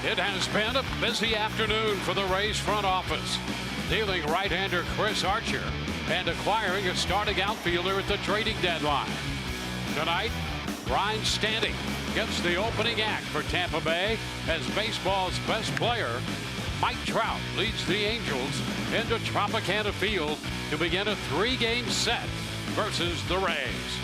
It has been a busy afternoon for the Rays front office, dealing right-hander Chris Archer and acquiring a starting outfielder at the trading deadline. Tonight, Ryan Standing gets the opening act for Tampa Bay as baseball's best player, Mike Trout, leads the Angels into Tropicana Field to begin a three-game set versus the Rays.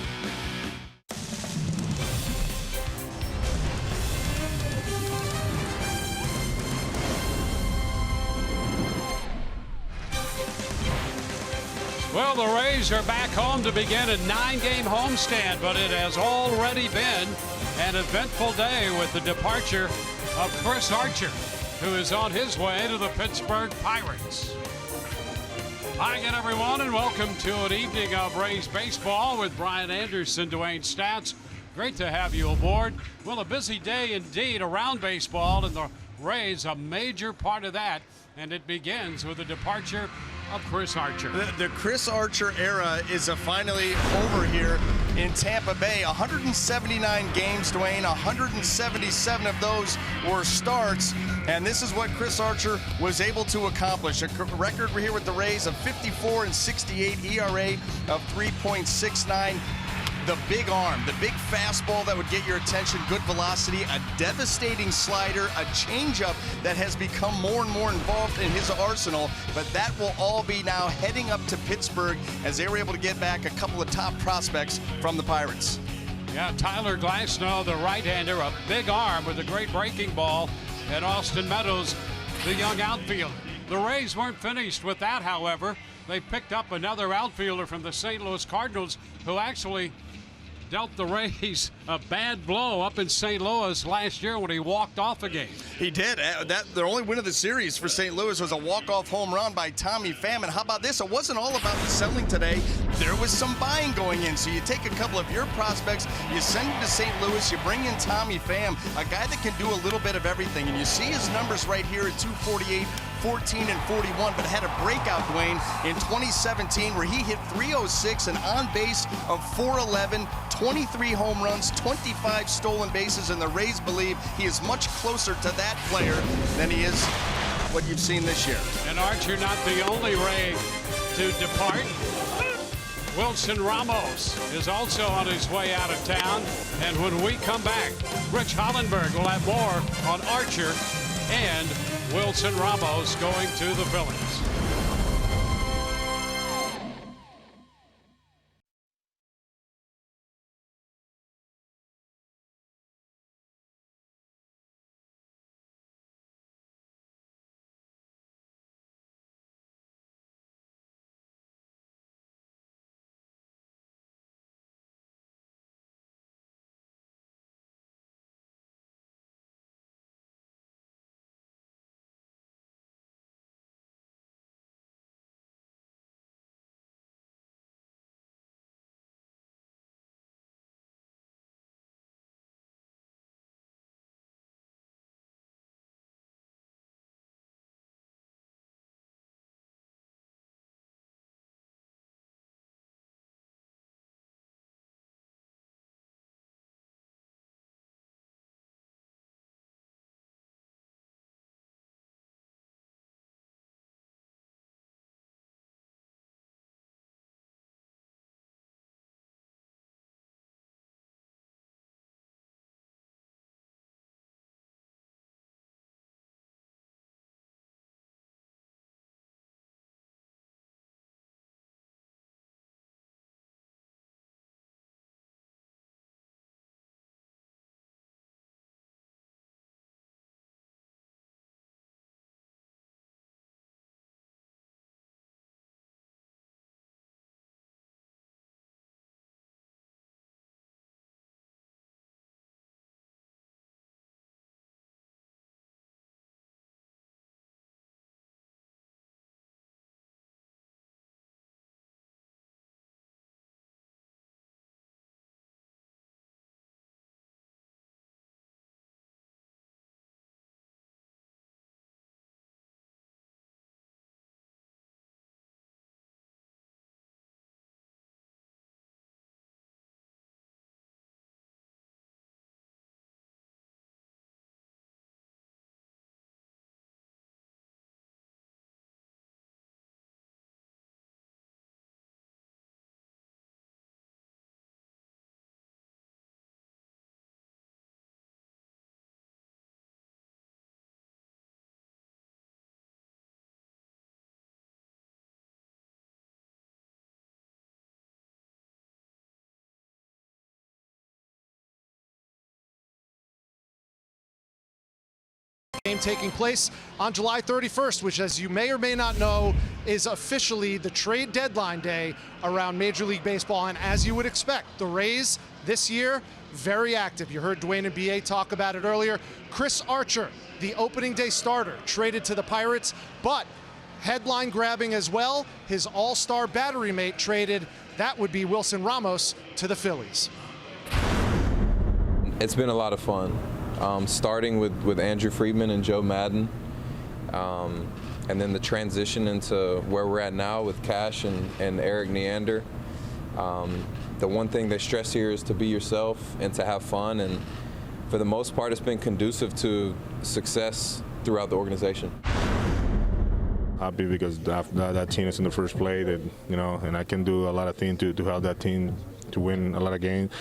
Well, the Rays are back home to begin a 9-game homestand, but it has already been an eventful day with the departure of Chris Archer, who is on his way to the Pittsburgh Pirates. Hi again, everyone, and welcome to an evening of Rays baseball with Brian Anderson, Dwayne Stats. Great to have you aboard. Well, a busy day indeed around baseball, and the Rays a major part of that, and it begins with the departure of Chris Archer. The Chris Archer era is finally over here in Tampa Bay. 179 games, Dwayne. 177 of those were starts, and this is what Chris Archer was able to accomplish. A record here with the Rays of 54 and 68, ERA of 3.69. The big arm, the big fastball that would get your attention, good velocity, a devastating slider, a changeup that has become more and more involved in his arsenal, but that will all be now heading up to Pittsburgh as they were able to get back a couple of top prospects from the Pirates. Yeah, Tyler Glasnow, the right-hander, a big arm with a great breaking ball, and Austin Meadows, the young outfielder. The Rays weren't finished with that, however. They picked up another outfielder from the St. Louis Cardinals who actually dealt the Rays a bad blow up in St. Louis last year when he walked off a game. He did. The only win of the series for St. Louis was a walk-off home run by Tommy Pham. And how about this? It wasn't all about the selling today. There was some buying going in. So you take a couple of your prospects, you send them to St. Louis, you bring in Tommy Pham, a guy that can do a little bit of everything. And you see his numbers right here at 248, 14 and 41, but had a breakout, Dwayne, in 2017 where he hit 306, an on base of 411, 23 home runs, 25 stolen bases, and the Rays believe he is much closer to that player than he is what you've seen this year. And Archer not the only Ray to depart. Wilson Ramos is also on his way out of town. And when we come back, Rich Hollenberg will have more on Archer and Wilson Ramos going to the Phillies. Game taking place on July 31st, which, as you may or may not know, is officially the trade deadline day around Major League Baseball. And as you would expect, the Rays this year, very active. You heard Dwayne and BA talk about it earlier. Chris Archer, the opening day starter, traded to the Pirates, but headline grabbing as well, his all-star battery mate traded. That would be Wilson Ramos to the Phillies. It's been a lot of fun. Starting with Andrew Friedman and Joe Madden, and then the transition into where we're at now with Cash and Eric Neander. The one thing they stress here is to be yourself and to have fun, and for the most part it's been conducive to success throughout the organization. Happy because that team is in the first play, that, you know, and I can do a lot of things to help that team to win a lot of games.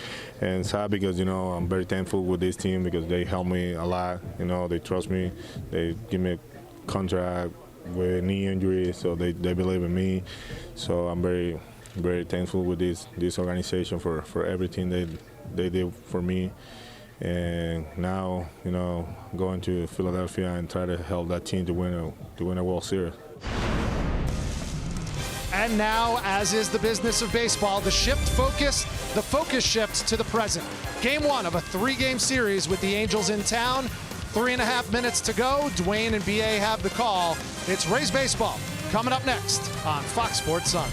And sad because, you know, I'm very thankful with this team because they help me a lot. You know, they trust me. They give me a contract with knee injury, so they believe in me. So I'm very, very thankful with this organization for everything they did for me. And now, you know, going to Philadelphia and try to help that team to win a World Series. And now, as is the business of baseball, the focus shifts to the present. Game one of a 3-game series with the Angels in town. 3.5 minutes to go. Dwayne and BA have the call. It's Rays baseball coming up next on Fox Sports Sun.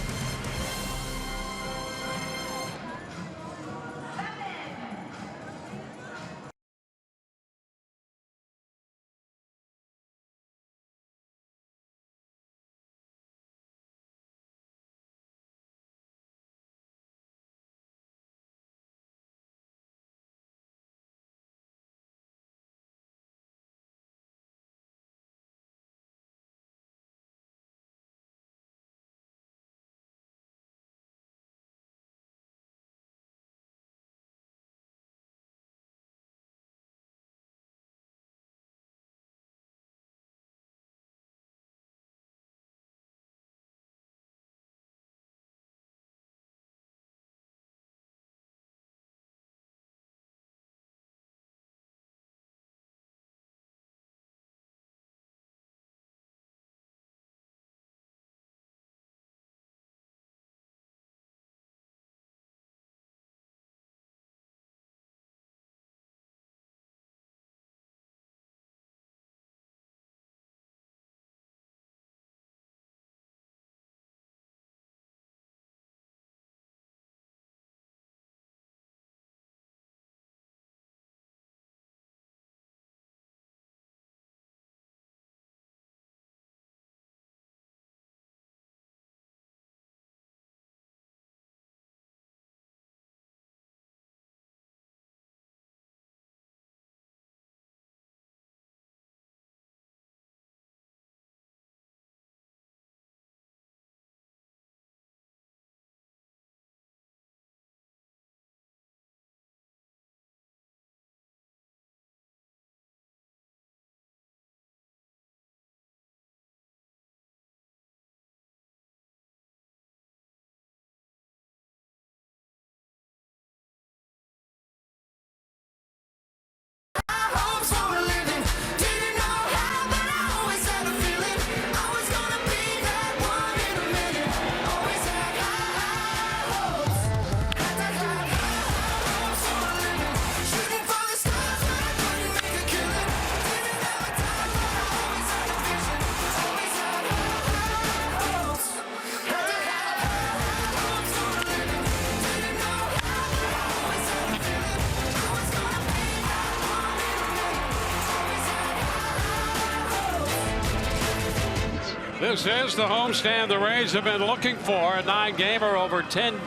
This is the homestand the Rays have been looking for, a 9-gamer over 10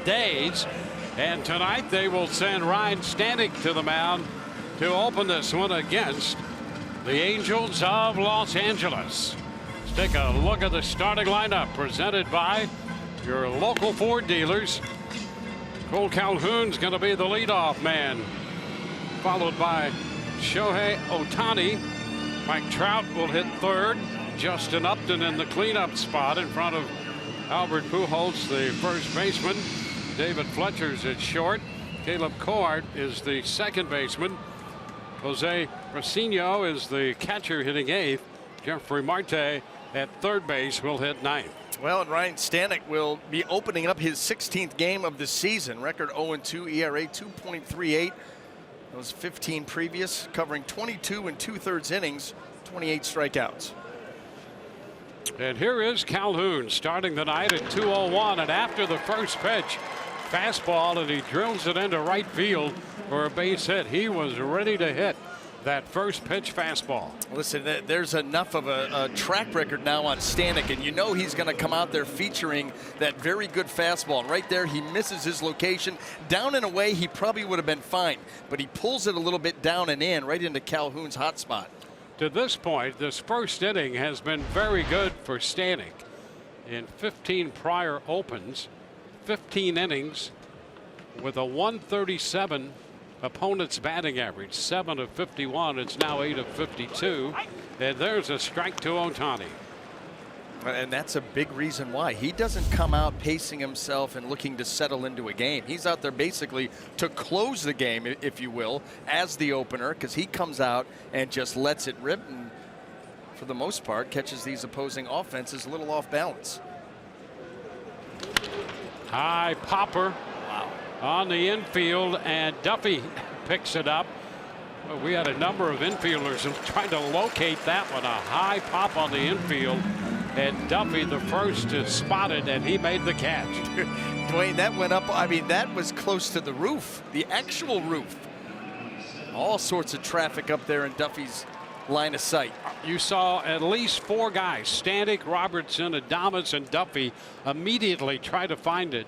days. And tonight they will send Ryan Stanek to the mound to open this one against the Angels of Los Angeles. Let's take a look at the starting lineup presented by your local Ford dealers. Cole Calhoun's going to be the leadoff man, followed by Shohei Ohtani. Mike Trout will hit third. Justin Upton in the cleanup spot in front of Albert Pujols, the first baseman. David Fletcher's at short. Caleb Coart is the second baseman. Jose Racino is the catcher hitting 8th. Jeffrey Marte at third base will hit 9th. Well, and Ryan Stanek will be opening up his 16th game of the season. Record 0-2, ERA 2.38. Those 15 previous, covering 22 2/3 innings, 28 strikeouts. And here is Calhoun starting the night at 2:01, and after the first pitch, fastball, and he drills it into right field for a base hit. He was ready to hit that first pitch fastball. Listen, there's enough of a track record now on Stanek, and you know he's going to come out there featuring that very good fastball. And right there, he misses his location. Down and away, he probably would have been fine, but he pulls it a little bit down and in, right into Calhoun's hot spot. To this point, this first inning has been very good for Stanek. In 15 prior opens, 15 innings with a 137 opponent's batting average, 7 of 51. It's now 8 of 52. And there's a strike to Ohtani. And that's a big reason why. He doesn't come out pacing himself and looking to settle into a game. He's out there basically to close the game, if you will, as the opener, because he comes out and just lets it rip and, for the most part, catches these opposing offenses a little off balance. High popper. Wow. On the infield, and Duffy picks it up. Well, we had a number of infielders trying to locate that one. A high pop on the infield, and Duffy, the first, is spotted, and he made the catch. Dwayne, that went up. I mean, that was close to the roof, the actual roof. All sorts of traffic up there in Duffy's line of sight. You saw at least 4 guys, Stanek, Robertson, Adames, and Duffy, immediately try to find it.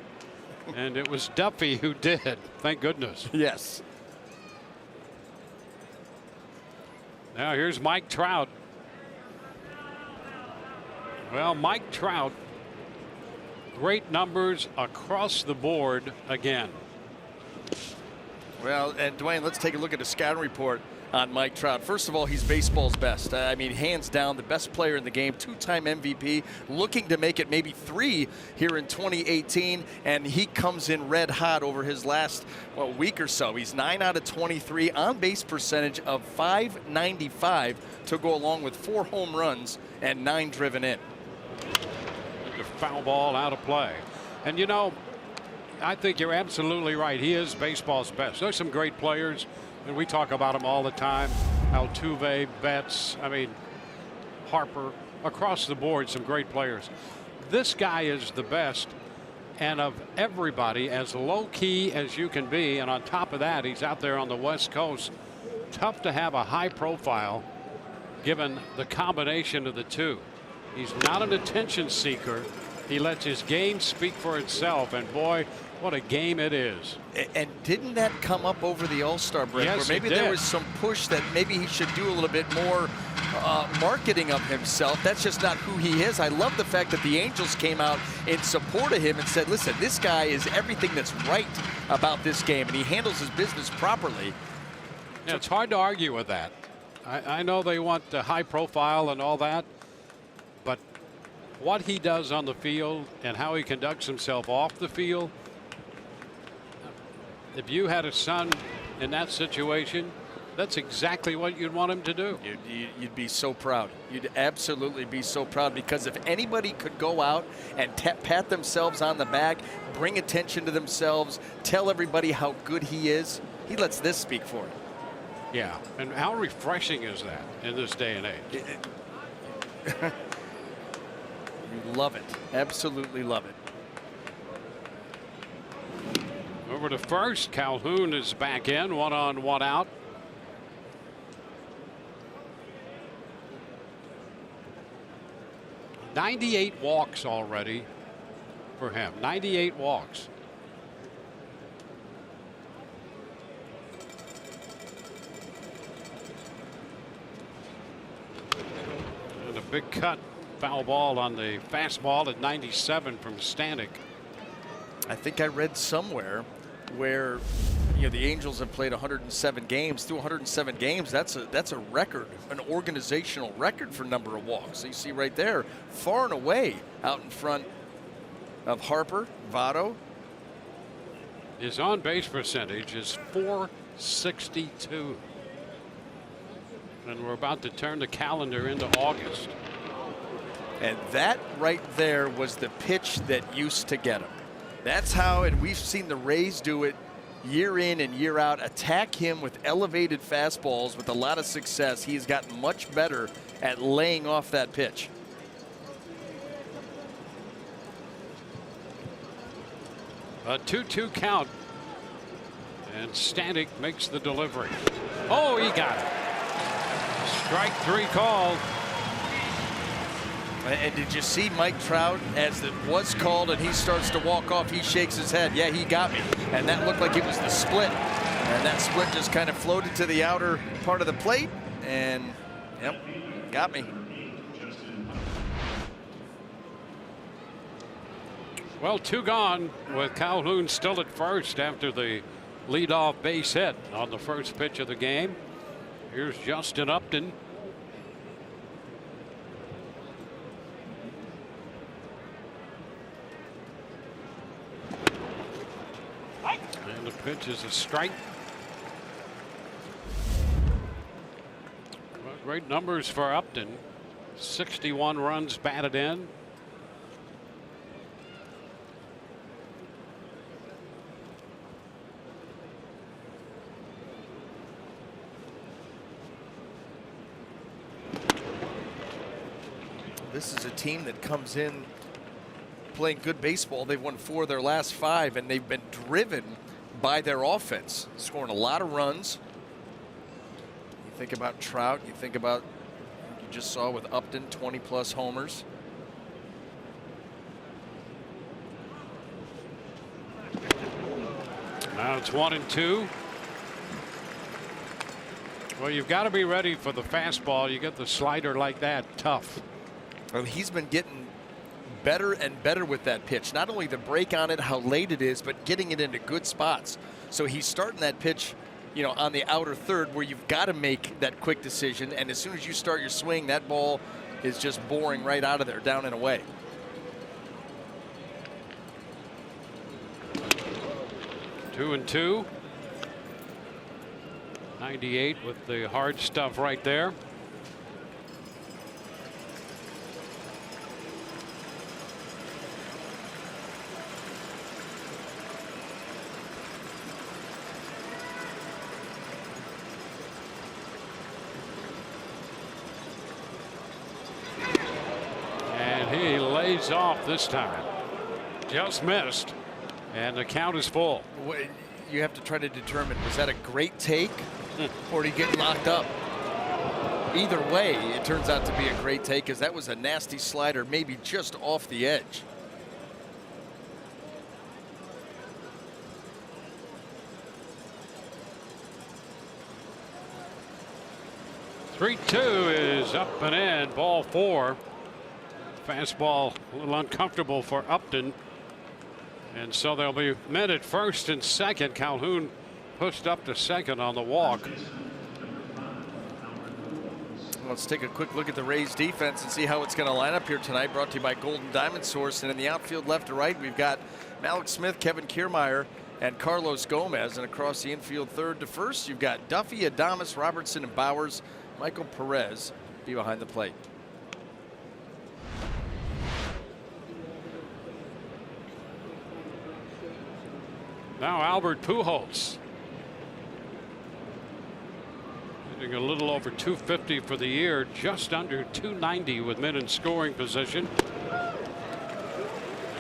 And it was Duffy who did. Thank goodness. Yes. Now here's Mike Trout. Well, Mike Trout, great numbers across the board again. Well, and Dwayne, let's take a look at the scouting report on Mike Trout. First of all, he's baseball's best. I mean, hands down, the best player in the game, 2-time MVP, looking to make it maybe 3 here in 2018, and he comes in red hot over his last week or so. He's 9 out of 23, on base percentage of .595 to go along with 4 home runs and 9 driven in. The foul ball out of play. And you know, I think you're absolutely right. He is baseball's best. There's some great players, and we talk about them all the time. Altuve, Betts, I mean, Harper, across the board, some great players. This guy is the best, and of everybody, as low-key as you can be, and on top of that, he's out there on the West Coast. Tough to have a high profile given the combination of the two. He's not an attention seeker. He lets his game speak for itself, and boy, what a game it is. And didn't that come up over the All-Star break? Yes, where maybe there was some push that maybe he should do a little bit more marketing of himself. That's just not who he is. I love the fact that the Angels came out in support of him and said, listen, this guy is everything that's right about this game, and he handles his business properly. Yeah, it's hard to argue with that. I know they want a high profile and all that, but what he does on the field and how he conducts himself off the field, if you had a son in that situation, that's exactly what you'd want him to do. You'd be so proud. You'd absolutely be so proud, because if anybody could go out and pat themselves on the back, bring attention to themselves, tell everybody how good he is, he lets this speak for him. Yeah, and how refreshing is that in this day and age? You love it. Absolutely love it. Over to first. Calhoun is back in, 1 on, 1 out. .98 walks already for him. 98 walks. And a big cut. Foul ball on the fastball at 97 from Stanek. I think I read somewhere where, you know, the Angels have played 107 games. Through 107 games, that's a record, an organizational record for number of walks. So you see right there, far and away out in front of Harper, Votto. His on-base percentage is .462. And we're about to turn the calendar into August. And that right there was the pitch that used to get him. That's how, and we've seen the Rays do it year in and year out, attack him with elevated fastballs with a lot of success. He's gotten much better at laying off that pitch. A 2-2 count. And Stanek makes the delivery. Oh, he got it. Strike 3 called. And did you see Mike Trout as it was called and he starts to walk off, he shakes his head. Yeah, he got me. And that looked like it was the split. And that split just kind of floated to the outer part of the plate. And, yep, got me. Well, 2 gone with Calhoun still at first after the leadoff base hit on the first pitch of the game. Here's Justin Upton. And the pitch is a strike. Well, great numbers for Upton. 61 runs batted in. This is a team that comes in playing good baseball. They've won 4 of their last 5, and they've been driven by their offense, scoring a lot of runs. You think about Trout, you think about what you just saw with Upton, 20+ homers. Now it's 1-2. Well, you've got to be ready for the fastball. You get the slider like that, tough. Well, he's been getting better and better with that pitch. Not only the break on it, how late it is, but getting it into good spots. So he's starting that pitch, you know, on the outer third where you've got to make that quick decision. And as soon as you start your swing, that ball is just boring right out of there, down and away. Two and 2. 98 with the hard stuff right there. Off this time. Just missed. And the count is full. You have to try to determine, was that a great take or did he get locked up? Either way, it turns out to be a great take because that was a nasty slider, maybe just off the edge. "3-2 is up and in. Ball 4. Fastball a little uncomfortable for Upton. And so they'll be men at first and second. Calhoun pushed up to second on the walk. Let's take a quick look at the Rays defense and see how it's going to line up here tonight. Brought to you by Golden Diamond Source. And in the outfield left to right, we've got Malik Smith, Kevin Kiermaier, and Carlos Gomez. And across the infield third to first, you've got Duffy, Adames, Robertson, and Bowers. Michael Perez be behind the plate. Now Albert Pujols hitting a little over 250 for the year, just under 290 with men in scoring position.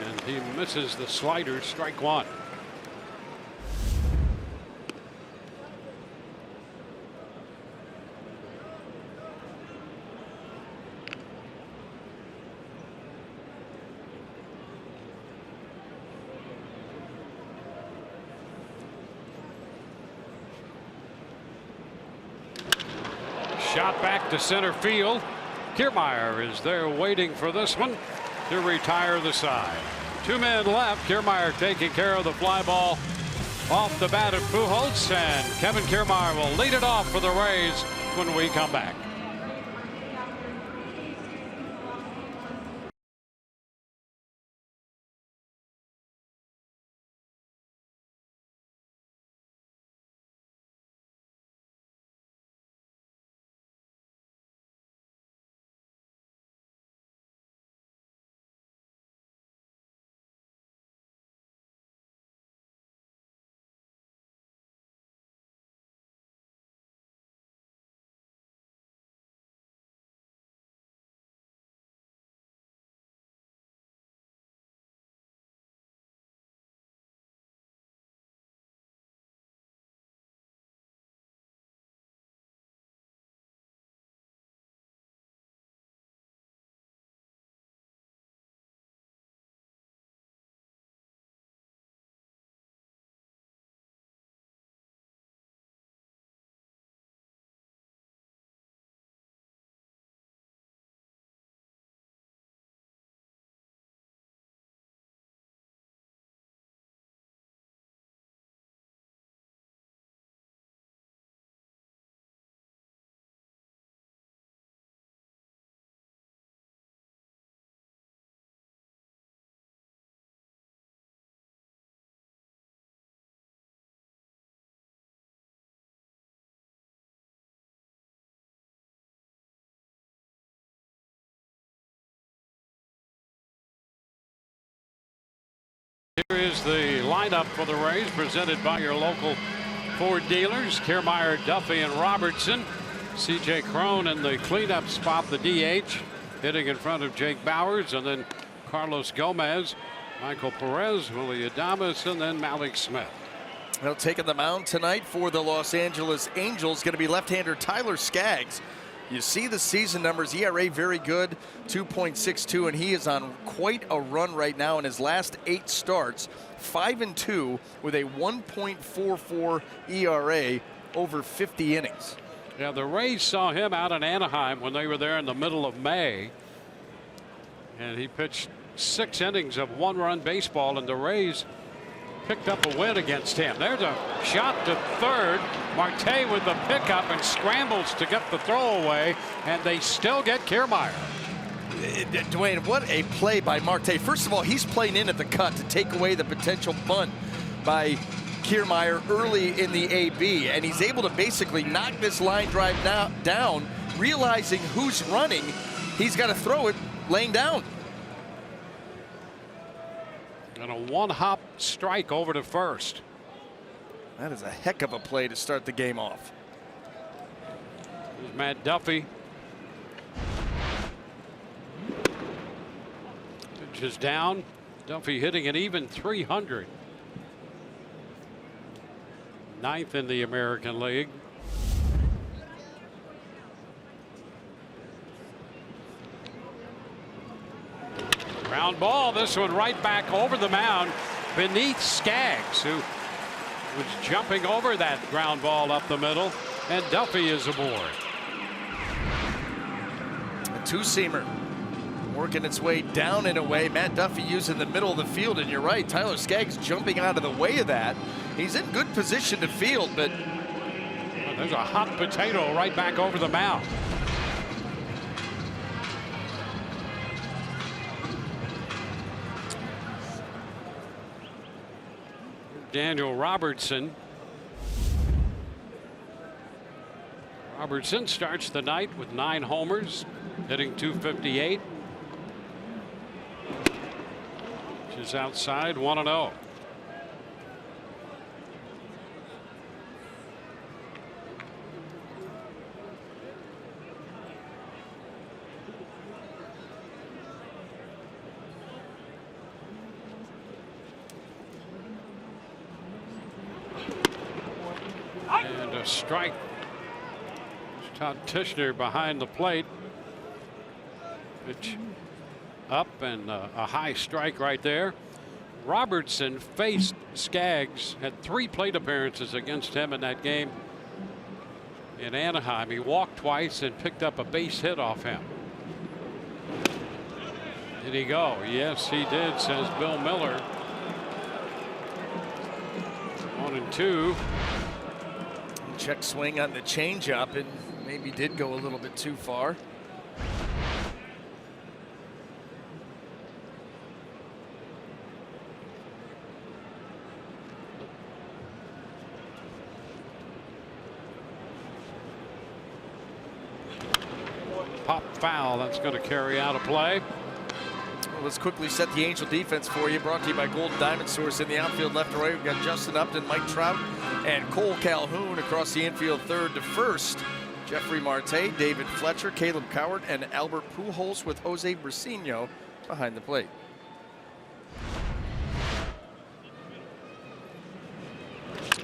And he misses the slider, strike 1. Shot back to center field. Kiermaier is there waiting for this one to retire the side. 2 men left. Kiermaier taking care of the fly ball off the bat of Pujols, and Kevin Kiermaier will lead it off for the Rays when we come back. Here is the lineup for the Rays, presented by your local Ford dealers: Kiermaier, Duffy, and Robertson. C.J. Cron in the cleanup spot, the DH, hitting in front of Jake Bowers, and then Carlos Gomez, Michael Perez, Willie Adames, and then Malik Smith. Well, taking the mound tonight for the Los Angeles Angels, going to be left-hander Tyler Skaggs. You see the season numbers, ERA very good, 2.62, and he is on quite a run right now in his last 8 starts, 5-2 with a 1.44 ERA over 50 innings. Yeah, the Rays saw him out in Anaheim when they were there in the middle of May, and he pitched 6 innings of 1-run baseball, and the Rays picked up a win against him. There's a shot to third. Marte with the pickup and scrambles to get the throw away, and they still get Kiermaier. Dwayne, what a play by Marte. First of all, he's playing in at the cut to take away the potential bunt by Kiermaier early in the AB, and he's able to basically knock this line drive down, realizing who's running. He's got to throw it laying down. And a one-hop strike over to first. That is a heck of a play to start the game off. There's Matt Duffy. Pitch is down. Duffy hitting an even 300. 9th in the American League. Ground ball, this one right back over the mound beneath Skaggs, who was jumping over that ground ball up the middle, and Duffy is aboard. A two-seamer working its way down and away. Matt Duffy using the middle of the field, and you're right, Tyler Skaggs jumping out of the way of that. He's in good position to field, but there's a hot potato right back over the mound. Daniel Robertson. Robertson starts the night with 9 homers, hitting .258. Which is outside, 1-0. And a strike. Todd Tishner behind the plate. Pitch up, and a high strike right there. Robertson faced Skaggs, had 3 plate appearances against him in that game in Anaheim. He walked twice and picked up a base hit off him. Did he go? Yes, he did, says Bill Miller. 1-2. check swing on the changeup, and maybe did go a little bit too far. Pop foul. That's going to carry out a play. Well, let's quickly set the Angel defense for you. Brought to you by Golden Diamond Source. In the outfield, left to right, we've got Justin Upton, Mike Trout, and Cole Calhoun. Across the infield, third to first, Jeffrey Marte, David Fletcher, Caleb Coward, and Albert Pujols, with Jose Briceño behind the plate.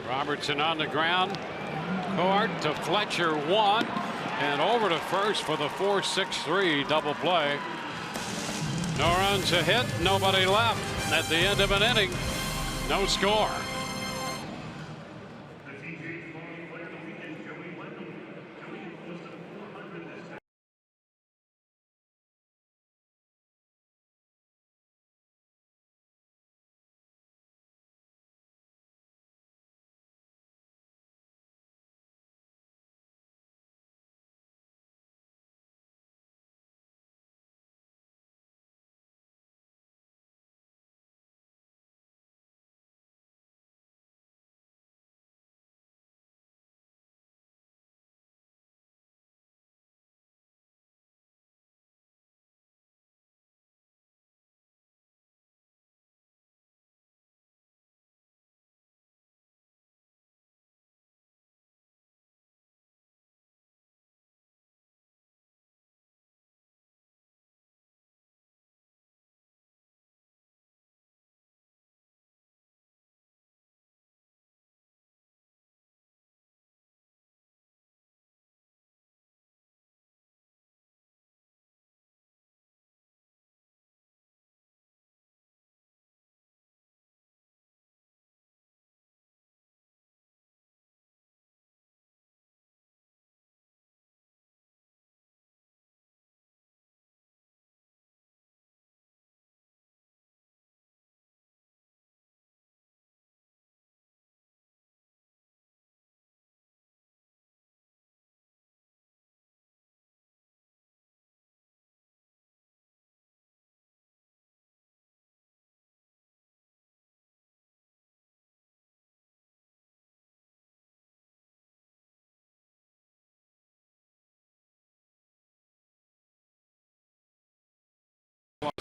Robertson on the ground. Coward to Fletcher, one, and over to first for the 4-6-3 double play. No runs a hit, nobody left at the end of an inning. No score.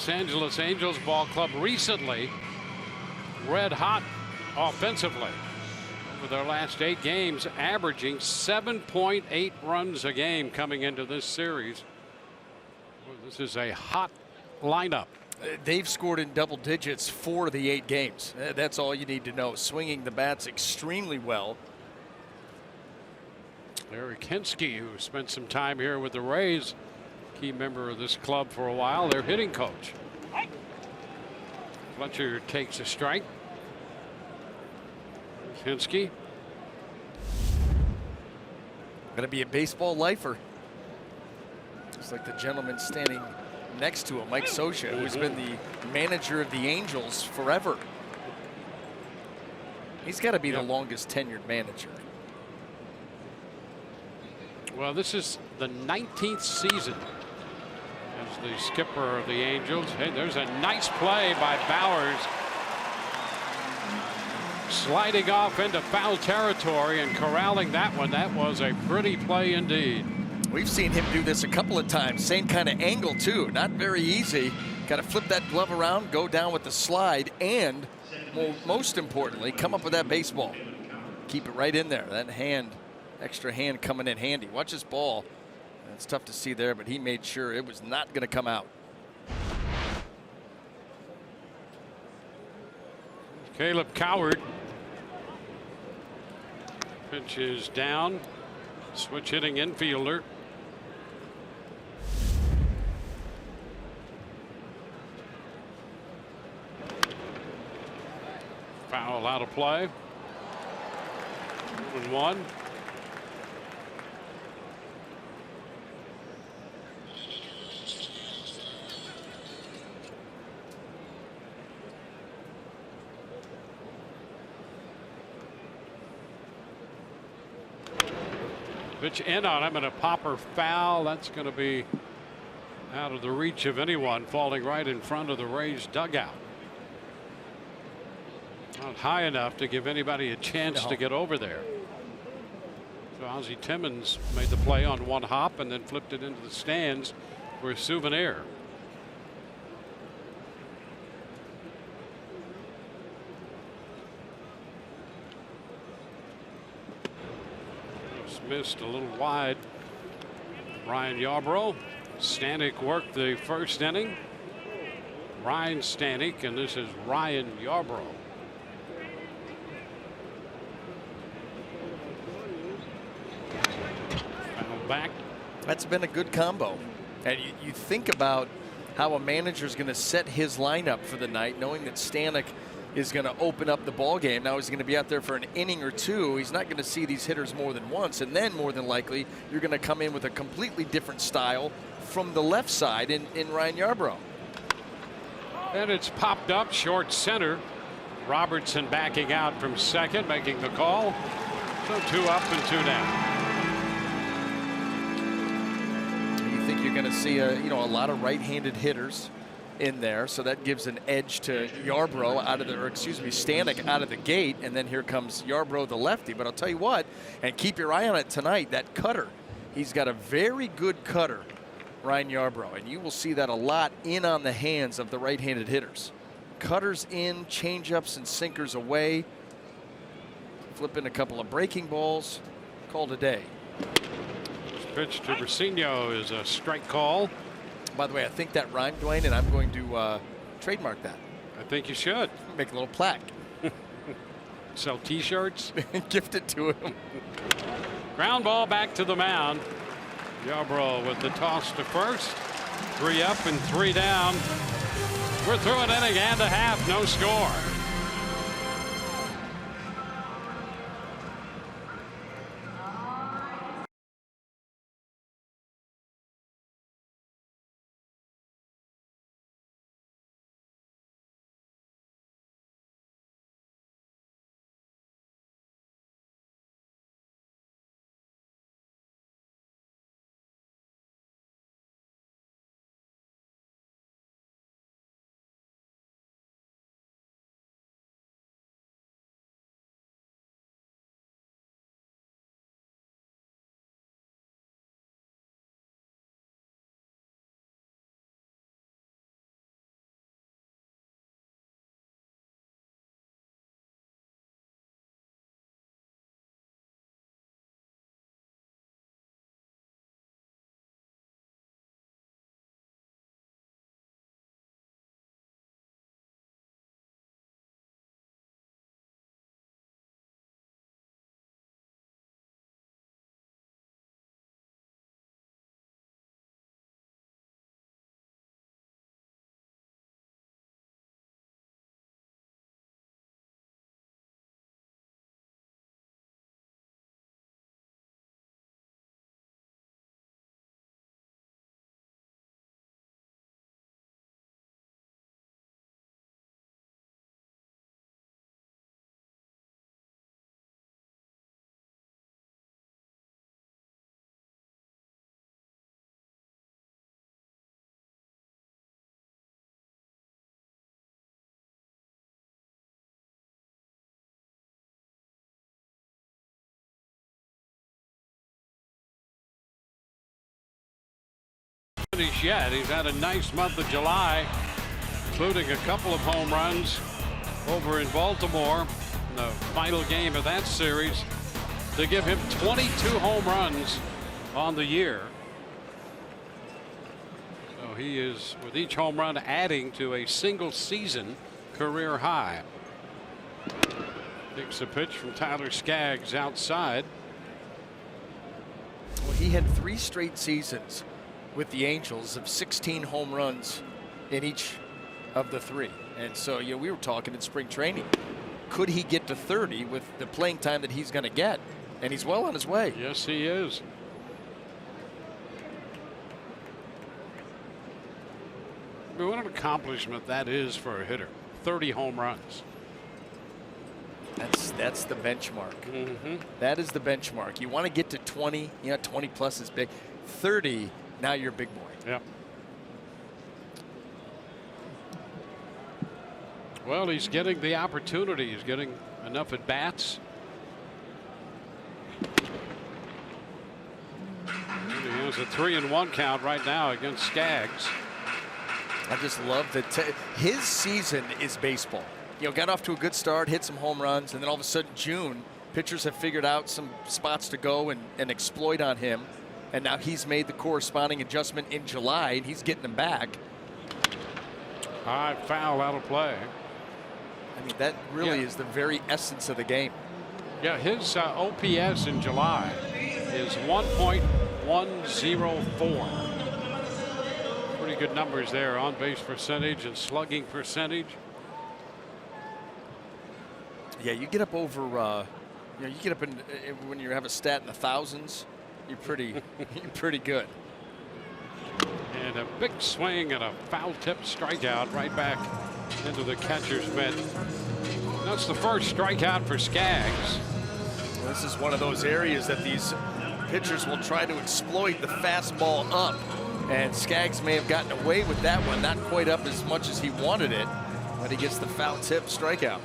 Los Angeles Angels ball club recently red hot offensively over their last 8 games, averaging 7.8 runs a game coming into this series. Well, this is a hot lineup. They've scored in double digits 4 of the 8 games. That's all you need to know. Swinging the bats extremely well. Larry Kinski, who spent some time here with the Rays, key member of this club for a while, their hitting coach. Fletcher takes a strike. Kinski. Going to be a baseball lifer. Just like the gentleman standing next to him, Mike Scioscia, who's been the manager of the Angels forever. He's got to be the longest tenured manager. Well, this is the 19th season as the skipper of the Angels. Hey, there's a nice play by Bowers. Sliding off into foul territory and corralling that one. That was a pretty play indeed. We've seen him do this a couple of times. Same kind of angle, too. Not very easy. Got to flip that glove around, go down with the slide, and most importantly, come up with that baseball. Keep it right in there. That hand, extra hand coming in handy. Watch this ball. It's tough to see there, but he made sure it was not going to come out. Caleb Coward. Pitch is down. Switch hitting infielder. Foul out of play. 1-1. Pitch in on him and a popper foul. That's going to be out of the reach of anyone, falling right in front of the Rays dugout. Not high enough to give anybody a chance to get over there. So Ozzie Timmons made the play on one hop and then flipped it into the stands for a souvenir. Missed a little wide. Ryan Yarbrough. Stanek worked the first inning. Ryan Stanek, and this is Ryan Yarbrough. Foul back. That's been a good combo. And you think about how a manager is going to set his lineup for the night, knowing that Stanek is going to open up the ball game. Now he's going to be out there for an inning or two. He's not going to see these hitters more than once, and then more than likely you're going to come in with a completely different style from the left side in Ryan Yarbrough. And it's popped up short center. Robertson backing out from second, making the call. So 2 up and 2 down. You think you're going to see a lot of right-handed hitters in there, so that gives an edge to Yarbrough out of the, or excuse me, Stanek out of the gate, and then here comes Yarbrough the lefty. But I'll tell you what, and keep your eye on it tonight, that cutter. He's got a very good cutter, Ryan Yarbrough, and you will see that a lot in on the hands of the right-handed hitters. Cutters in, changeups and sinkers away. Flipping a couple of breaking balls. Called a day. This pitch to Brasinho is a strike call. By the way, I think that rhymed, Dwayne, and I'm going to trademark that. I think you should. Make a little plaque. Sell T-shirts. Gift it to him. Ground ball back to the mound. Yarbrough with the toss to first. 3 up and 3 down. We're through an inning and a half. No score. Yet. He's had a nice month of July, including a couple of home runs over in Baltimore in the final game of that series to give him 22 home runs on the year. So he is, with each home run, adding to a single season career high. Takes a pitch from Tyler Skaggs outside. Well, he had 3 straight seasons with the Angels of 16 home runs in each of the 3. And so, you know, we were talking in spring training. Could he get to 30 with the playing time that he's going to get? And he's well on his way. Yes, he is. I mean, what an accomplishment that is for a hitter. 30 home runs. That's the benchmark. That is the benchmark. You want to get to 20. You know, 20 plus is big. 30. Now you're a big boy. Yep. Well, he's getting the opportunity. He's getting enough at bats. He has a 3-1 count right now against Skaggs. I just love that his season is baseball. You know, got off to a good start, hit some home runs, and then all of a sudden June, pitchers have figured out some spots to go and exploit on him. And now he's made the corresponding adjustment in July, and he's getting them back. High foul out of play. I mean, that really is the very essence of the game. Yeah, his OPS in July is 1.104. Pretty good numbers there. On base percentage and slugging percentage. Yeah, you get up over, you know, you get up in when you have a stat in the thousands. You're pretty good. And a big swing and a foul tip strikeout right back into the catcher's mitt. That's the first strikeout for Skaggs. Well, this is one of those areas that these pitchers will try to exploit the fastball up. And Skaggs may have gotten away with that one, not quite up as much as he wanted it, but he gets the foul tip strikeout.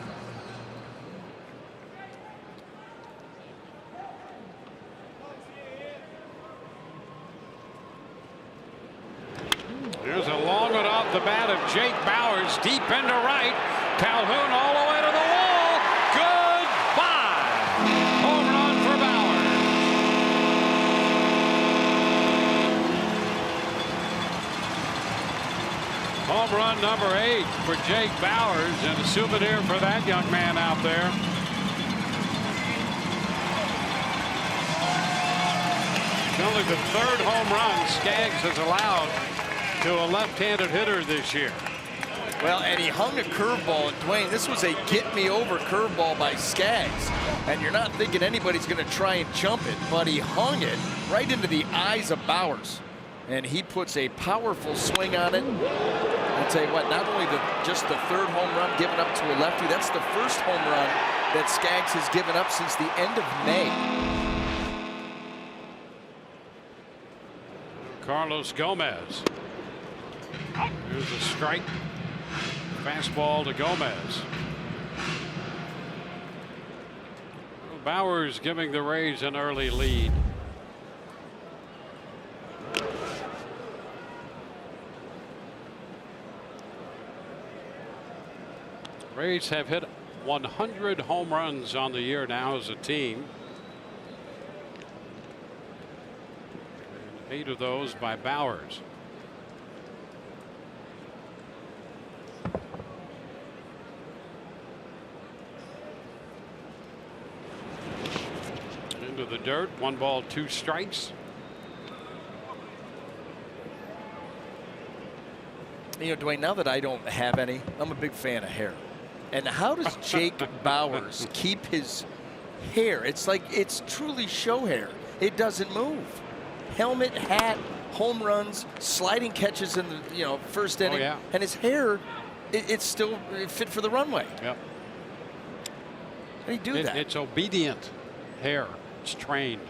Here's a long one off the bat of Jake Bowers, deep into right. Calhoun all the way to the wall. Goodbye. Home run for Bowers. Home run number 8 for Jake Bowers, and a souvenir for that young man out there. It's only the 3rd home run Skaggs has allowed to a left-handed hitter this year. Well, and he hung a curveball, and Dwayne, this was a get-me-over curveball by Skaggs. And you're not thinking anybody's going to try and jump it, but he hung it right into the eyes of Bowers. And he puts a powerful swing on it. I'll tell you what, not only just the 3rd home run given up to a lefty, that's the 1st home run that Skaggs has given up since the end of May. Carlos Gomez. Here's a strike. Fastball to Gomez. Bowers giving the Rays an early lead. Rays have hit 100 home runs on the year now as a team. 8 of those by Bowers. Into the dirt. 1 ball, 2 strikes. You know, Dwayne, now that I don't have any, I'm a big fan of hair. And how does Jake Bowers keep his hair? It's like it's truly show hair. It doesn't move. Helmet, hat, home runs, sliding catches in the first inning, and his hair, it's still fit for the runway. Yep. How do you do that? It's obedient hair. It's trained.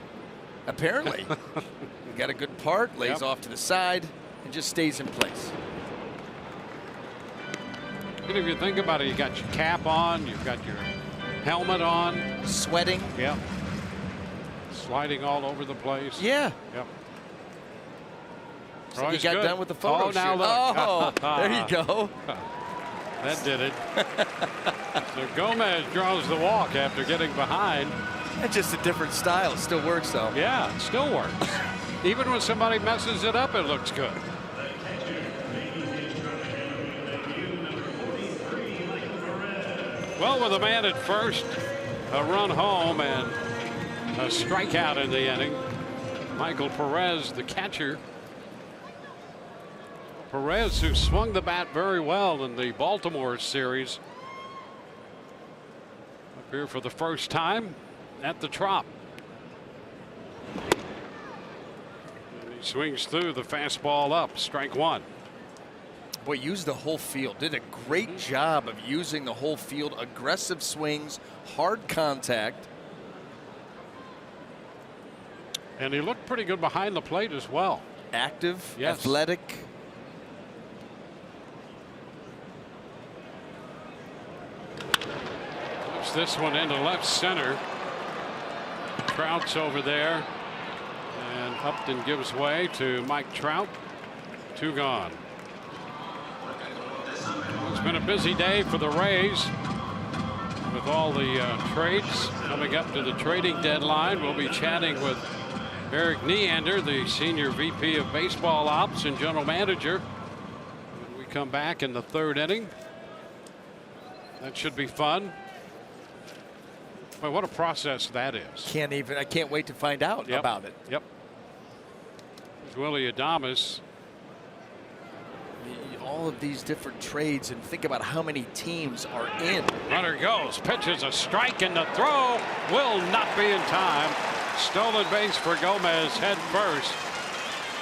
Apparently. You got a good part, lays off to the side, and just stays in place. And if you think about it, you got your cap on, you've got your helmet on. Sweating. Yep. Sliding all over the place. Yeah. Yep. Troy's you got good. done with the photo Oh, now shoot. look. Oh, there you go. That did it. So Gomez draws the walk after getting behind. That's just a different style. It still works, though. Yeah, it still works. Even when somebody messes it up, it looks good. Well, with a man at first, a run home, and a strikeout in the inning. Michael Perez, the catcher. Perez, who swung the bat very well in the Baltimore series, up here for the first time at the Trout. And he swings through the fastball up, strike one. Boy, used the whole field. Did a great job of using the whole field. Aggressive swings, hard contact. And he looked pretty good behind the plate as well. Active, yes. Athletic. Puts this one into left center. Trout's over there. And Upton gives way to Mike Trout. Two gone. It's been a busy day for the Rays with all the trades coming up to the trading deadline. We'll be chatting with Eric Neander, the senior VP of baseball ops and general manager, when we come back in the third inning. That should be fun. But what a process that is. I can't wait to find out about it. Yep. Willie Adames. All of these different trades, and think about how many teams are in. Runner goes, pitches a strike, and the throw will not be in time. Stolen base for Gomez head first.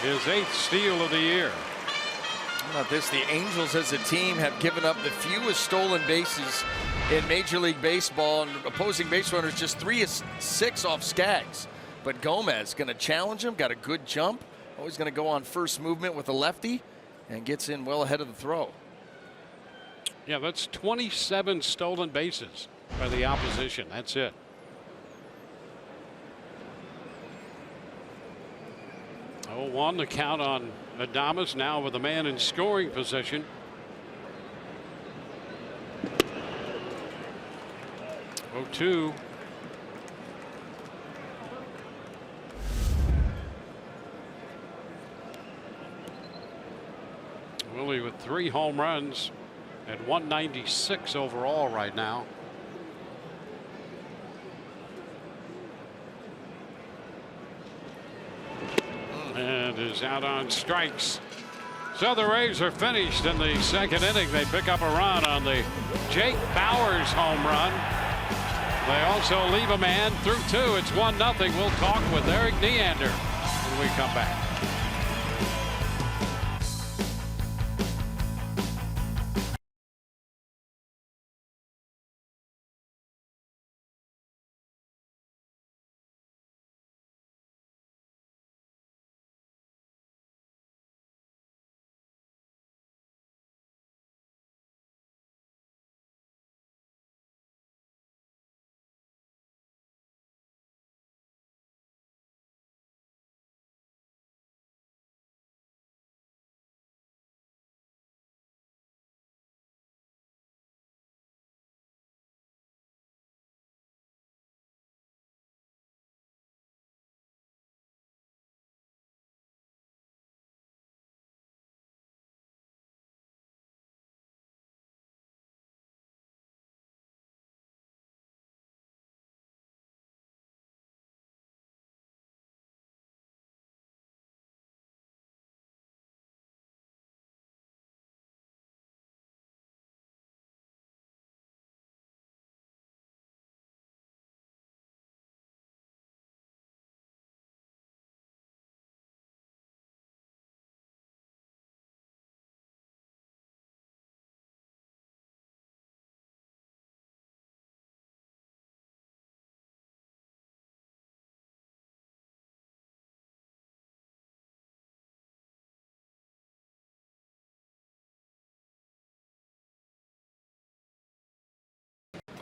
His 8th steal of the year. How about this? The Angels as a team have given up the fewest stolen bases in Major League Baseball, and opposing base runners just 3 of 6 off Skaggs. But Gomez going to challenge him, got a good jump. Always going to go on first movement with a lefty, and gets in well ahead of the throw. Yeah, that's 27 stolen bases by the opposition. That's it. Oh, 1 the count on Adames, now with a man in scoring position. Oh, 2. Willie with 3 home runs at 196 overall right now. And is out on strikes. So the Rays are finished in the second inning. They pick up a run on the Jake Bauers home run. They also leave a man through 2. It's 1-0. We'll talk with Eric Neander when we come back.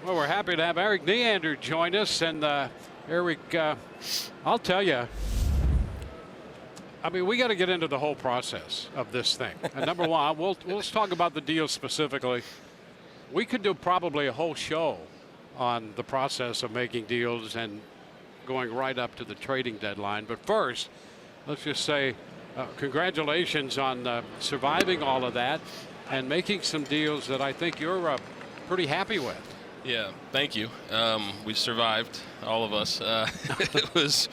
Well, we're happy to have Eric Neander join us. And Eric, I'll tell you, I mean, we got to get into the whole process of this thing. And number one, let's talk about the deal specifically. We could do probably a whole show on the process of making deals and going right up to the trading deadline. But first, let's just say congratulations on surviving all of that and making some deals that I think you're pretty happy with. Yeah, thank you. We survived, all of us. It was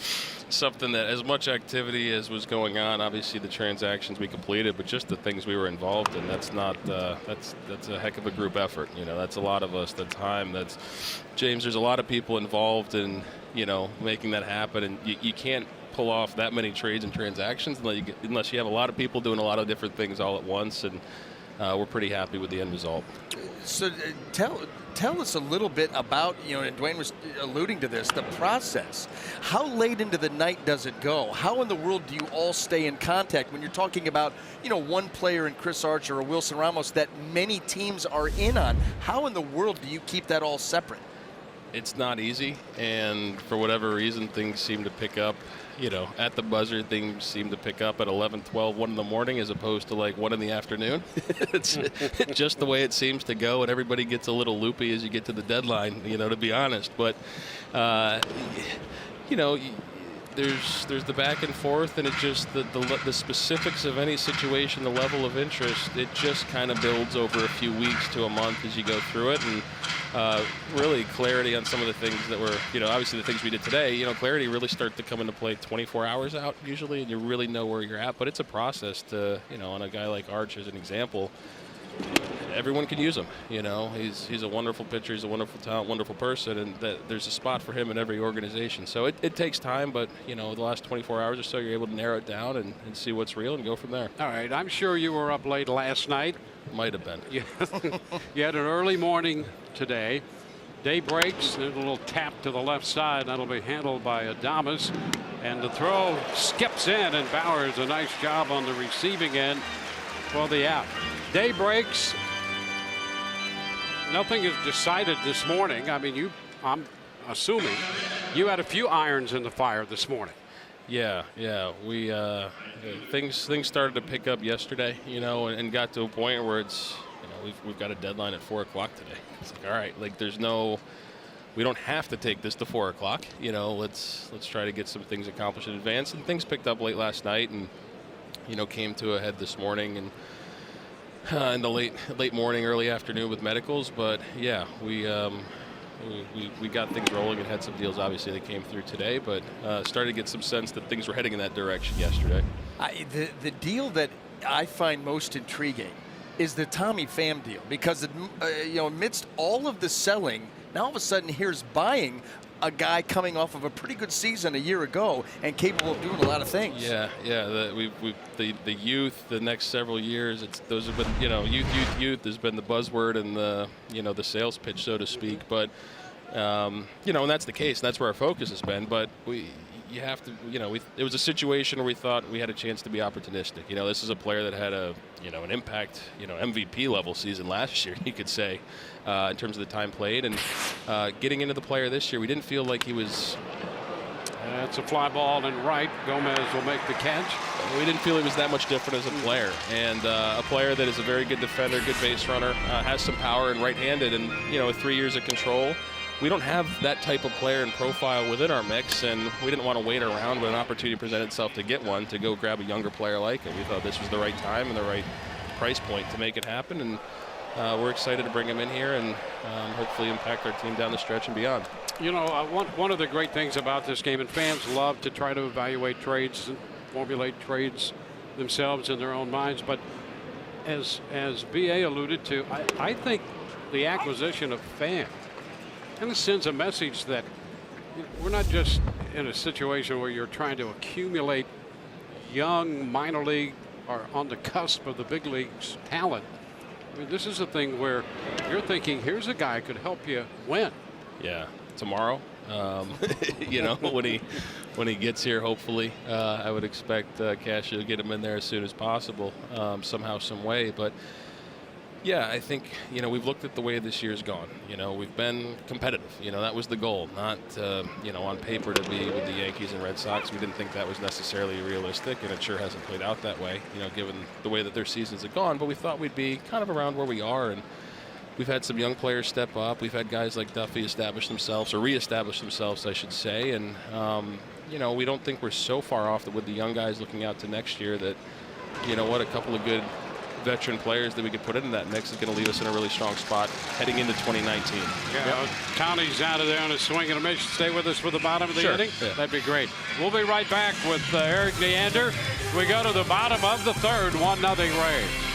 something that, as much activity as was going on, obviously the transactions we completed, but just the things we were involved in, that's not that's a heck of a group effort. You know, that's a lot of us. The time, that's James. There's a lot of people involved in, you know, making that happen, and you can't pull off that many trades and transactions unless you have a lot of people doing a lot of different things all at once, and we're pretty happy with the end result. So tell us a little bit about, you know, and Dwayne was alluding to this, the process. How late into the night does it go? How in the world do you all stay in contact when you're talking about, you know, one player in Chris Archer or Wilson Ramos that many teams are in on? How in the world do you keep that all separate? It's not easy, and for whatever reason, things seem to pick up. You know, at the buzzer, things seem to pick up at 11, 12, 1 in the morning as opposed to like 1 in the afternoon. It's just the way it seems to go, and everybody gets a little loopy as you get to the deadline, you know, to be honest. But, you know, there's the back and forth, and it just the specifics of any situation, the level of interest, it just kind of builds over a few weeks to a month as you go through it. And really clarity on some of the things that were, you know, obviously the things we did today, you know, clarity really start to come into play 24 hours out usually, and you really know where you're at. But it's a process to, you know, on a guy like Arch as an example, everyone can use him. You know, he's a wonderful pitcher, he's a wonderful talent, wonderful person, and there's a spot for him in every organization. So it takes time, but, you know, the last 24 hours or so, you're able to narrow it down and see what's real and go from there. All right, I'm sure you were up late last night. Might have been. You had an early morning today. Day breaks, there's a little tap to the left side. That'll be handled by Adames. And the throw skips in, and Bauer's a nice job on the receiving end for the out. Day breaks. Nothing is decided this morning. I mean, I'm assuming you had a few irons in the fire this morning. Yeah. We things started to pick up yesterday, you know, and got to a point where it's, you know, we've got a deadline at 4 o'clock today. It's like, all right, like we don't have to take this to 4 o'clock. You know, let's try to get some things accomplished in advance. And things picked up late last night, and, you know, came to a head this morning, and in the late morning, early afternoon with medicals. But yeah, we got things rolling and had some deals obviously that came through today, but started to get some sense that things were heading in that direction yesterday. The deal that I find most intriguing is the Tommy Pham deal, because you know, amidst all of the selling, now all of a sudden here's buying a guy coming off of a pretty good season a year ago and capable of doing a lot of things. Yeah. The youth, the next several years, those have been, you know, youth has been the buzzword and the, you know, the sales pitch, so to speak. But you know, and that's the case, and that's where our focus has been. But you have to, you know, it was a situation where we thought we had a chance to be opportunistic. You know, this is a player that had an impact, you know, MVP level season last year, you could say, in terms of the time played, and getting into the player this year, we didn't feel like he was. It's a fly ball and right. Gomez will make the catch. We didn't feel he was that much different as a player, and a player that is a very good defender, good base runner, has some power and right-handed, and, you know, with 3 years of control. We don't have that type of player and profile within our mix, and we didn't want to wait around when an opportunity presented itself to get one, to go grab a younger player like it. We thought this was the right time and the right price point to make it happen, and we're excited to bring him in here and hopefully impact our team down the stretch and beyond. You know, one of the great things about this game, and fans love to try to evaluate trades and formulate trades themselves in their own minds, but as B.A. alluded to, I think the acquisition of Pham kind of sends a message that, you know, we're not just in a situation where you're trying to accumulate young minor league or on the cusp of the big leagues talent. I mean, this is a thing where you're thinking, here's a guy who could help you win. Yeah, tomorrow, you know, when he gets here, hopefully, I would expect Cash to get him in there as soon as possible, somehow, some way. But Yeah, I think, we've looked at the way this year's gone. We've been competitive. That was the goal, not, on paper to be with the Yankees and Red Sox. We didn't think that was necessarily realistic, and it sure hasn't played out that way, given the way that their seasons have gone. But we thought we'd be kind of around where we are, and we've had some young players step up. We've had guys like Duffy establish themselves, or reestablish themselves, I should say. And, we don't think we're so far off that with the young guys looking out to next year that, a couple of good veteran players that we could put into that mix is going to leave us in a really strong spot heading into 2019. Yeah, Tony's out of there on a swing and a miss. Stay with us for the bottom of the inning. Yeah. That'd be great. We'll be right back with Eric Neander. We go to the bottom of the third, 1-0 Rays.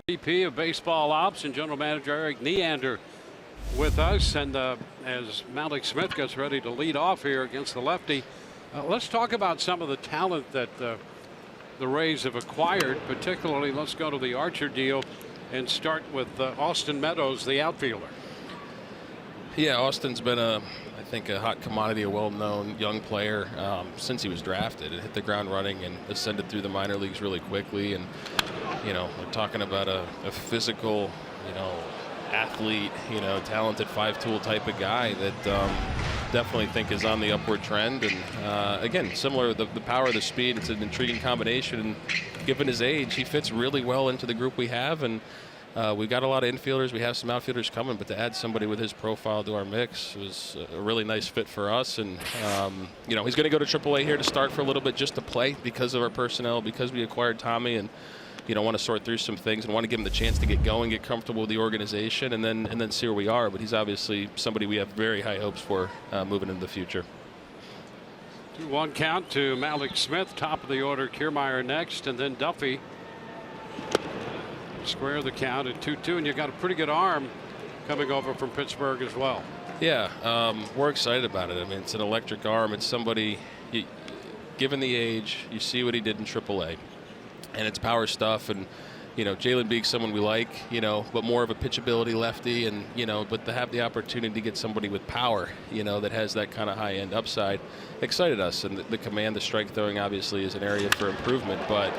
VP of Baseball Ops and General Manager Eric Neander with us. And as Malik Smith gets ready to lead off here against the lefty, let's talk about some of the talent that the Rays have acquired. Particularly, let's go to the Archer deal and start with Austin Meadows, the outfielder. Yeah, Austin's been I think a hot commodity, a well-known young player since he was drafted. It hit the ground running and ascended through the minor leagues really quickly. And we're talking about a physical, athlete, talented five-tool type of guy that definitely think is on the upward trend. And again, similar, the power, the speed, it's an intriguing combination. And given his age, he fits really well into the group we have. And we've got a lot of infielders. We have some outfielders coming, but to add somebody with his profile to our mix was a really nice fit for us. And, he's going to go to AAA here to start for a little bit just to play because of our personnel, because we acquired Tommy and, want to sort through some things and want to give him the chance to get going, get comfortable with the organization, and then see where we are. But he's obviously somebody we have very high hopes for moving into the future. 2-1 count to Malik Smith, top of the order. Kiermaier next, and then Duffy. Square the count at 2-2, and you got a pretty good arm coming over from Pittsburgh as well. Yeah, we're excited about it. I mean, it's an electric arm. It's somebody, given the age, you see what he did in AAA, and it's power stuff. And Jalen Beek's someone we like, but more of a pitchability lefty, and but to have the opportunity to get somebody with power, that has that kind of high-end upside, excited us. And the command, the strike throwing, obviously is an area for improvement, but.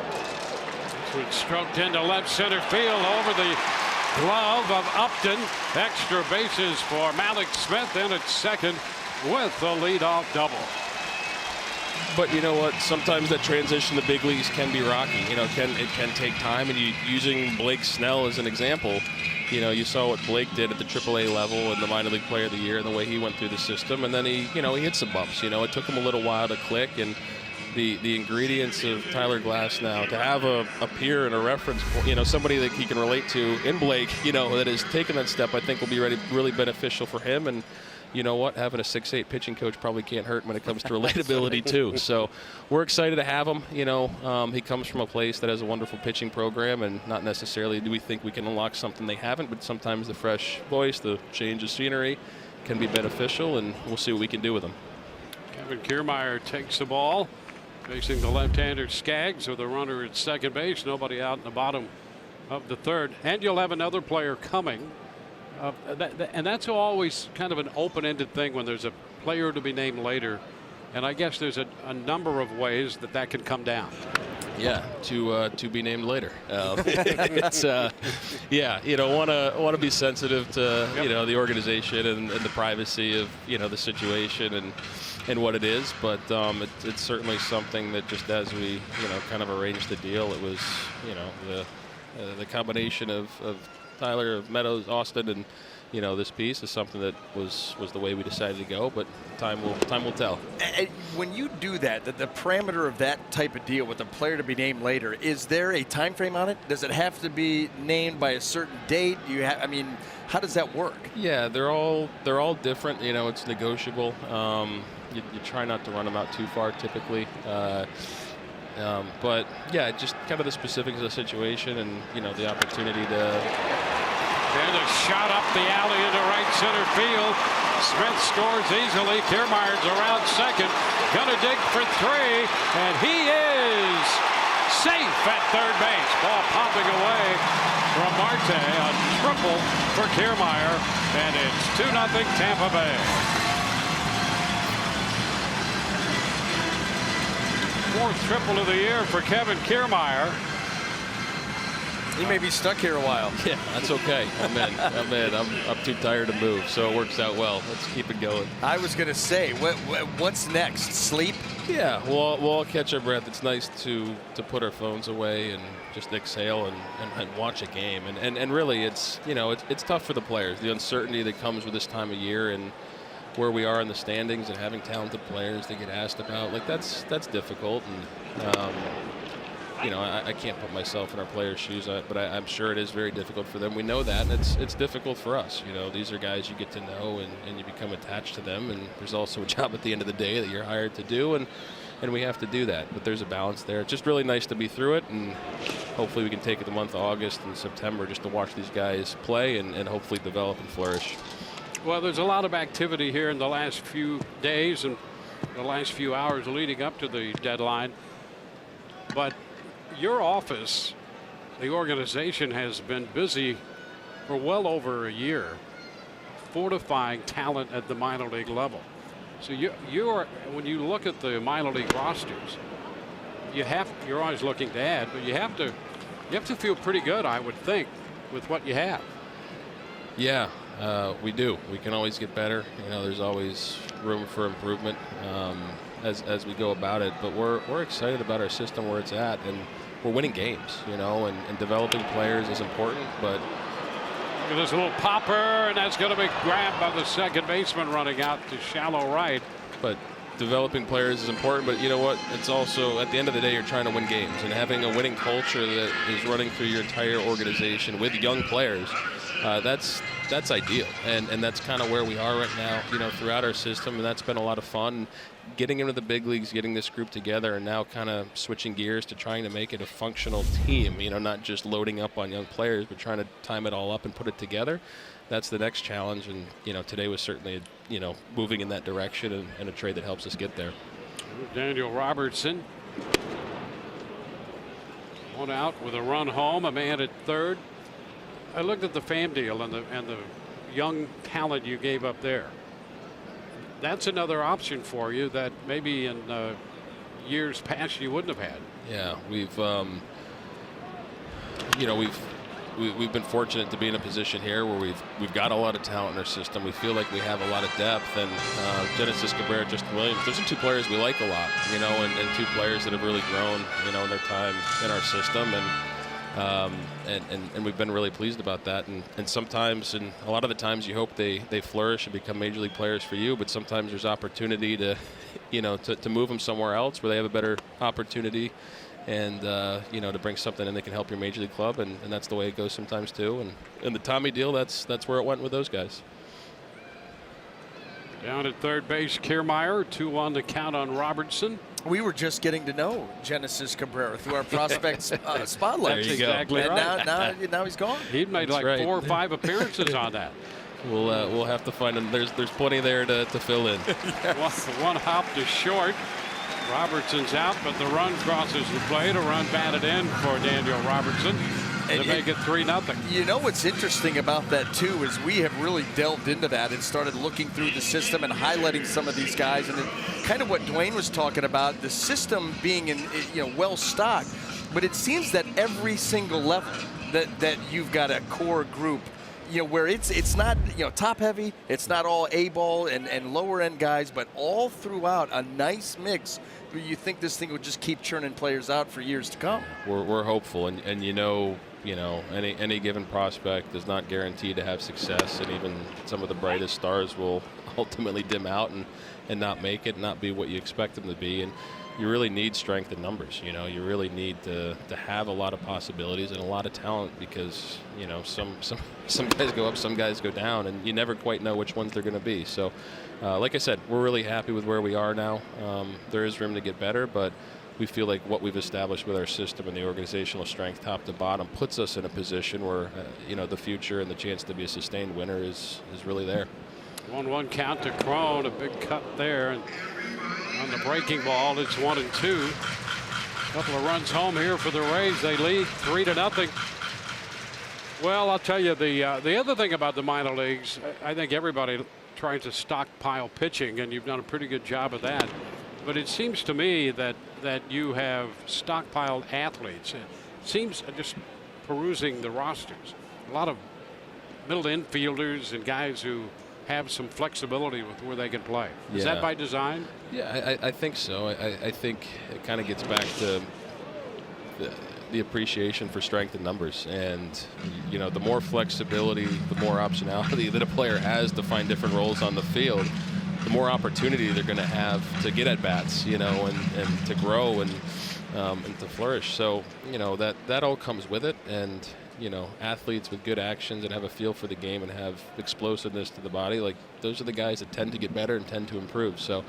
Stroked into left center field over the glove of Upton. Extra bases for Malik Smith in at second with the leadoff double. But you know what? Sometimes that transition to big leagues can be rocky. It can take time. And using Blake Snell as an example, you saw what Blake did at the AAA level and the minor league player of the year and the way he went through the system. And then he hit some bumps. It took him a little while to click. And the ingredients of Tyler Glass now, to have a peer and a reference, somebody that he can relate to in Blake, that has taken that step, I think will be really beneficial for him. And you know what, having a 6'8" pitching coach probably can't hurt when it comes to relatability too. So we're excited to have him. You know, he comes from a place that has a wonderful pitching program, and not necessarily do we think we can unlock something they haven't, but sometimes the fresh voice, the change of scenery can be beneficial, and we'll see what we can do with him. Kevin Kiermaier takes the ball, facing the left-hander Skaggs with a runner at second base. Nobody out in the bottom of the third, and you'll have another player coming. And that's always kind of an open-ended thing when there's a player to be named later. And I guess there's a number of ways that can come down. Yeah, to be named later. It's yeah, you know, want to be sensitive to you know, the organization and the privacy of, you know, the situation and what it is. But it's certainly something that, just as we, you know, kind of arranged the deal, it was, you know, the combination of Tyler, of Meadows, Austin, and, you know, this piece is something that was the way we decided to go, but time will tell. And when you do that, the parameter of that type of deal with a player to be named later, is there a time frame on it? Does it have to be named by a certain date? I mean, how does that work? Yeah, they're all different. You know, it's negotiable. You try not to run them out too far typically. But yeah, just kind of the specifics of the situation, and, you know, the opportunity to. And a shot up the alley into right center field. Smith scores easily. Kiermaier's around second. Gonna dig for three, and he is safe at third base. Ball popping away from Marte. A triple for Kiermaier, and it's 2-0 Tampa Bay. Fourth triple of the year for Kevin Kiermaier. He may be stuck here a while. Yeah, that's okay. I'm in. I'm too tired to move, so it works out well. Let's keep it going. I was going to say, what's next? Sleep? Yeah, we'll all catch our breath. It's nice to put our phones away and just exhale and watch a game. And really, it's, you know, it's tough for the players. The uncertainty that comes with this time of year and where we are in the standings and having talented players to get asked about, like, that's difficult. And you know, I can't put myself in our players' shoes, but I'm sure it is very difficult for them. We know that, and it's difficult for us. You know, these are guys you get to know, and you become attached to them, and there's also a job at the end of the day that you're hired to do, and we have to do that. But there's a balance there. It's just really nice to be through it, and hopefully we can take it the month of August and September just to watch these guys play and hopefully develop and flourish. Well, there's a lot of activity here in the last few days and the last few hours leading up to the deadline, but your office, the organization, has been busy for well over a year fortifying talent at the minor league level. So you're when you look at the minor league rosters, you're always looking to add, but you have to feel pretty good, I would think, with what you have. Yeah, we do. We can always get better. You know, there's always room for improvement as we go about it. But we're excited about our system where it's at, and we're winning games. You know, and developing players is important. But look at this little popper, and that's going to be grabbed by the second baseman running out to shallow right. But developing players is important, but you know what? It's also, at the end of the day, you're trying to win games, and having a winning culture that is running through your entire organization with young players, that's ideal, and that's kind of where we are right now, you know, throughout our system, and that's been a lot of fun. Getting into the big leagues, getting this group together, and now kind of switching gears to trying to make it a functional team, you know, not just loading up on young players, but trying to time it all up and put it together. That's the next challenge, and, you know, today was certainly, you know, moving in that direction and a trade that helps us get there. Daniel Robertson, one out with a run home, a man at third. I looked at the Pham deal and the young talent you gave up there. That's another option for you that maybe in years past you wouldn't have had. Yeah, we've you know, we've been fortunate to be in a position here where we've got a lot of talent in our system. We feel like we have a lot of depth, and Genesis Cabrera, Justin Williams, those are two players we like a lot, you know, and two players that have really grown, you know, in their time in our system, and we've been really pleased about that. And sometimes, and a lot of the times, you hope they flourish and become major league players for you, but sometimes there's opportunity to, you know, to move them somewhere else where they have a better opportunity, and you know, to bring something in that can help your major league club, and that's the way it goes sometimes too. And in the Tommy deal, that's where it went with those guys. Down at third base, Kiermaier, 2-1 to count on Robertson. We were just getting to know Genesis Cabrera through our prospect spotlight. That's exactly and right. now he's gone. He'd made That's like right. 4 or 5 appearances on that. We'll have to find him. There's plenty there to fill in. One hop to short. Robertson's out, but the run crosses the plate. A run batted in for Daniel Robertson to make it 3-0. You know what's interesting about that too is we have really delved into that and started looking through the system and highlighting some of these guys, and kind of what Dwayne was talking about, the system being well stocked, but it seems that every single level that you've got a core group, where it's not top heavy, it's not all A-ball and lower end guys, but all throughout a nice mix where you think this thing will just keep churning players out for years to come. We're hopeful, and any given prospect is not guaranteed to have success, and even some of the brightest stars will ultimately dim out and not make it, not be what you expect them to be. And you really need strength in numbers. You really need to have a lot of possibilities and a lot of talent, because some guys go up, some guys go down, and you never quite know which ones they're going to be. So like I said, we're really happy with where we are now. There is room to get better, but we feel like what we've established with our system and the organizational strength top to bottom puts us in a position where the future and the chance to be a sustained winner is really there. 1-1 count to Crone, a big cut there, and on the breaking ball it's 1-2. Couple of runs home here for the Rays. They lead 3-0. Well, I'll tell you, the other thing about the minor leagues, I think everybody trying to stockpile pitching, and you've done a pretty good job of that. But it seems to me that you have stockpiled athletes. It seems, just perusing the rosters, a lot of middle infielders and guys who have some flexibility with where they can play. Is that by design? Yeah, I think so. I think it kind of gets back to the appreciation for strength in numbers, and the more flexibility, the more optionality that a player has to find different roles on the field, the more opportunity they're going to have to get at bats, and to grow and to flourish. So that all comes with it, and athletes with good actions and have a feel for the game and have explosiveness to the body, like those are the guys that tend to get better and tend to improve. So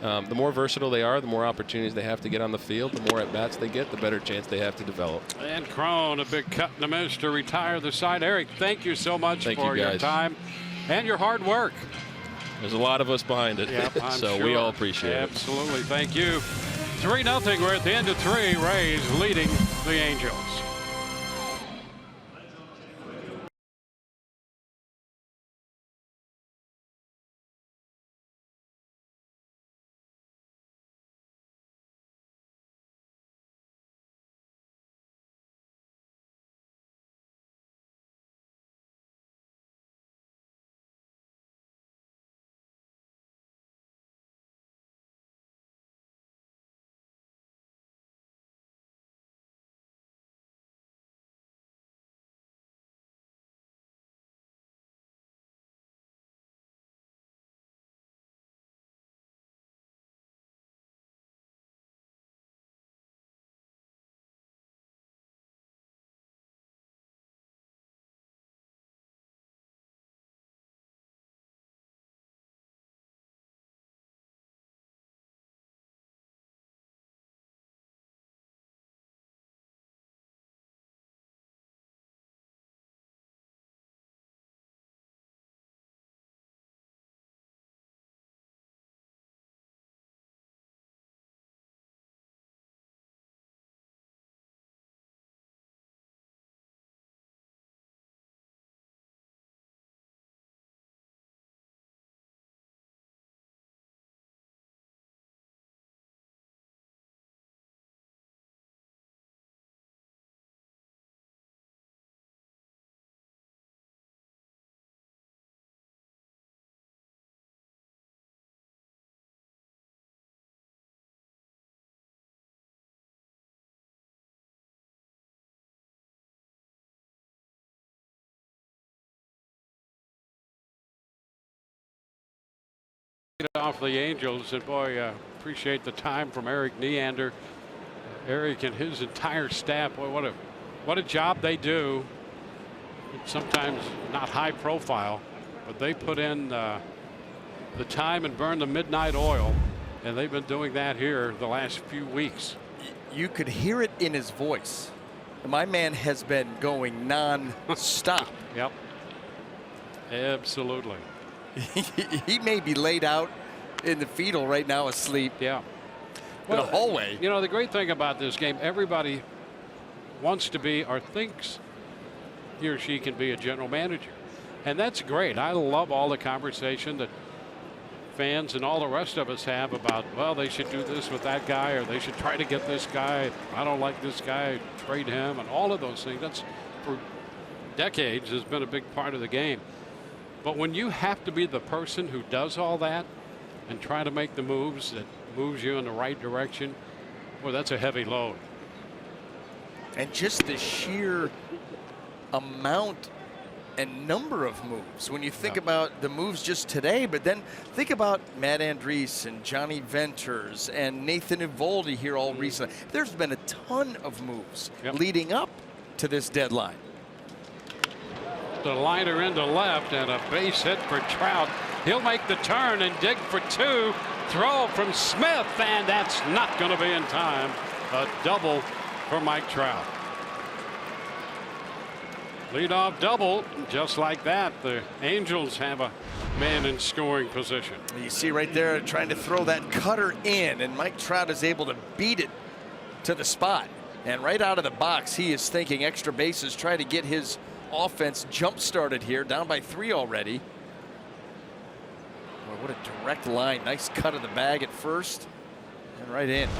the more versatile they are, the more opportunities they have to get on the field, the more at bats they get, the better chance they have to develop. And Crone, a big cut and a miss to retire the side. Eric, thank you so much for your time and your hard work. There's a lot of us behind it, so sure. We all appreciate it. Absolutely, thank you. 3-0. We're at the end of 3. Rays leading the Angels. Off the Angels, and boy, appreciate the time from Eric Neander. Eric and his entire staff, boy, what a job they do. Sometimes not high profile, but they put in the time and burn the midnight oil. And they've been doing that here the last few weeks. You could hear it in his voice. My man has been going non-stop. Yep. Absolutely. He may be laid out in the fetal right now asleep. Yeah. In a hallway. You know, the great thing about this game, everybody wants to be or thinks he or she can be a general manager. And that's great. I love all the conversation that fans and all the rest of us have about, well, they should do this with that guy, or they should try to get this guy. I don't like this guy, trade him, and all of those things. That's, for decades, has been a big part of the game. But when you have to be the person who does all that and try to make the moves that moves you in the right direction, well, that's a heavy load. And just the sheer amount and number of moves. When you think about the moves just today, but then think about Matt Andrees and Johnny Venters and Nathan Eovaldi here all recently. There's been a ton of moves leading up to this deadline. The liner into left and a base hit for Trout. He'll make the turn and dig for two. Throw from Smith, and that's not going to be in time. A double for Mike Trout. Leadoff double, just like that. The Angels have a man in scoring position. You see right there trying to throw that cutter in, and Mike Trout is able to beat it to the spot. And right out of the box, he is thinking extra bases, try to get his offense jump started here, down by 3 already. Boy, what a direct line. Nice cut of the bag at first and right in.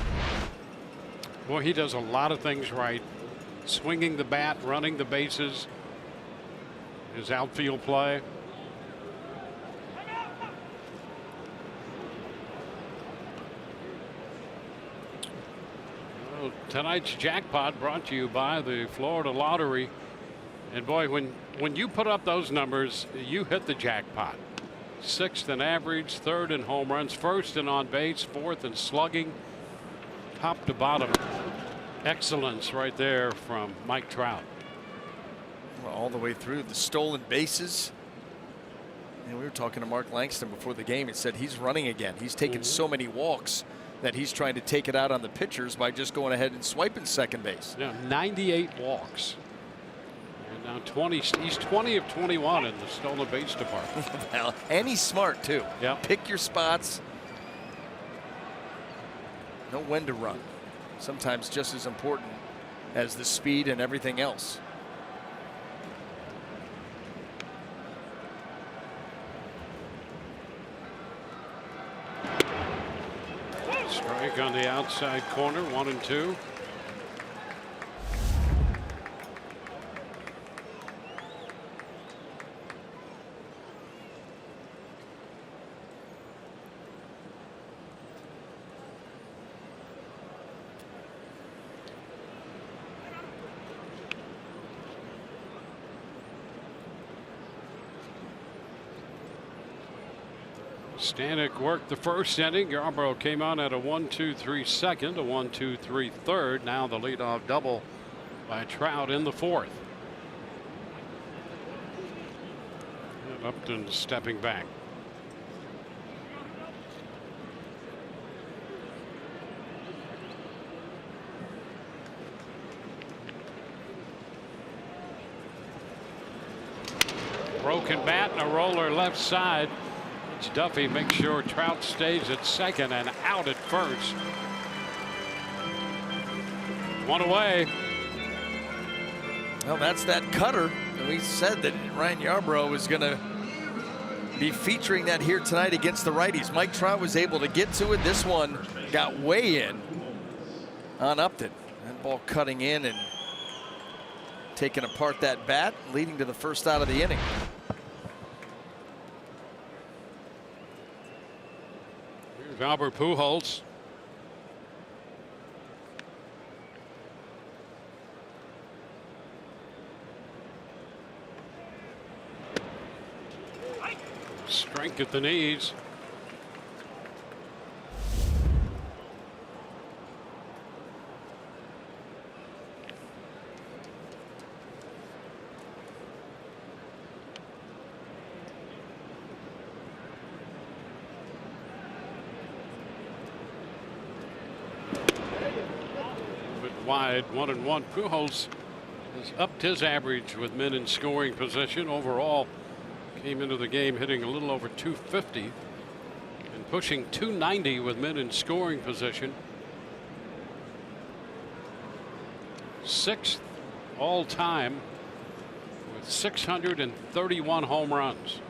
Boy, he does a lot of things right. Swinging the bat, running the bases. His outfield play. Well, tonight's jackpot brought to you by the Florida Lottery. And boy, when you put up those numbers, you hit the jackpot. 6th in average, 3rd in home runs, 1st in on base, 4th in slugging. Top to bottom excellence right there from Mike Trout. Well, all the way through the stolen bases. And we were talking to Mark Langston before the game. He said he's running again. He's taken so many walks that he's trying to take it out on the pitchers by just going ahead and swiping second base. Yeah, 98 walks. And now 20. He's 20 of 21 in the stolen base department. Well, and he's smart too. Yeah. Pick your spots. Know when to run. Sometimes just as important as the speed and everything else. Strike on the outside corner, 1-2. Stanek worked the first inning. Yarbrough came on at a 1-2-3 second, a 1-2-3 third. Now the leadoff double by Trout in the 4th. And Upton stepping back. Broken bat and a roller left side. Duffy makes sure Trout stays at second and out at first. 1 away. Well, that's that cutter. And we said that Ryan Yarbrough was going to be featuring that here tonight against the righties. Mike Trout was able to get to it. This one got way in on Upton. That ball cutting in and taking apart that bat, leading to the first out of the inning. Albert Pujols. Strength at the knees. wide, 1-1. Pujols has upped his average with men in scoring position. Overall, came into the game hitting a little over 250 and pushing 290 with men in scoring position. 6th all time with 631 home runs.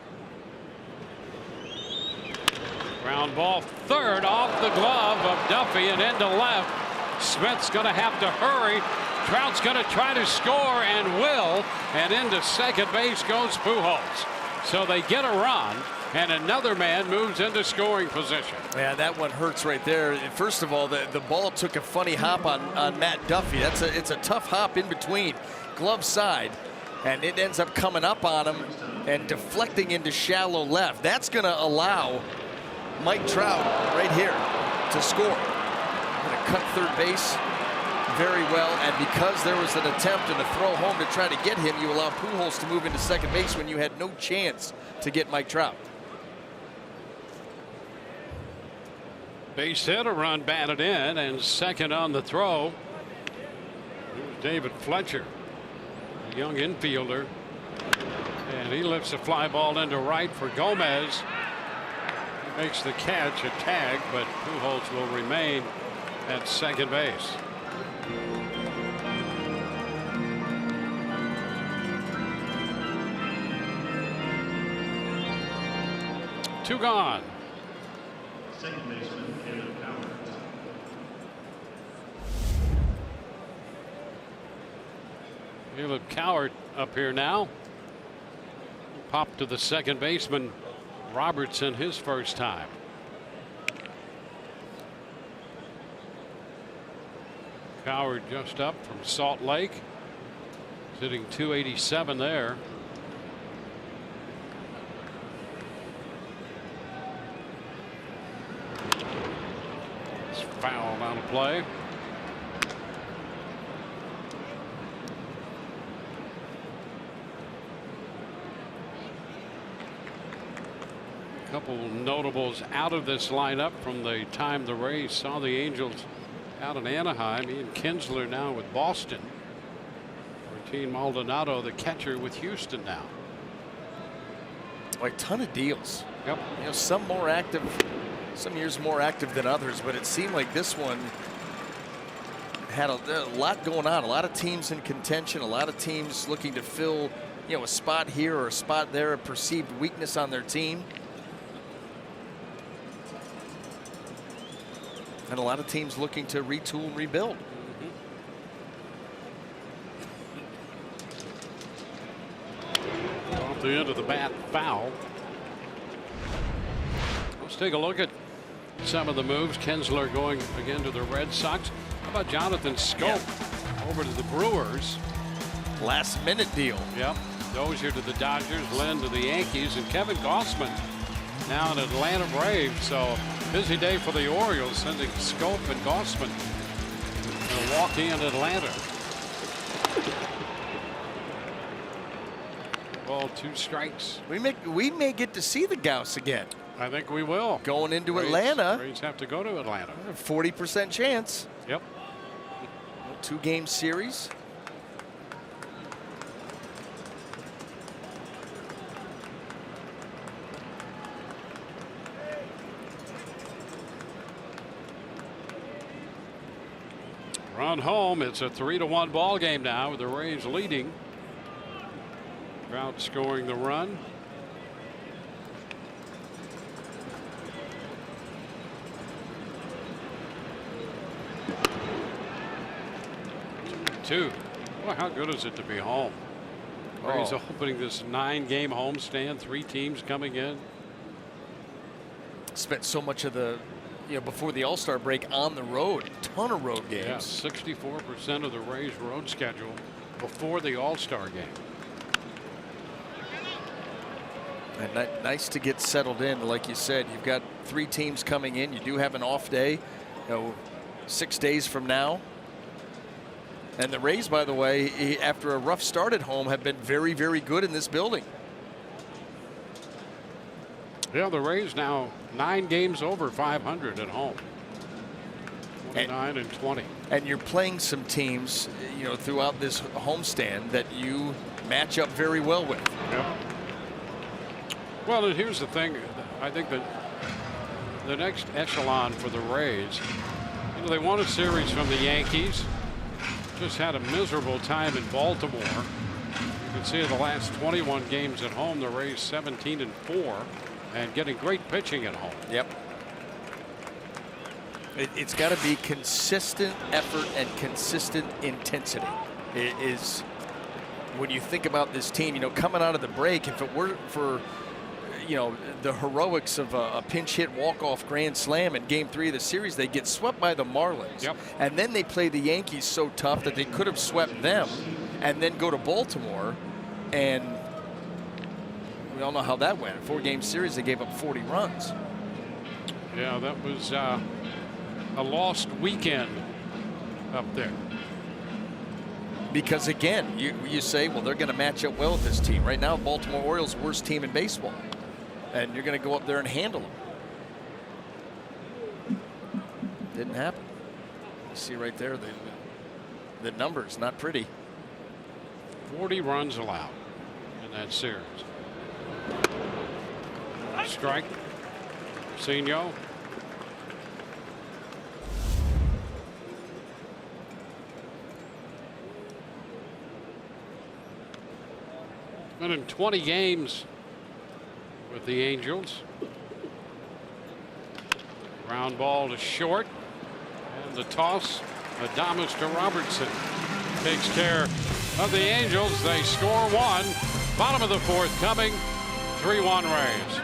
Ground ball, third, off the glove of Duffy and into left. Smith's going to have to hurry. Trout's going to try to score and will, and into second base goes Pujols. So they get a run, and another man moves into scoring position. Yeah, that one hurts right there. First of all, the ball took a funny hop on Matt Duffy. It's a tough hop in between, glove side, and it ends up coming up on him and deflecting into shallow left. That's going to allow Mike Trout right here to score. Going to cut third base very well, and because there was an attempt and a throw home to try to get him, you allow Pujols to move into second base when you had no chance to get Mike Trout. Base hit, a run batted in, and second on the throw. Here's David Fletcher, a young infielder, and he lifts a fly ball into right for Gomez. He makes the catch, a tag, but Pujols will remain at second base. Two gone. Second baseman, Calhoun. Caleb Cowart up here now. Pop to the second baseman, Robertson, his first time. Cowart just up from Salt Lake, hitting 287 there. It's foul on the play. A couple notables out of this lineup from the time the Rays saw the Angels out in Anaheim. Ian Kinsler now with Boston. Martin Maldonado, the catcher, with Houston now. A ton of deals. Yep. You know, some more active, some years more active than others, but it seemed like this one had a lot going on. A lot of teams in contention, a lot of teams looking to fill, you know, a spot here or a spot there, a perceived weakness on their team. And a lot of teams looking to retool and rebuild. Off the end of the bat, foul. Let's take a look at some of the moves. Kinsler going again to the Red Sox. How about Jonathan Scope over to the Brewers? Last minute deal. Yep. Dozier to the Dodgers, Lynn to the Yankees, and Kevin Gossman now an Atlanta Braves. So busy day for the Orioles, sending Scope and Gossman to Milwaukee and Atlanta. Ball, 2 strikes. We may get to see the Gauss again. I think we will. Going into Rays, Atlanta. Rays have to go to Atlanta. 40% chance. Yep. 2-game series. Run home. It's a 3-1 ball game now with the Rays leading. Trout scoring the run. Two. Boy, how good is it to be home? Rays opening this 9-game homestand. 3 teams coming in. Spent so much of the, before the All-Star break on the road. Ton of road games. Yeah, 64% of the Rays road schedule before the All-Star game. And nice to get settled in. Like you said, you've got 3 teams coming in. You do have an off day, 6 days from now. And the Rays, by the way, after a rough start at home, have been very, very good in this building. Yeah, the Rays now 9 games over 500 at home. 29 and 20. And you're playing some teams, you know, throughout this homestand that you match up very well with. Yep. Well, and here's the thing. I think that the next echelon for the Rays, you know, they won a series from the Yankees, just had a miserable time in Baltimore. You can see in the last 21 games at home, the Rays 17 and 4 and getting great pitching at home. Yep. It's got to be consistent effort and consistent intensity. It is, when you think about this team, you know, coming out of the break, if it weren't for, you know, the heroics of a pinch hit walk-off grand slam in Game 3 of the series, they get swept by the Marlins. Yep. And then they play the Yankees so tough that they could have swept them and then go to Baltimore. And we all know how that went. A 4-game series, they gave up 40 runs. Yeah, that was a lost weekend up there. Because again, you say, well, they're going to match up well with this team. Right now, Baltimore Orioles, worst team in baseball. And you're going to go up there and handle them. Didn't happen. You see right there, the numbers, not pretty. 40 runs allowed in that series. Strike. Senio. Been in 20 games with the Angels. Ground ball to short. And the toss. Adames to Robertson. Takes care of the Angels. They score one. Bottom of the fourth coming. 3-1 Rays.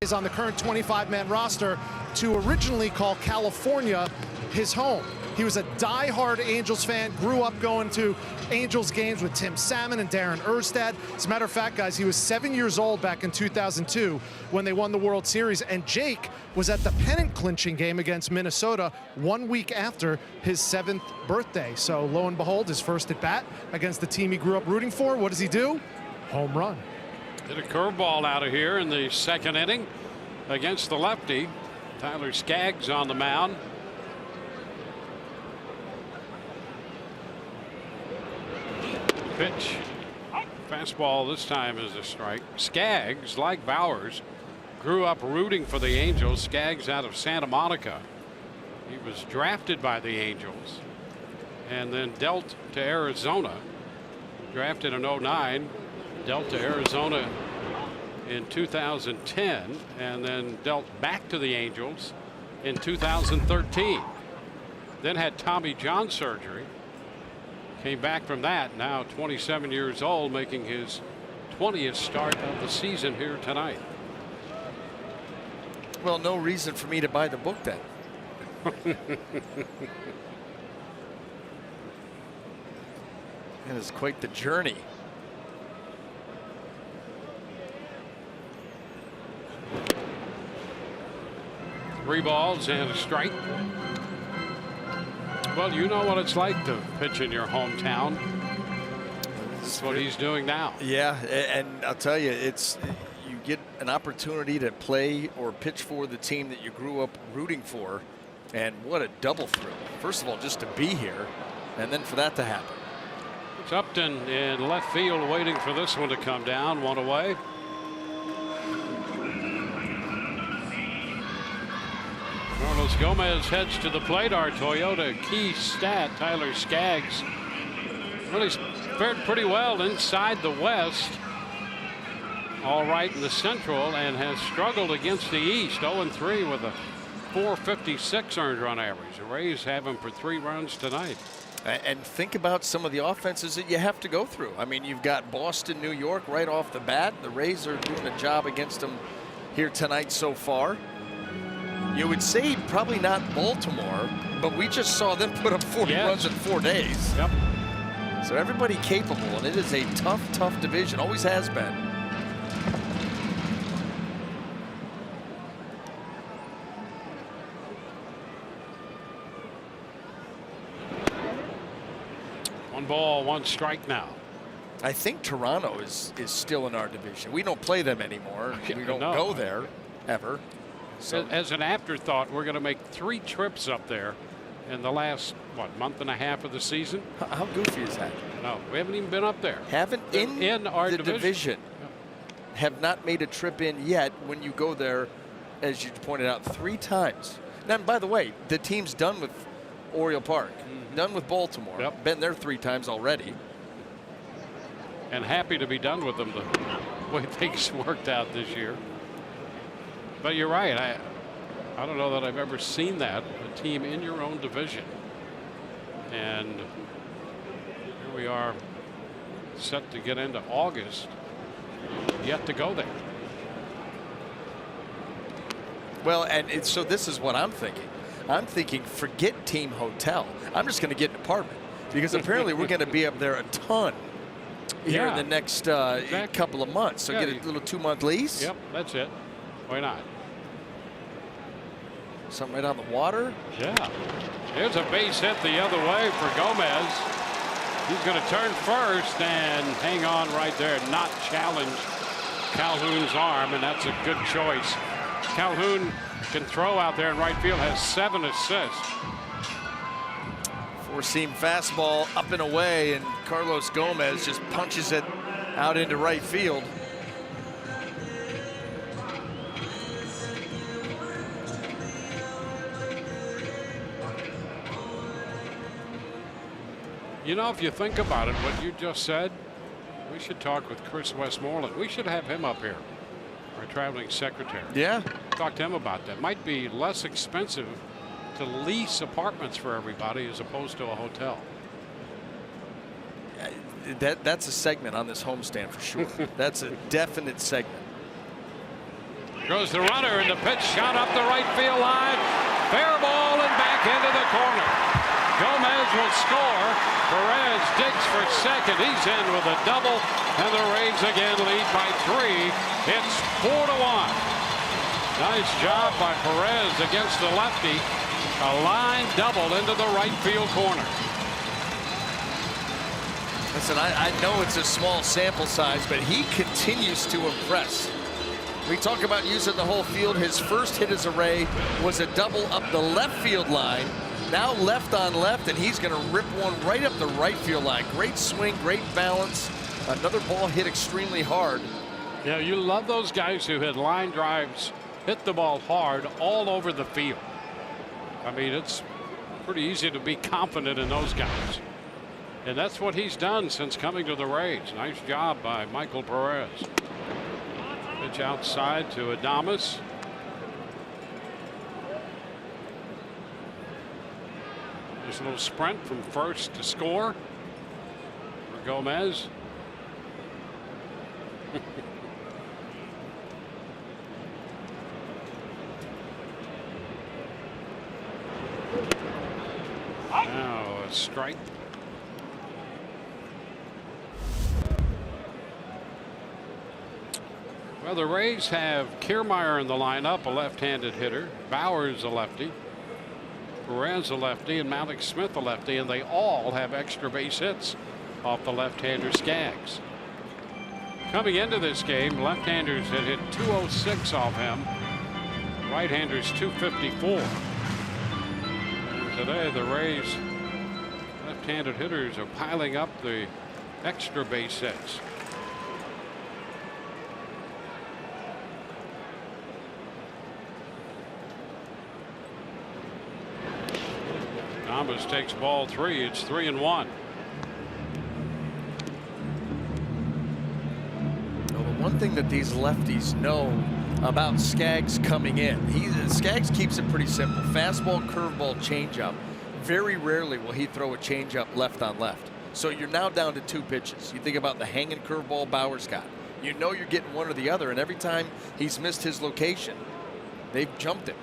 Is on the current 25-man roster to originally call California his home. He was a die-hard Angels fan, grew up going to Angels games with Tim Salmon and Darren Erstad. As a matter of fact, guys, he was 7 years old back in 2002 when they won the World Series, and Jake was at the pennant clinching game against Minnesota 1 week after his 7th birthday. So lo and behold, his first at bat against the team he grew up rooting for. What does he do? Home run. Hit a curveball out of here in the second inning against the lefty. Tyler Skaggs on the mound. Pitch. Fastball this time is a strike. Skaggs, like Bowers, grew up rooting for the Angels. Skaggs out of Santa Monica. He was drafted by the Angels and then dealt to Arizona. Drafted in 09. Dealt to Arizona in 2010 and then dealt back to the Angels in 2013. Then had Tommy John surgery. Came back from that, now 27 years old, making his 20th start of the season here tonight. Well, no reason for me to buy the book then. It is quite the journey. Three balls and a strike. Well, you know what it's like to pitch in your hometown. That's what he's doing now. Yeah, and I'll tell you, you get an opportunity to play or pitch for the team that you grew up rooting for, and what a double thrill. First of all, just to be here, and then for that to happen. It's Upton in left field waiting for this one to come down. One away. Carlos Gomez heads to the plate. Our Toyota key stat, Tyler Skaggs, really fared pretty well inside the West. All right in the Central, and has struggled against the East. 0-3 with a .456 earned run average. The Rays have him for 3 runs tonight. And think about some of the offenses that you have to go through. I mean, you've got Boston, New York right off the bat. The Rays are doing a job against them here tonight so far. You would say probably not Baltimore, but we just saw them put up 40 runs in 4 days. Yep. So everybody capable, and it is a tough, tough division. Always has been. One ball, one strike now. I think Toronto is still in our division. We don't play them anymore. We don't go there ever. So as an afterthought, we're going to make 3 trips up there in the last, what, month and a half of the season. How goofy is that? No, we haven't even been up there. Haven't in our division. Have not made a trip in yet. When you go there, as you pointed out, 3 times. Now, by the way, the team's done with Oriole Park, done with Baltimore. Yep. Been there 3 times already. And happy to be done with them the way things worked out this year. But you're right. I don't know that I've ever seen that, a team in your own division. And here we are, set to get into August, yet to go there. Well, and so this is what I'm thinking. I'm thinking, forget team hotel. I'm just going to get an apartment, because apparently we're going to be up there a ton here in the next couple of months. So get a little 2-month lease. Yep, that's it. Why not? Something right on the water. Yeah. Here's a base hit the other way for Gomez. He's going to turn first and hang on right there, not challenge Calhoun's arm, and that's a good choice. Calhoun can throw out there in right field, has 7 assists. 4-seam fastball up and away, and Carlos Gomez just punches it out into right field. You know, if you think about it, what you just said, we should talk with Chris Westmoreland. We should have him up here, our traveling secretary. Yeah. Talk to him about that. Might be less expensive to lease apartments for everybody as opposed to a hotel. That's a segment on this homestand for sure. That's a definite segment. Goes the runner, and the pitch shot up the right field line. Fair ball and back into the corner. Gomez will score. Perez digs for second. He's in with a double, and the Rays again lead by 3. It's 4-1. Nice job by Perez against the lefty. A line double into the right field corner. Listen, I know it's a small sample size, but he continues to impress. We talk about using the whole field. His first hit as a Ray was a double up the left field line. Now left on left, and he's going to rip one right up the right field line. Great swing, great balance. Another ball hit extremely hard. Yeah, you love those guys who hit line drives, hit the ball hard all over the field. I mean, it's pretty easy to be confident in those guys. And that's what he's done since coming to the Rays. Nice job by Michael Perez. Pitch outside to Adames. There's a little sprint from first to score for Gomez. Now a strike. Well, the Rays have Kiermaier in the lineup, a left-handed hitter. Bauer's a lefty. Perez a lefty, and Malik Smith a lefty, and they all have extra base hits off the left-hander Skaggs. Coming into this game, left-handers had hit 206 off him. Right-handers 254. And today the Rays left-handed hitters are piling up the extra base hits. Thomas takes ball 3. It's 3-1. Well, the one thing that these lefties know about Skaggs coming in, Skaggs keeps it pretty simple. Fastball, curveball, changeup. Very rarely will he throw a changeup left on left. So you're now down to 2 pitches. You think about the hanging curveball Bauer's got. You know you're getting one or the other, and every time he's missed his location, they've jumped him.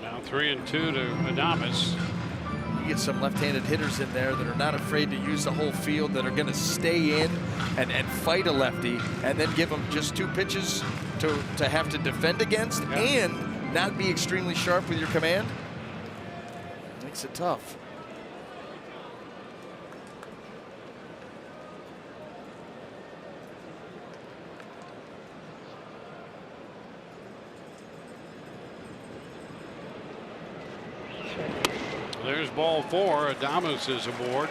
Now 3-2 to Adames. You get some left-handed hitters in there that are not afraid to use the whole field, that are going to stay in and fight a lefty, and then give them just 2 pitches to have to defend against, and not be extremely sharp with your command. Makes it tough. There's ball 4. Adames is aboard.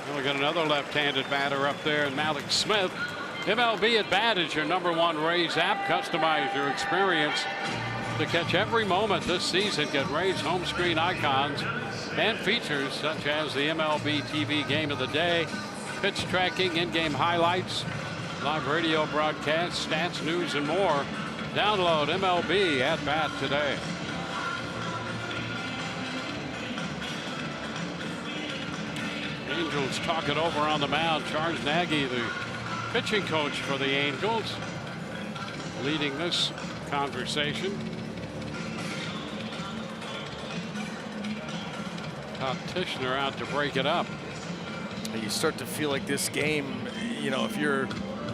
And we got another left-handed batter up there, and Malik Smith. MLB at Bat is your #1 Rays app. Customize your experience to catch every moment this season. Get Rays home screen icons and features such as the MLB TV Game of the Day, pitch tracking, in-game highlights, live radio broadcasts, stats, news, and more. Download MLB at Bat today. Angels talk it over on the mound. Charles Nagy, the pitching coach for the Angels, leading this conversation. Todd Tishner out to break it up. You start to feel like this game, you know, if you're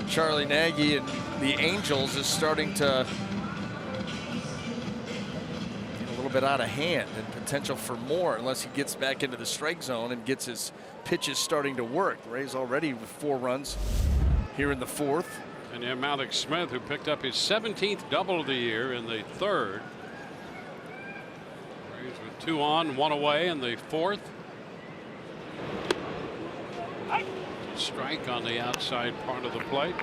Charlie Nagy and the Angels, is starting to get a little bit out of hand, and potential for more unless he gets back into the strike zone and gets his pitches starting to work. The Rays already with 4 runs here in the 4th. And then Malik Smith, who picked up his 17th double of the year in the 3rd. Rays with 2 on, 1 away in the 4th. Strike on the outside part of the plate.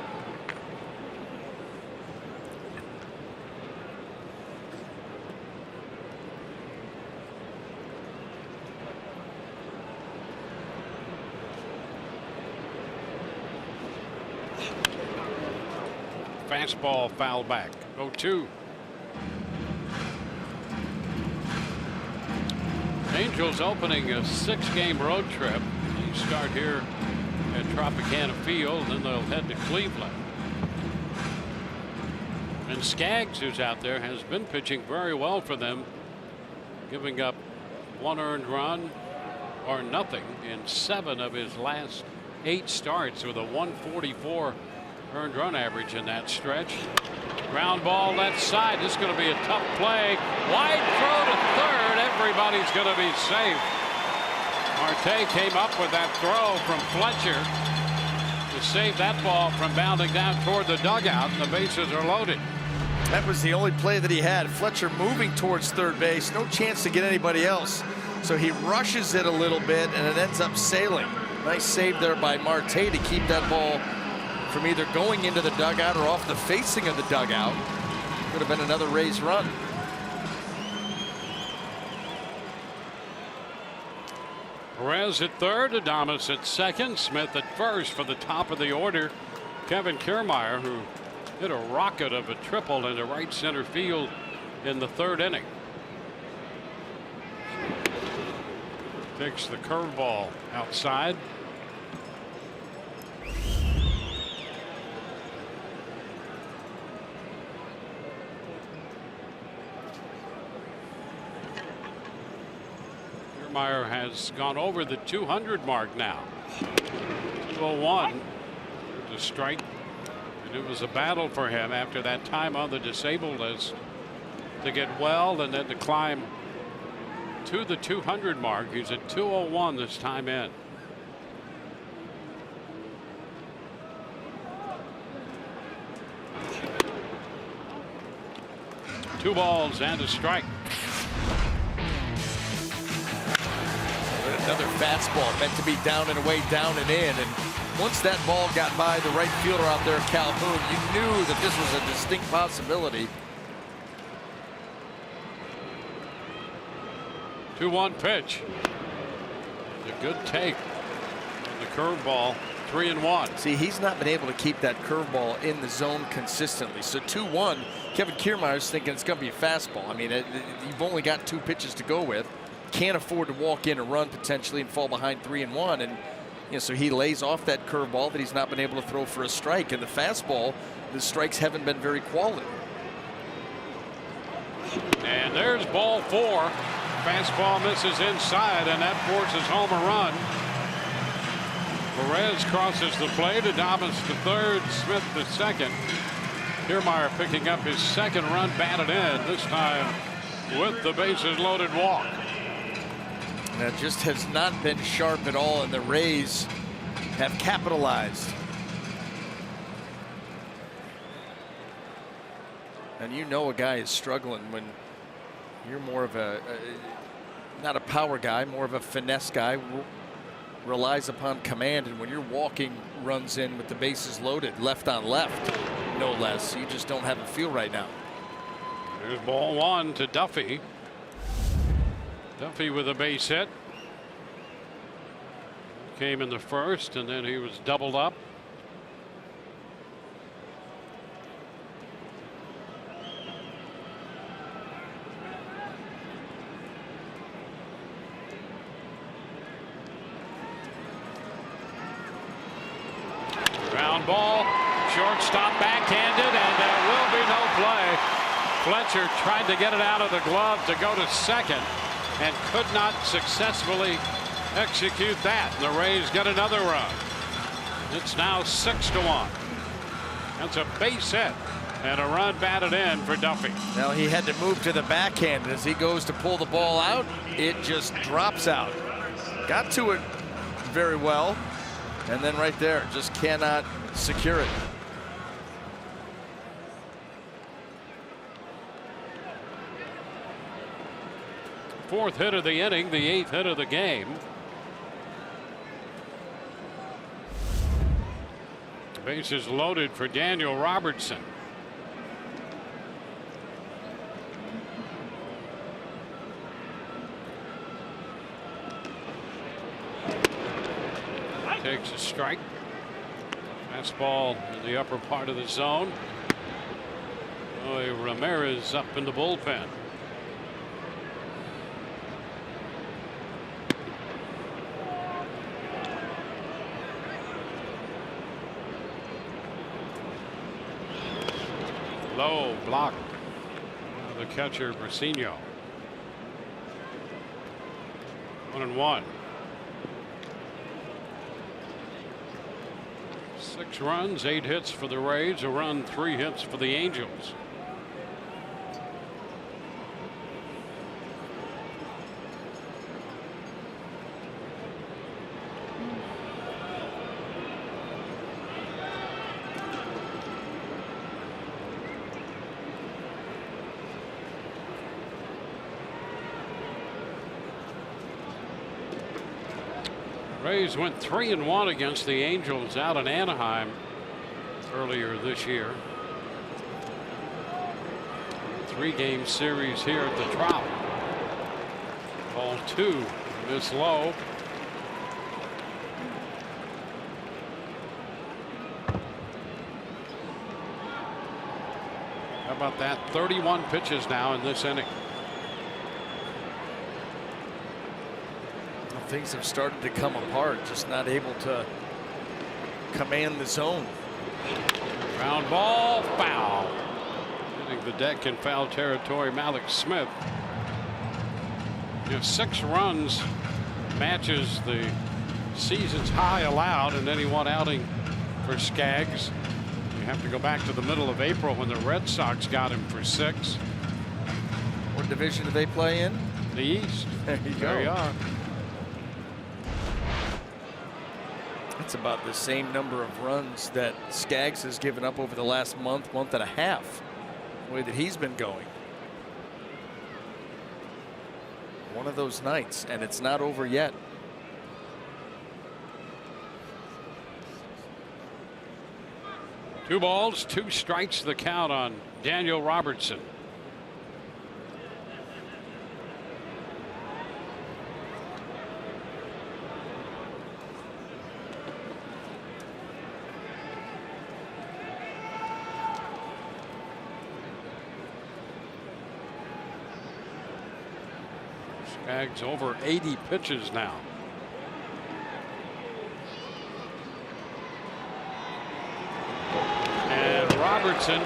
Fastball foul back. 0-2. Angels opening a 6-game road trip. They start here at Tropicana Field, then they'll head to Cleveland. And Skaggs, who's out there, has been pitching very well for them, giving up 1 earned run or nothing in 7 of his last 8 starts, with a 144 earned run average in that stretch. Ground ball left side. This is going to be a tough play. Wide throw to third. Everybody's going to be safe. Marte came up with that throw from Fletcher to save that ball from bounding down toward the dugout, and the bases are loaded. That was the only play that he had. Fletcher moving towards third base. No chance to get anybody else. So he rushes it a little bit, and it ends up sailing. Nice save there by Marte to keep that ball from either going into the dugout or off the facing of the dugout. Could have been another Rays run. Perez at third, Adames at second, Smith at first for the top of the order. Kevin Kiermaier, who hit a rocket of a triple into right center field in the 3rd inning. Takes the curveball outside. Kiermaier has gone over the 200 mark now. 2-0-1 to strike. And it was a battle for him after that time on the disabled list to get well and then to climb to the 200 mark. He's at 2-0-1 this time in. Two balls and a strike. Another fastball meant to be down and away, down and in. And once that ball got by the right fielder out there, Calhoun, you knew that this was a distinct possibility. 2-1 pitch. A good take. The curveball. 3-1. See, he's not been able to keep that curveball in the zone consistently. So 2-1. Kevin Kiermaier's thinking it's going to be a fastball. I mean, you've only got 2 pitches to go with. Can't afford to walk in a run potentially and fall behind 3-1. And so he lays off that curveball that he's not been able to throw for a strike. And the fastball, the strikes haven't been very quality. And there's ball 4. Fastball misses inside, and that forces home a run. Perez crosses the plate. Adames to third. Smith to second. Kiermaier picking up his second run batted in, this time with the bases loaded walk. That just has not been sharp at all, and the Rays have capitalized. And you know a guy is struggling when you're more of not a power guy, more of a finesse guy, relies upon command, and when you're walking runs in with the bases loaded, left on left, no less, you just don't have a feel right now. There's ball 1 to Duffy. Duffy with a base hit. Came in the first, and then he was doubled up. Ground ball, shortstop backhanded, and there will be no play. Fletcher tried to get it out of the glove to go to second and could not successfully execute that. The Rays get another run. It's now 6-1. That's a base hit and a run batted in for Duffy. Now he had to move to the backhand. As he goes to pull the ball out, it just drops out. Got to it very well, and then right there just cannot secure it. Fourth hit of the inning, the 8th hit of the game. Bases loaded for Daniel Robertson. Takes a strike. Fastball in the upper part of the zone. Ramirez up in the bullpen. Low block. The catcher Brasinho. 1-1. 6 runs, 8 hits for the Rays, a run, 3 hits for the Angels. Rays went 3-1 against the Angels out in Anaheim earlier this year. 3-game series here at the Trout. Ball 2 this low. How about that? 31 pitches now in this inning. Things have started to come apart, just not able to command the zone. Ground ball, foul. Hitting the deck in foul territory, Malik Smith. 6 runs matches the season's high allowed in any one outing for Skaggs. You have to go back to the middle of April when the Red Sox got him for 6. What division do they play in? The East. There you There go. you are. That's about the same number of runs that Skaggs has given up over the last month and a half, the way that he's been going. One of those nights, and it's not over yet. Two balls, 2 strikes, the count on Daniel Robertson. Skaggs over 80 pitches now. And Robertson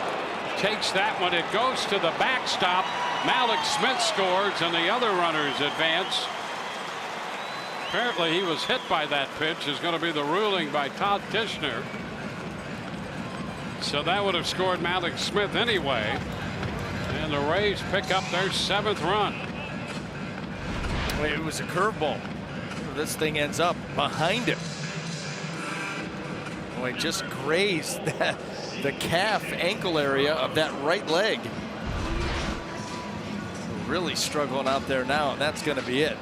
takes that one. It goes to the backstop. Malik Smith scores and the other runners advance. Apparently he was hit by that pitch, is going to be the ruling by Todd Tishner. So that would have scored Malik Smith anyway. And the Rays pick up their 7th run. It was a curveball. This thing ends up behind him. Boy, just grazed the calf ankle area of that right leg. Really struggling out there now, and that's going to be it.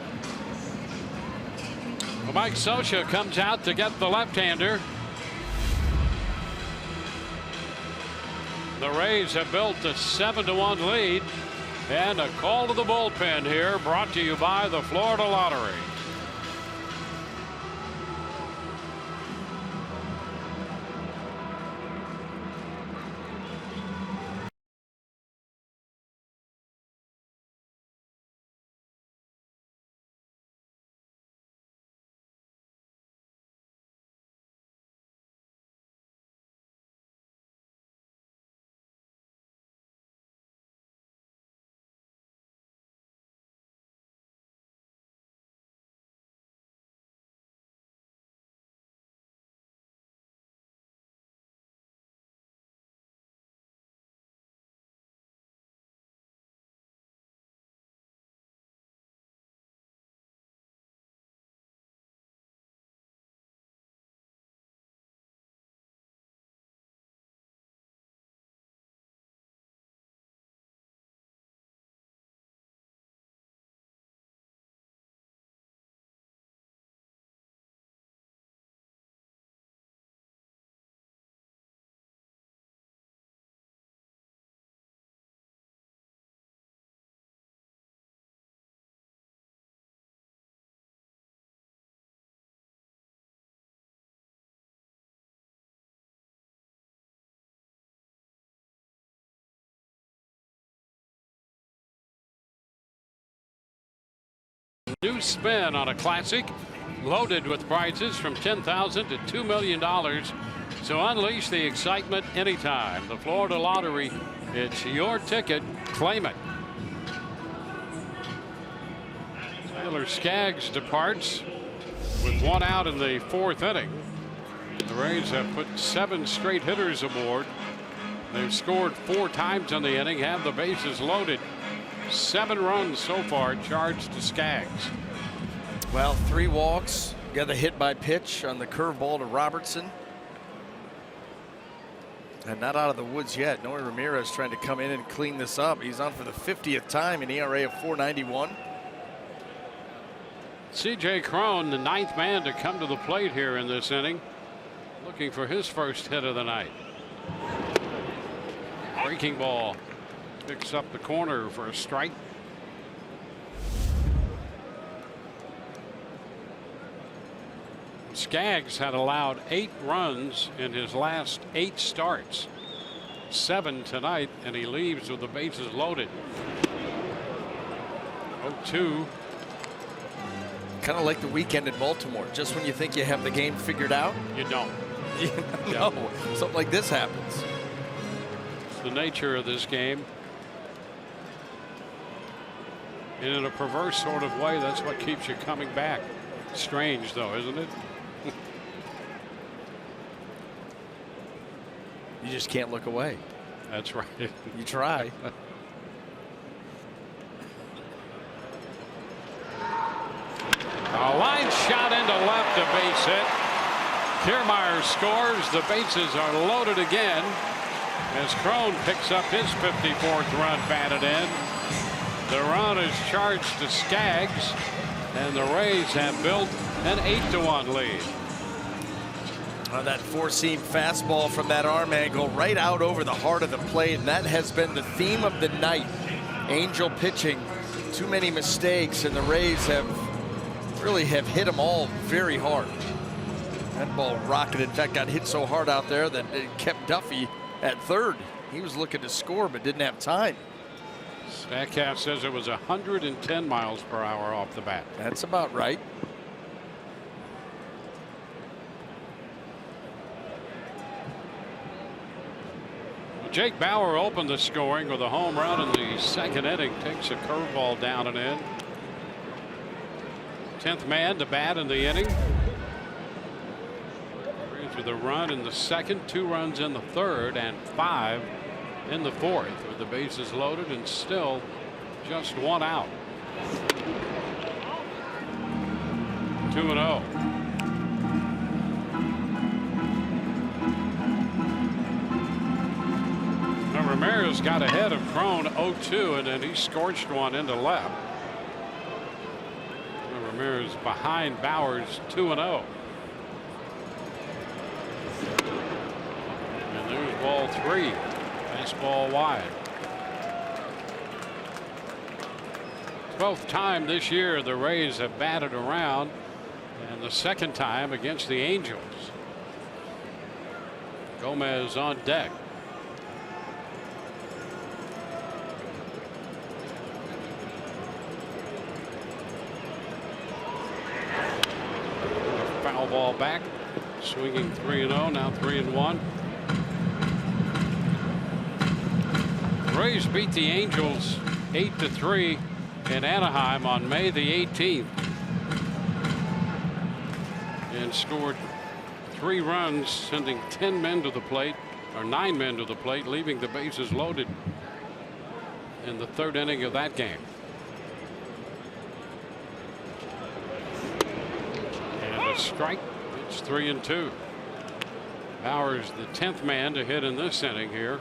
Well, Mike Scioscia comes out to get the left-hander. The Rays have built a 7-1 lead. And a call to the bullpen here, brought to you by the Florida Lottery. New spin on a classic, loaded with prizes from $10,000 to $2 million. So unleash the excitement anytime. The Florida Lottery, it's your ticket. Claim it. Taylor Skaggs departs with 1 out in the 4th inning. The Rays have put 7 straight hitters aboard. They've scored 4 times in the inning, have the bases loaded. 7 runs so far charged to Skaggs. Well, 3 walks, got the hit by pitch on the curveball to Robertson. And not out of the woods yet. Noe Ramirez trying to come in and clean this up. He's on for the 50th time, an ERA of 4.91. C.J. Cron, the 9th man to come to the plate here in this inning, looking for his first hit of the night. Breaking ball. Picks up the corner for a strike. Skaggs had allowed 8 runs in his last 8 starts. 7 tonight, and he leaves with the bases loaded. 0-2. Kind of like the weekend in Baltimore. Just when you think you have the game figured out, You don't. no, something like this happens. It's the nature of this game. And in a perverse sort of way, that's what keeps you coming back. Strange, though, isn't it? You just can't look away. That's right. You try. A line shot into left, a base hit. Kiermaier scores. The bases are loaded again as Crone picks up his 54th run batted in. The run is charged to Skaggs, and the Rays have built an 8-1 lead. Well, that four-seam fastball from that arm angle right out over the heart of the plate, and that has been the theme of the night. Angel pitching, too many mistakes, and the Rays have hit them all very hard. That ball rocketed, in fact, got hit so hard out there that it kept Duffy at third. He was looking to score but didn't have time. Statcast says it was 110 miles per hour off the bat. That's about right. Jake Bauer opened the scoring with a home run in the second inning. Takes a curveball down and in. 10th man to bat in the inning. Rays with a run in the second, 2 runs in the third, and 5 in the fourth, with the bases loaded and still just 1 out. 2-0. Ramirez got ahead of Crone 0-2, and then he scorched one into left. Ramirez behind Bowers 2-0. And there's ball 3. Fastball wide. 12th time this year the Rays have batted around, and the second time against the Angels. Gomez on deck. Foul ball back. Swinging 3-0, now 3-1. Rays beat the Angels 8-3 in Anaheim on May the 18th. And scored 3 runs, sending 10 men to the plate, or 9 men to the plate, leaving the bases loaded in the 3rd inning of that game. And a strike. It's 3-2. Bowers the 10th man to hit in this inning here.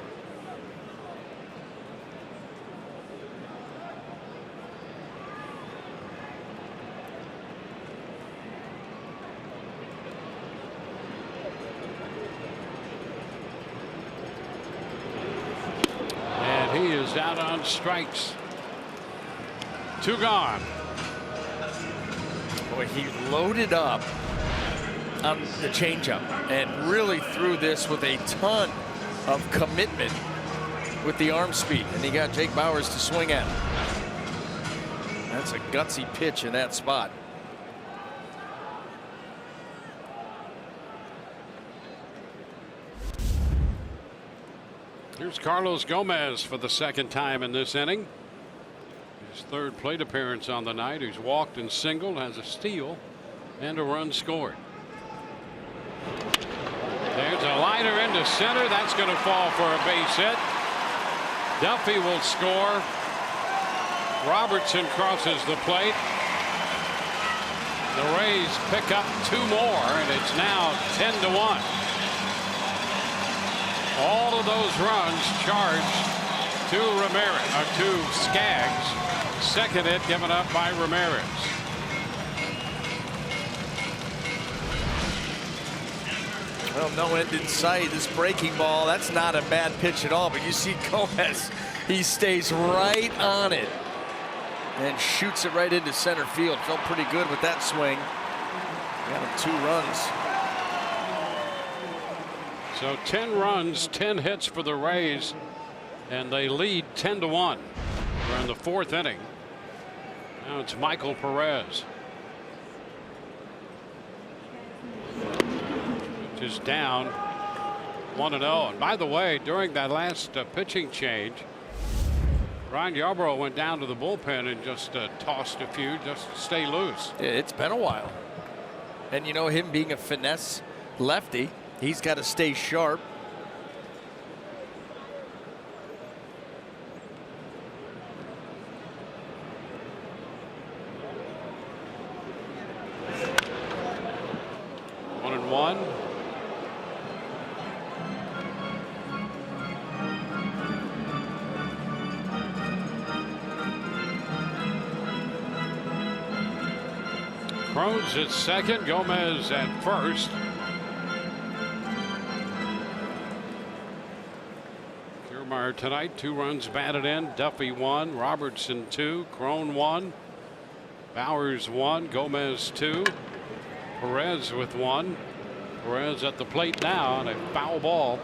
He is out on strikes. 2 gone. Boy, he loaded up on the changeup and really threw this with a ton of commitment with the arm speed, and he got Jake Bowers to swing at him. That's a gutsy pitch in that spot. Here's Carlos Gomez for the 2nd time in this inning. His 3rd plate appearance on the night. He's walked and singled, has a steal, and a run scored. There's a liner into center. That's going to fall for a base hit. Duffy will score. Robertson crosses the plate. The Rays pick up 2 more, and it's now 10-1. All of those runs charged to Ramirez, or to Skaggs. 2nd hit given up by Ramirez. Well, no end in sight. This breaking ball, that's not a bad pitch at all, but you see Gomez, he stays right on it and shoots it right into center field. Felt pretty good with that swing. Got him 2 runs. So 10 runs, 10 hits for the Rays, and they lead 10-1. We're in the 4th inning. Now it's Michael Perez. Just down 1-0. And by the way, during that last pitching change, Ryan Yarbrough went down to the bullpen and just tossed a few just to stay loose. Yeah, it's been a while. And you know, him being a finesse lefty, he's got to stay sharp. One and one. Crohn's at second, Gomez at first. Kiermaier tonight, 2 runs batted in. Duffy 1, Robertson 2, Crone 1, Bowers 1, Gomez 2, Perez with 1. Perez at the plate now, and a foul ball.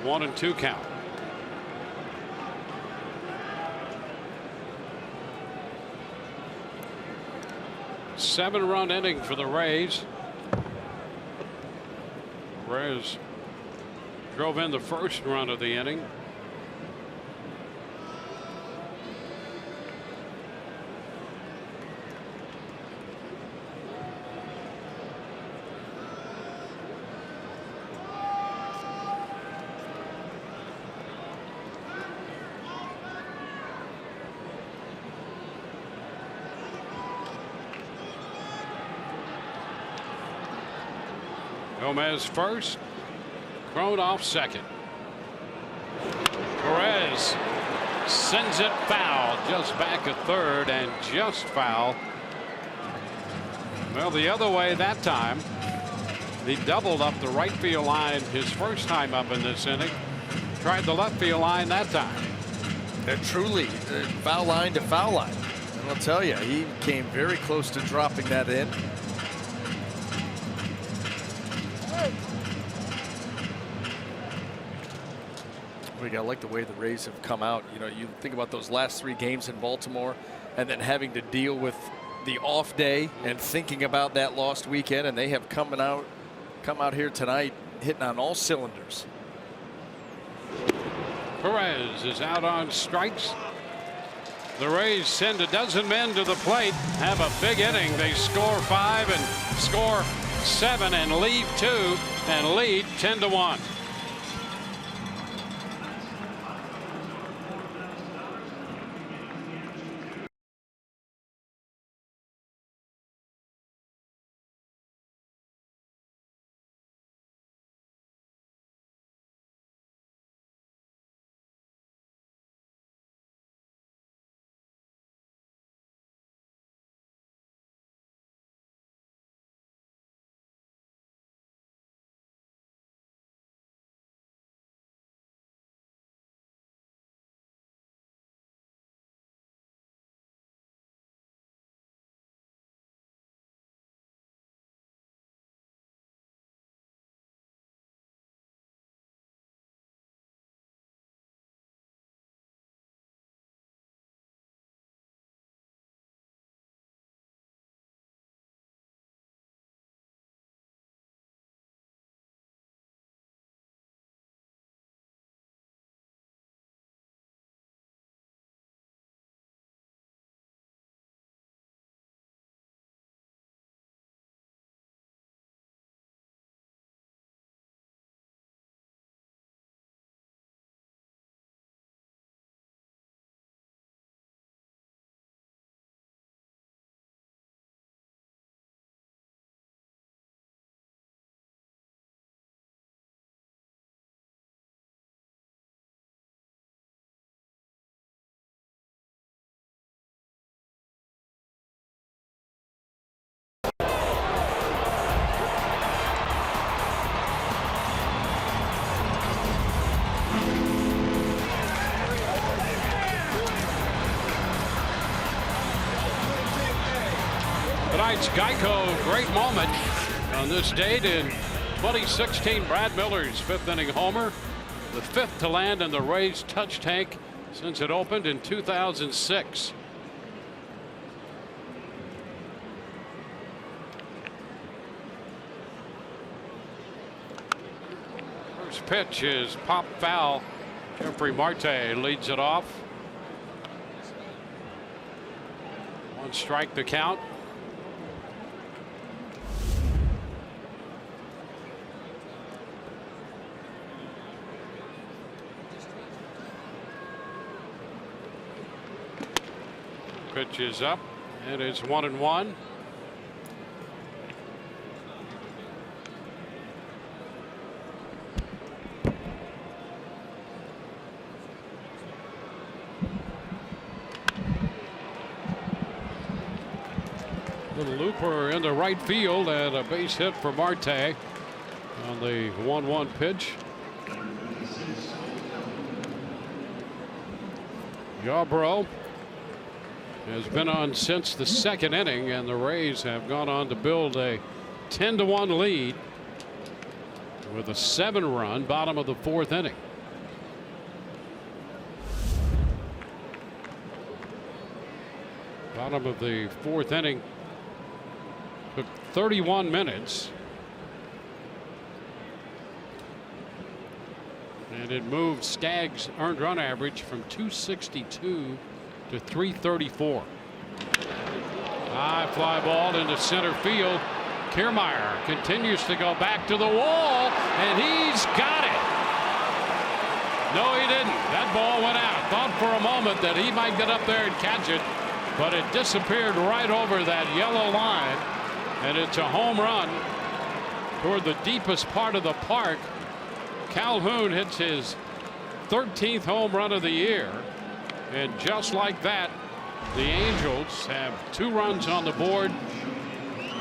1-2 count. Seven-run inning for the Rays. Perez drove in the first run of the inning. Gomez first, Crone off second. Perez sends it foul, just back at third and just foul. Well, the other way that time. He doubled up the right field line his first time up in this inning. Tried the left field line that time. Truly, foul line to foul line. And I'll tell you, he came very close to dropping that in. I like the way the Rays have come out. You know, you think about those last 3 games in Baltimore and then having to deal with the off day and thinking about that lost weekend, and they have come out here tonight hitting on all cylinders. Perez is out on strikes. The Rays send a dozen men to the plate, have a big inning. They score 5 and score 7 and leave 2 and lead 10-1. Tonight's Geico great moment on this date in 2016. Brad Miller's 5th inning homer, the 5th to land in the Rays touch tank since it opened in 2006. First pitch is pop foul. Jeffrey Marte leads it off. 1 strike to count. Pitch is up, and it's 1-1. Little looper into right field and a base hit for Marte on the 1-1 pitch. Yarbrough has been on since the second inning, and the Rays have gone on to build a 10-1 lead with a 7-run bottom of the fourth inning. Bottom of the fourth inning took 31 minutes. And it moved Skaggs' earned run average from 262 to 334. High fly ball into center field. Kiermaier continues to go back to the wall, and he's got it. No, he didn't. That ball went out. Thought for a moment that he might get up there and catch it, but it disappeared right over that yellow line, and it's a home run toward the deepest part of the park. Calhoun hits his 13th home run of the year, and just like that, the Angels have 2 runs on the board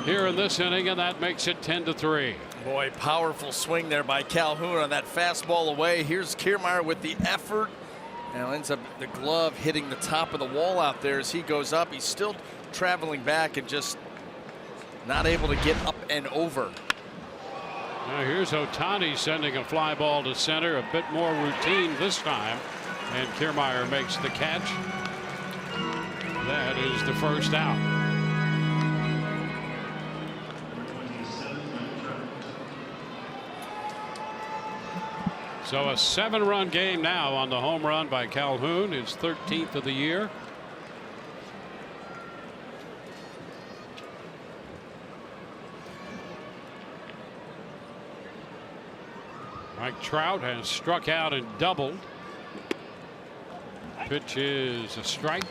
here in this inning, and that makes it 10-3. Boy, powerful swing there by Calhoun on that fastball away. Here's Kiermaier with the effort. Now ends up the glove hitting the top of the wall out there as he goes up. He's still traveling back and just not able to get up and over. Now here's Ohtani sending a fly ball to center, a bit more routine this time, and Kiermaier makes the catch. That is the first out. So a 7-run game now on the home run by Calhoun, his 13th of the year. Mike Trout has struck out and doubled. Pitch is a strike.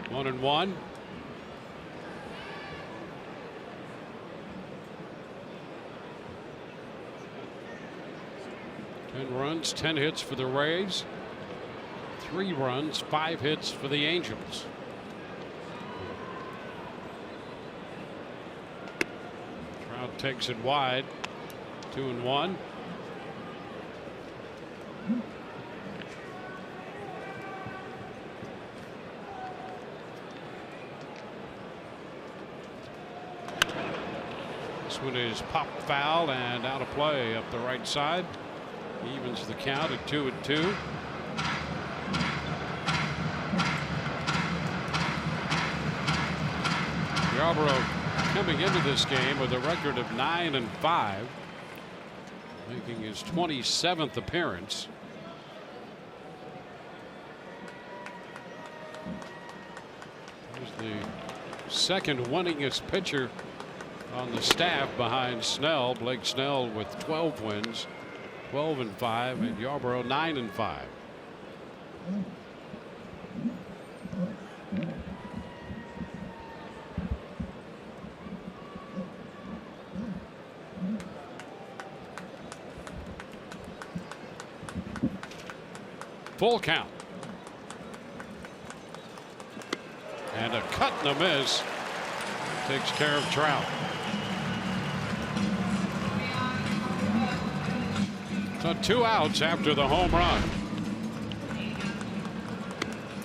One and one. Runs, 10 hits for the Rays, 3 runs, 5 hits for the Angels. Trout takes it wide, 2-1. This one is popped foul and out of play up the right side. Evens the count at 2-2. Yarbrough coming into this game with a record of 9-5, making his 27th appearance. He's the second winningest pitcher on the staff behind Snell. Blake Snell with 12 wins. 12-5, and Yarbrough 9-5. Full count. And a cut and a miss takes care of Trout. So 2 outs after the home run.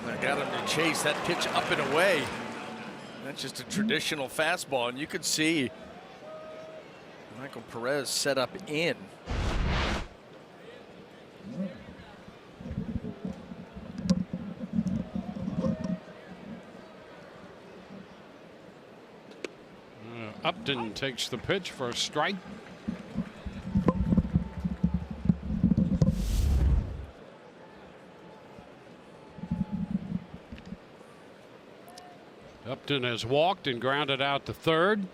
I got him to chase that pitch up and away. That's just a traditional fastball, and you could see Michael Perez set up in. Upton takes the pitch for a strike. Captain has walked and grounded out to third.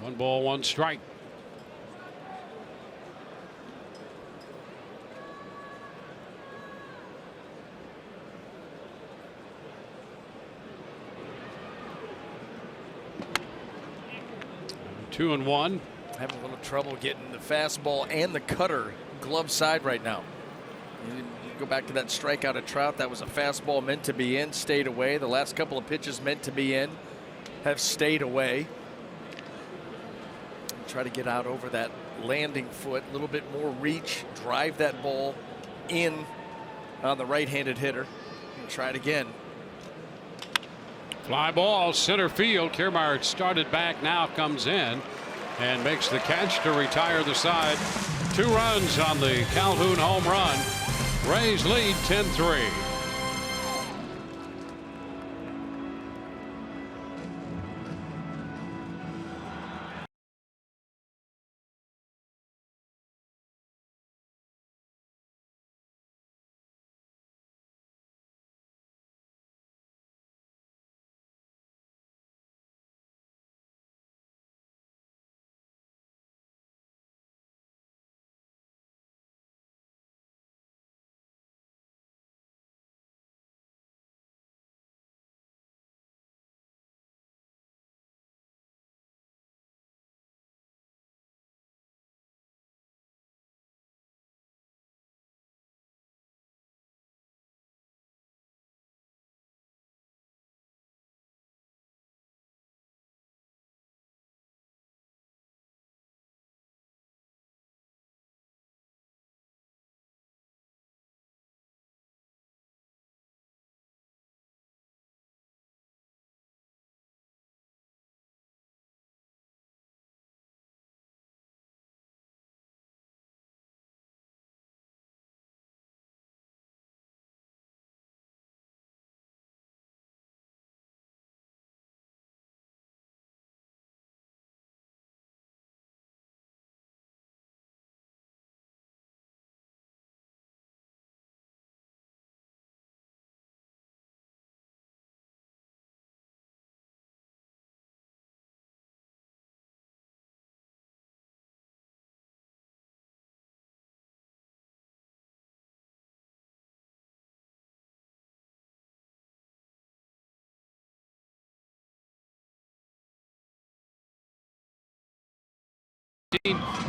1 ball, 1 strike. Two and one. Having a little trouble getting the fastball and the cutter glove side right now. You go back to that strikeout at Trout. That was a fastball meant to be in, stayed away. The last couple of pitches meant to be in have stayed away. Try to get out over that landing foot, a little bit more reach, drive that ball in on the right-handed hitter, and try it again. Fly ball, center field. Kiermaier started back, now comes in and makes the catch to retire the side. 2 runs on the Calhoun home run. Rays lead 10-3.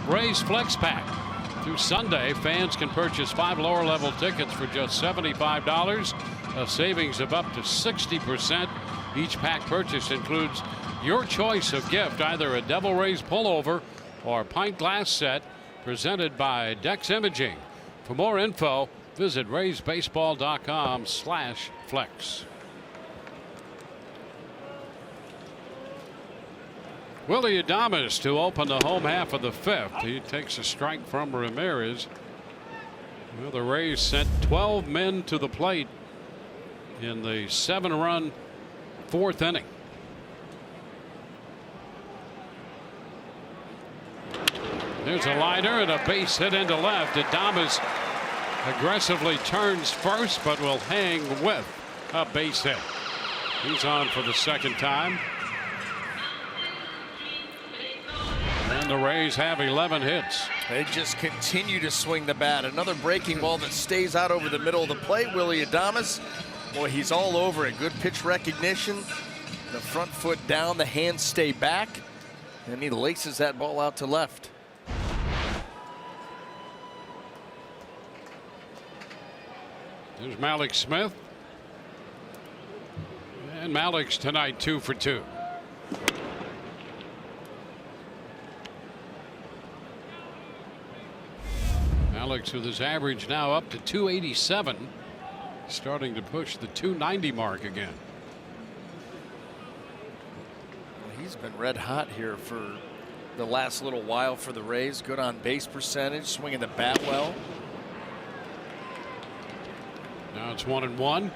Rays Flex Pack. Through Sunday, fans can purchase 5 lower level tickets for just $75, a savings of up to 60%. Each pack purchase includes your choice of gift, either a Devil Rays pullover or pint glass set, presented by Dex Imaging. For more info, visit raysbaseball.com/flex. Willie Adames to open the home half of the 5th. He takes a strike from Ramirez. Well, the Rays sent 12 men to the plate in the 7-run 4th inning. There's a liner and a base hit into left. Adames aggressively turns first, but will hang with a base hit. He's on for the 2nd time. And the Rays have 11 hits. They just continue to swing the bat. Another breaking ball that stays out over the middle of the plate. Willie Adames, boy, he's all over it. Good pitch recognition. The front foot down, the hands stay back, and he laces that ball out to left. There's Malik Smith. And Malik's tonight 2 for 2. Alex with his average now up to 287, starting to push the 290 mark again. Well, he's been red hot here for the last little while for the Rays. Good on base percentage, swinging the bat well. Now it's 1-1.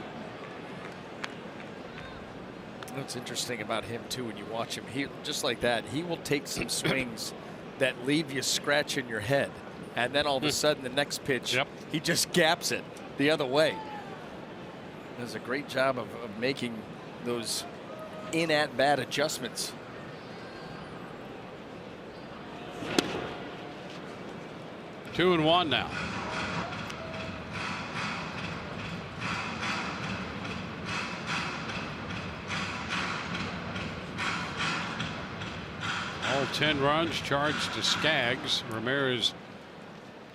What's interesting about him too, when you watch him, he just like that, he will take some swings that leave you scratching your head. And then all of a sudden, the next pitch, he just gaps it the other way. does a great job of making those in-at-bat adjustments. 2-1 now. All 10 runs charged to Skaggs. Ramirez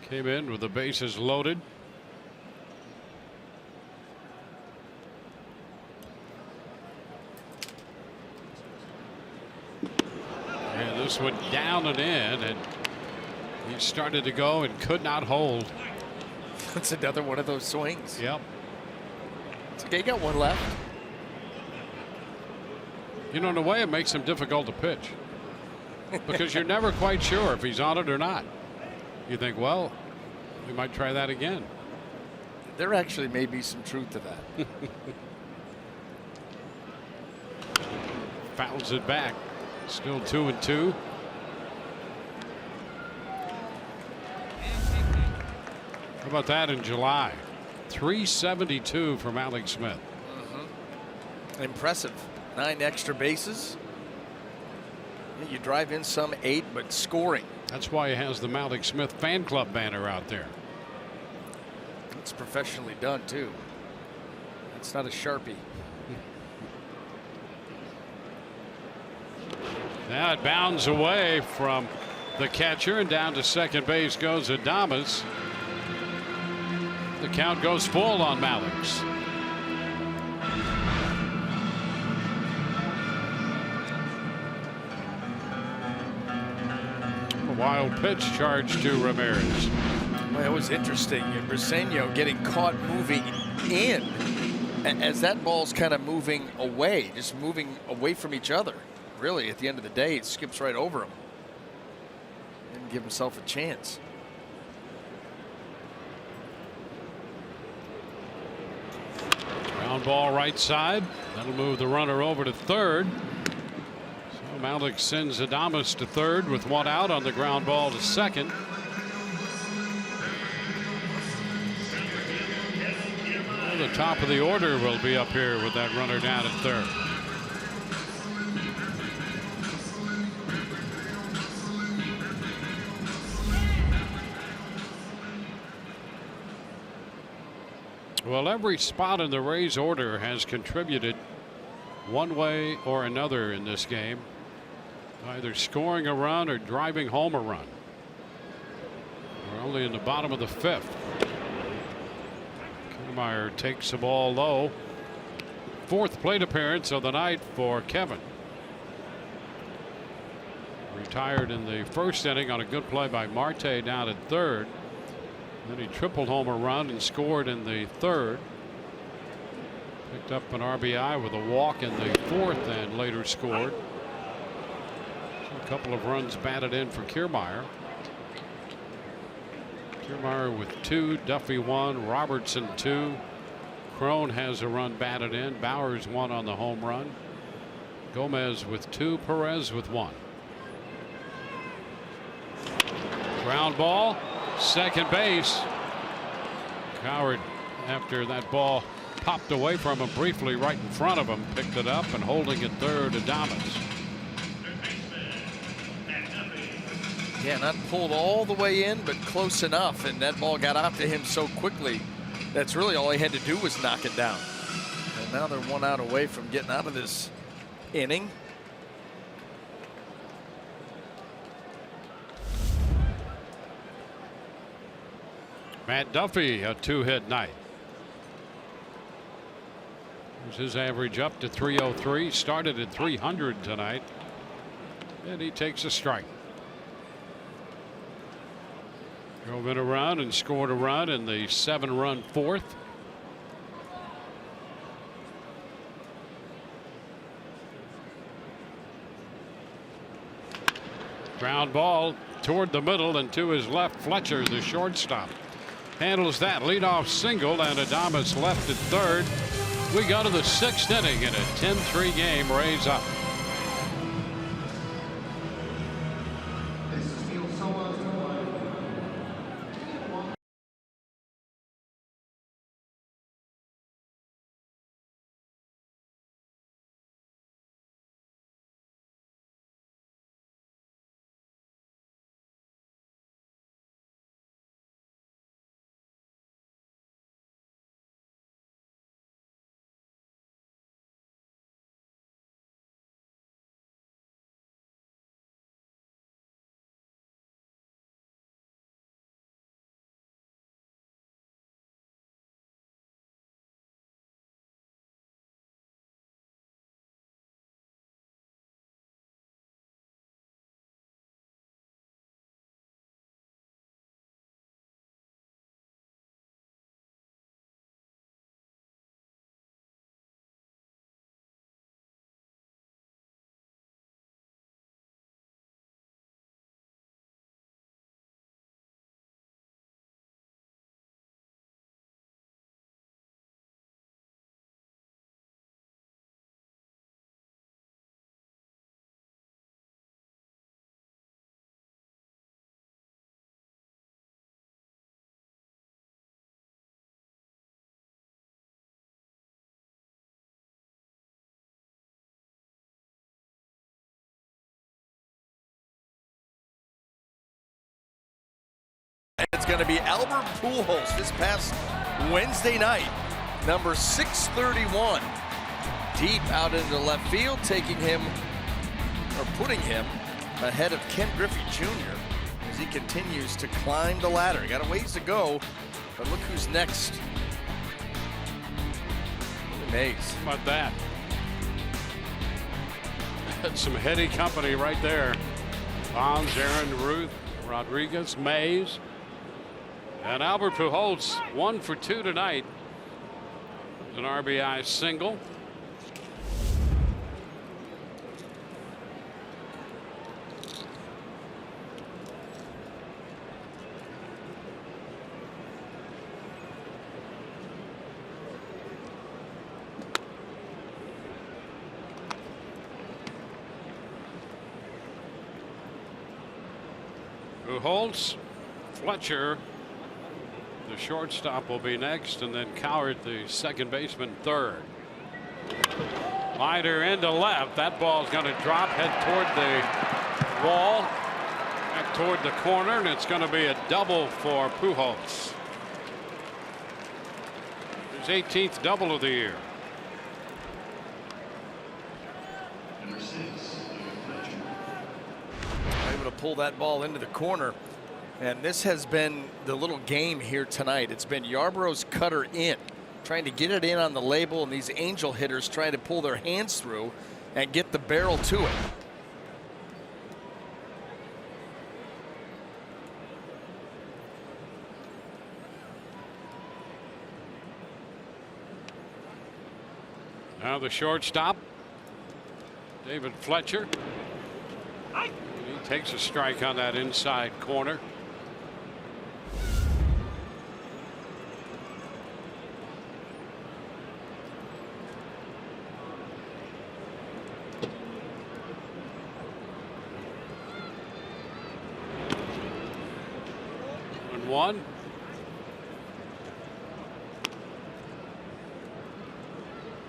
came in with the bases loaded. And this went down and in, and he started to go and could not hold. That's another one of those swings. Yep. It's okay, got one left. You know, in a way, it makes him difficult to pitch because you're never quite sure if he's on it or not. You think, well, we might try that again. There actually may be some truth to that. Fouls it back. Still 2-2. How about that in July? 372 from Alex Smith. Impressive. 9 extra bases. You drive in some 8, but scoring. That's why he has the Alex Smith fan club banner out there. It's professionally done too. It's not a Sharpie. Now it bounds away from the catcher, and down to second base goes Adames. The count goes full on Malix. A wild pitch charged to Ramirez. Well, it was interesting. Briseño getting caught moving in as that ball's kind of moving away, just moving away from each other. Really, at the end of the day, it skips right over him. Didn't give himself a chance. Ground ball right side. That'll move the runner over to third. So Malix sends Adames to third with one out on the ground ball to second. Well, the top of the order will be up here with that runner down at third. Well, every spot in the Rays order has contributed one way or another in this game, either scoring a run or driving home a run. We're only in the bottom of the 5th. Kiermaier takes the ball low. 4th plate appearance of the night for Kevin. Retired in the 1st inning on a good play by Marte down at third. Then he tripled home a run and scored in the 3rd. Picked up an RBI with a walk in the 4th and later scored. A couple of runs batted in for Kiermaier. Kiermaier with 2, Duffy 1, Robertson 2. Crone has a run batted in. Bowers 1 on the home run. Gomez with 2, Perez with 1. Ground ball. Second base. Coward, after that ball popped away from him briefly right in front of him, picked it up, and holding at third, Adames. Yeah, not pulled all the way in, but close enough, and that ball got out to him so quickly. That's really all he had to do was knock it down. And now they're 1 out away from getting out of this inning. Matt Duffy, a 2-hit night. There's his average up to 303. Started at 300 tonight. And he takes a strike. Drove in a run and scored a run in the 7-run 4th. Ground ball toward the middle and to his left. Fletcher, the shortstop, handles that leadoff single, and Adames left at third. We go to the 6th inning in a 10-3 game. Rays up. It's going to be Albert Pujols this past Wednesday night, number 631, deep out into left field, taking him, or putting him, ahead of Ken Griffey Jr. as he continues to climb the ladder. He got a ways to go, but look who's next. Mays. How about that? That's some heady company right there. Bonds, Aaron, Ruth, Rodriguez, Mays, and Albert Pujols 1 for 2 tonight. An RBI single. Pujols, Fletcher, the shortstop, will be next, and then Coward, the second baseman, third. Liner into left. That ball's going to drop, head toward the wall, back toward the corner, and it's going to be a double for Pujols. His 18th double of the year. Number 6, Fletcher. Able to pull that ball into the corner. And this has been the little game here tonight. It's been Yarbrough's cutter in, trying to get it in on the label, and these angel hitters trying to pull their hands through and get the barrel to it. Now the shortstop, David Fletcher. He takes a strike on that inside corner. One.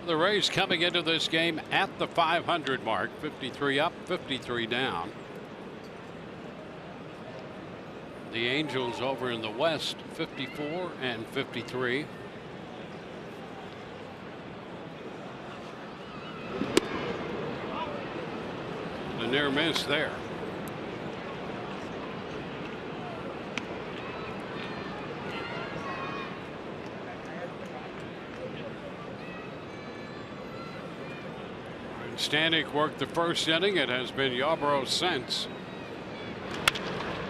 The Rays coming into this game at the 500 mark, 53 up, 53 down. The Angels over in the West, 54 and 53. The near miss there. Stanek worked the first inning. It has been Yarbrough since.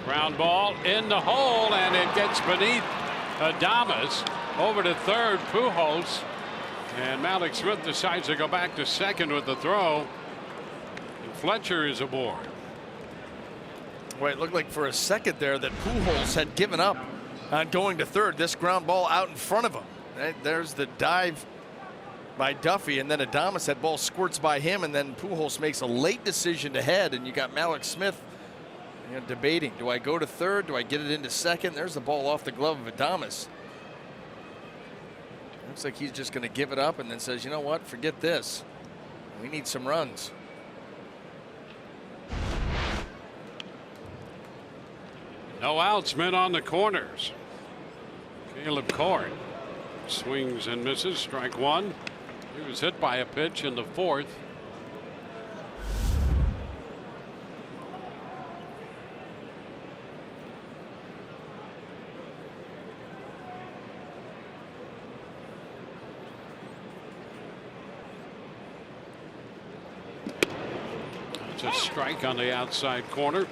Ground ball in the hole, and it gets beneath Adames. Over to third, Pujols. And Malik Smith decides to go back to second with the throw. And Fletcher is aboard. Well, it looked like for a second there that Pujols had given up on going to third. This ground ball out in front of him. There's the dive by Duffy, and then Adames, that ball squirts by him, and then Pujols makes a late decision to head, and you got Malik Smith debating, do I go to third, do I get it into second? There's the ball off the glove of Adames. Looks like he's just going to give it up and then says, you know what, forget this, we need some runs. No outs, men on the corners. Caleb Cord swings and misses, strike one. He was hit by a pitch in the fourth. That's a strike on the outside corner.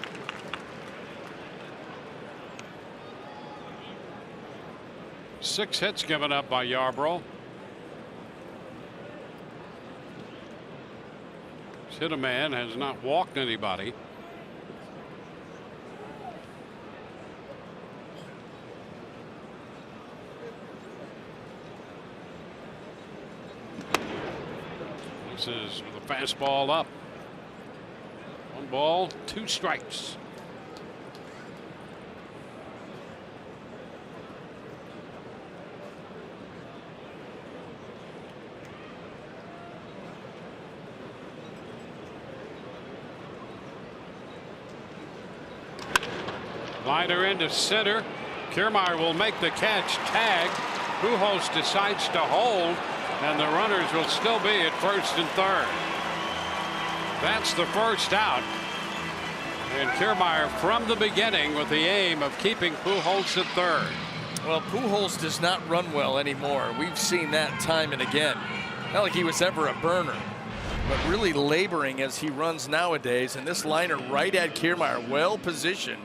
Six hits given up by Yarbrough. He's hit a man, has not walked anybody. This is with a fastball up. 1 ball, 2 strikes. Liner into center. Kiermaier will make the catch. Tag. Pujols decides to hold, and the runners will still be at first and third. That's the first out. And Kiermaier from the beginning with the aim of keeping Pujols at third. Well, Pujols does not run well anymore. We've seen that time and again. Not like he was ever a burner, but really laboring as he runs nowadays. And this liner right at Kiermaier, well positioned.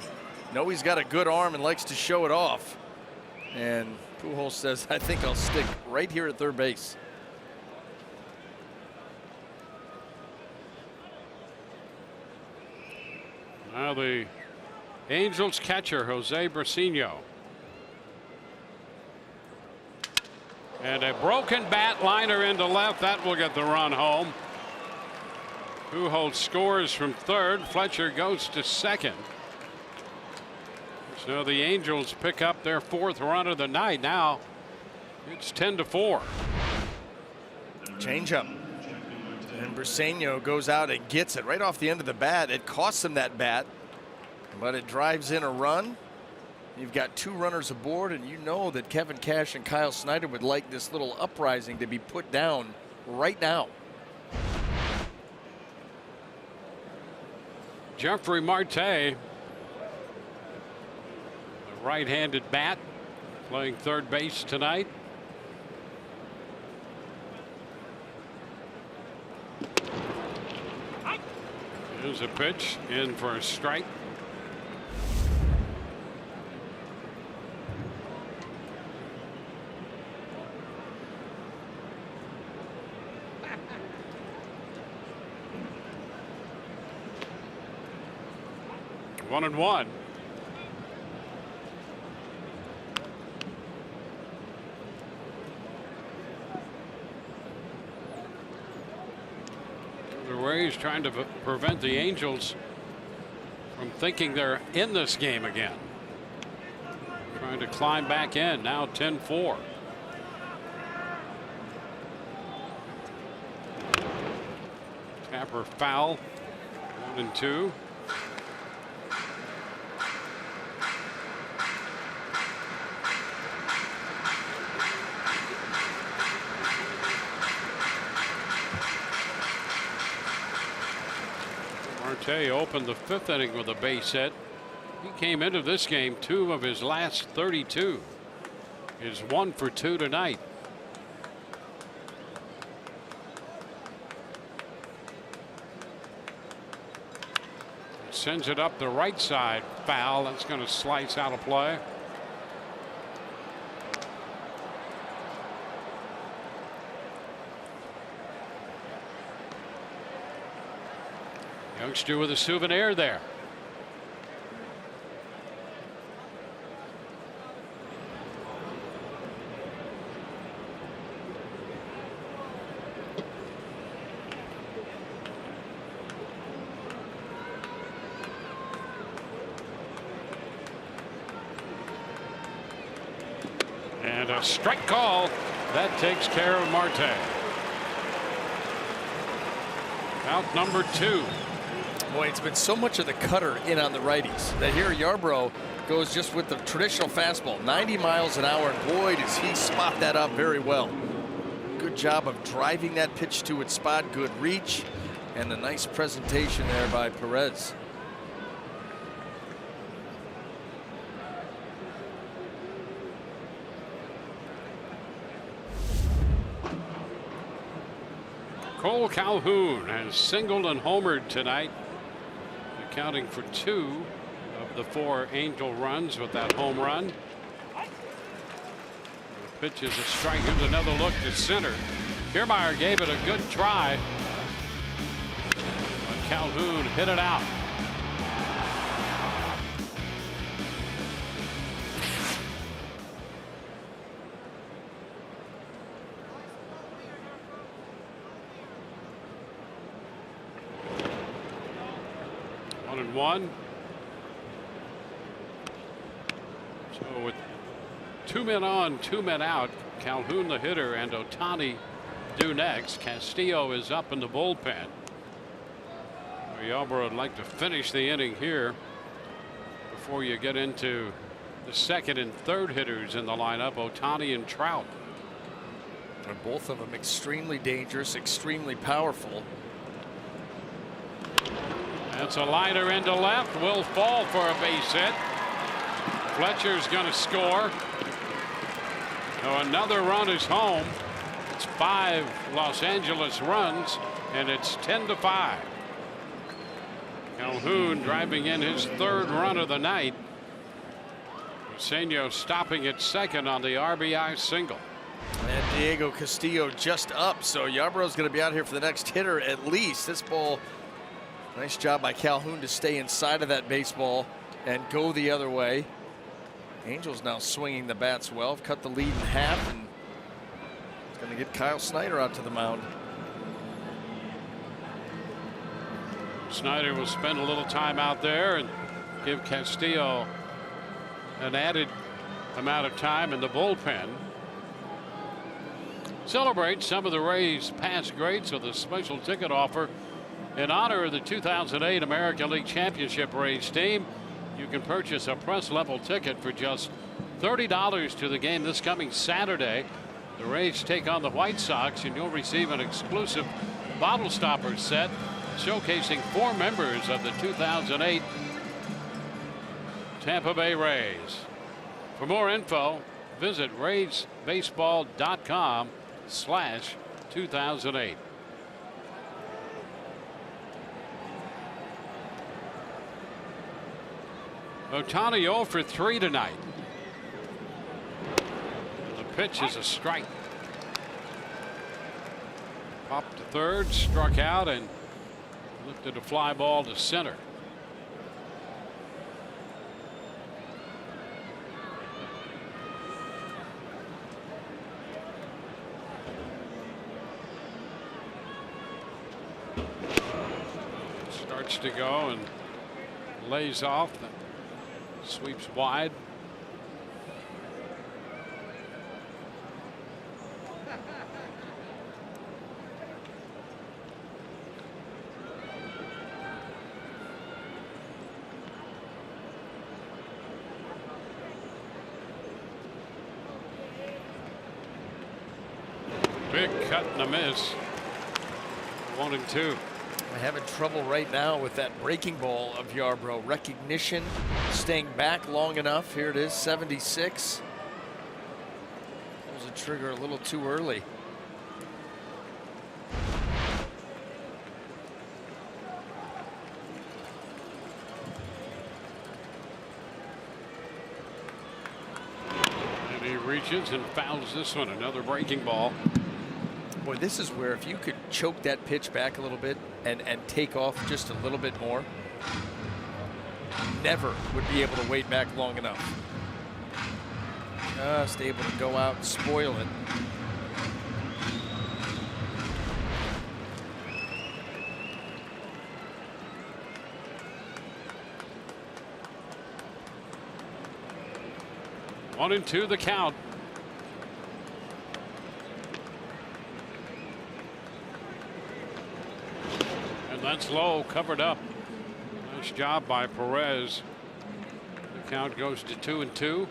Know he's got a good arm and likes to show it off. And Pujols says, I think I'll stick right here at third base. Now the Angels catcher, Jose Brasino. And a broken bat liner into left. That will get the run home. Pujols scores from third. Fletcher goes to second. So the Angels pick up their fourth run of the night. Now it's 10-4. Changeup. And Brasino goes out and gets it right off the end of the bat. It costs him that bat, but it drives in a run. You've got two runners aboard, and you know that Kevin Cash and Kyle Snyder would like this little uprising to be put down right now. Jeffrey Marte, a right-handed bat, playing third base tonight. Here's a pitch in for a strike. One and one. The Rays trying to prevent the Angels from thinking they're in this game again. Trying to climb back in. Now 10-4. Tapper foul. 1-2. Marte opened the fifth inning with a base hit. He came into this game 2 of his last 32. Is 1 for 2 tonight. Sends it up the right side. Foul. That's going to slice out of play. Youngster with a souvenir there. And a strike call that takes care of Marte. Out number 2. Boy, it's been so much of the cutter in on the righties that here Yarbrough goes just with the traditional fastball, 90 miles an hour, and boy, does he spot that up very well. Good job of driving that pitch to its spot, good reach, and a nice presentation there by Perez. Cole Calhoun has singled and homered tonight, accounting for 2 of the 4 Angel runs with that home run. The pitch is a strike. Here's another look to center. Kiermaier gave it a good try, but Calhoun hit it out. One. So with 2 men on, 2 men out, Calhoun the hitter and Ohtani due next. Castillo is up in the bullpen. Yarbrough would like to finish the inning here before you get into the second and third hitters in the lineup, Ohtani and Trout. And both of them extremely dangerous, extremely powerful. That's a liner into left, will fall for a base hit. Fletcher's going to score. So another run is home. It's 5 Los Angeles runs, and it's 10-5. Calhoun driving in his third run of the night. Senio stopping at second on the RBI single. And Diego Castillo just up, so Yarbrough's going to be out here for the next hitter at least. This ball, nice job by Calhoun to stay inside of that baseball and go the other way. Angels now swinging the bats well, cut the lead in half, and it's going to get Kyle Snyder out to the mound. Snyder will spend a little time out there and give Castillo an added amount of time in the bullpen. Celebrate some of the Rays' past greats with a special ticket offer in honor of the 2008 American League Championship Rays team. You can purchase a press level ticket for just $30 to the game this coming Saturday. The Rays take on the White Sox, and you'll receive an exclusive bottle stopper set showcasing 4 members of the 2008 Tampa Bay Rays. For more info, visit raysbaseball.com/2008. Ohtani 0 for 3 tonight. The pitch is a strike. Popped to third, struck out, and lifted a fly ball to center. Starts to go and lays off. Sweeps wide. Big cut and a miss. 1-2. I'm having trouble right now with that breaking ball of Yarbrough. Recognition, staying back long enough. Here it is, 76. Pulls the trigger a little too early. And he reaches and fouls this one. Another breaking ball. Boy, this is where if you could choke that pitch back a little bit and take off just a little bit more, never would be able to wait back long enough. Just able to go out and spoil it. One and two the count. That's low, covered up. Nice job by Perez. The count goes to 2-2.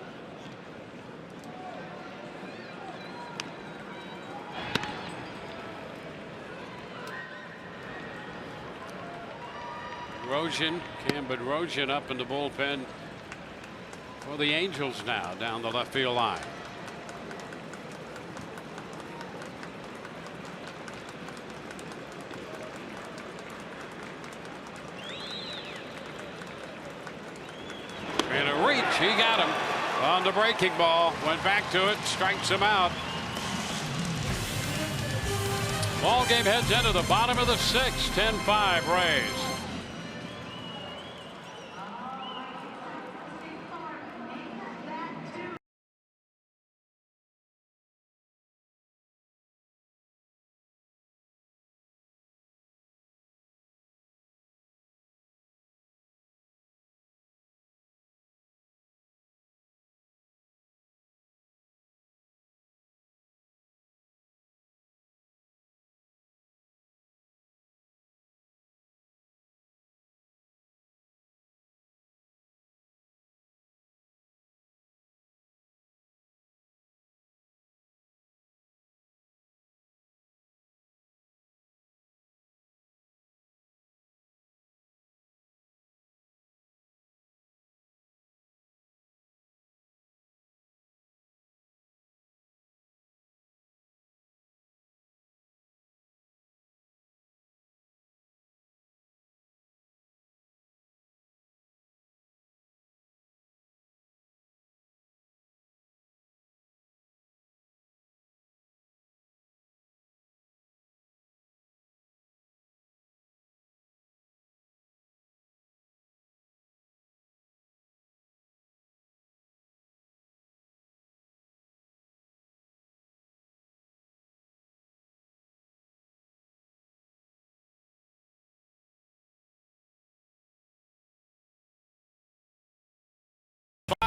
Cam Bedrosian up in the bullpen for the Angels now down the left field line. He got him on the breaking ball, went back to it, strikes him out. Ball game heads into the bottom of the 6th, 10-5 Rays.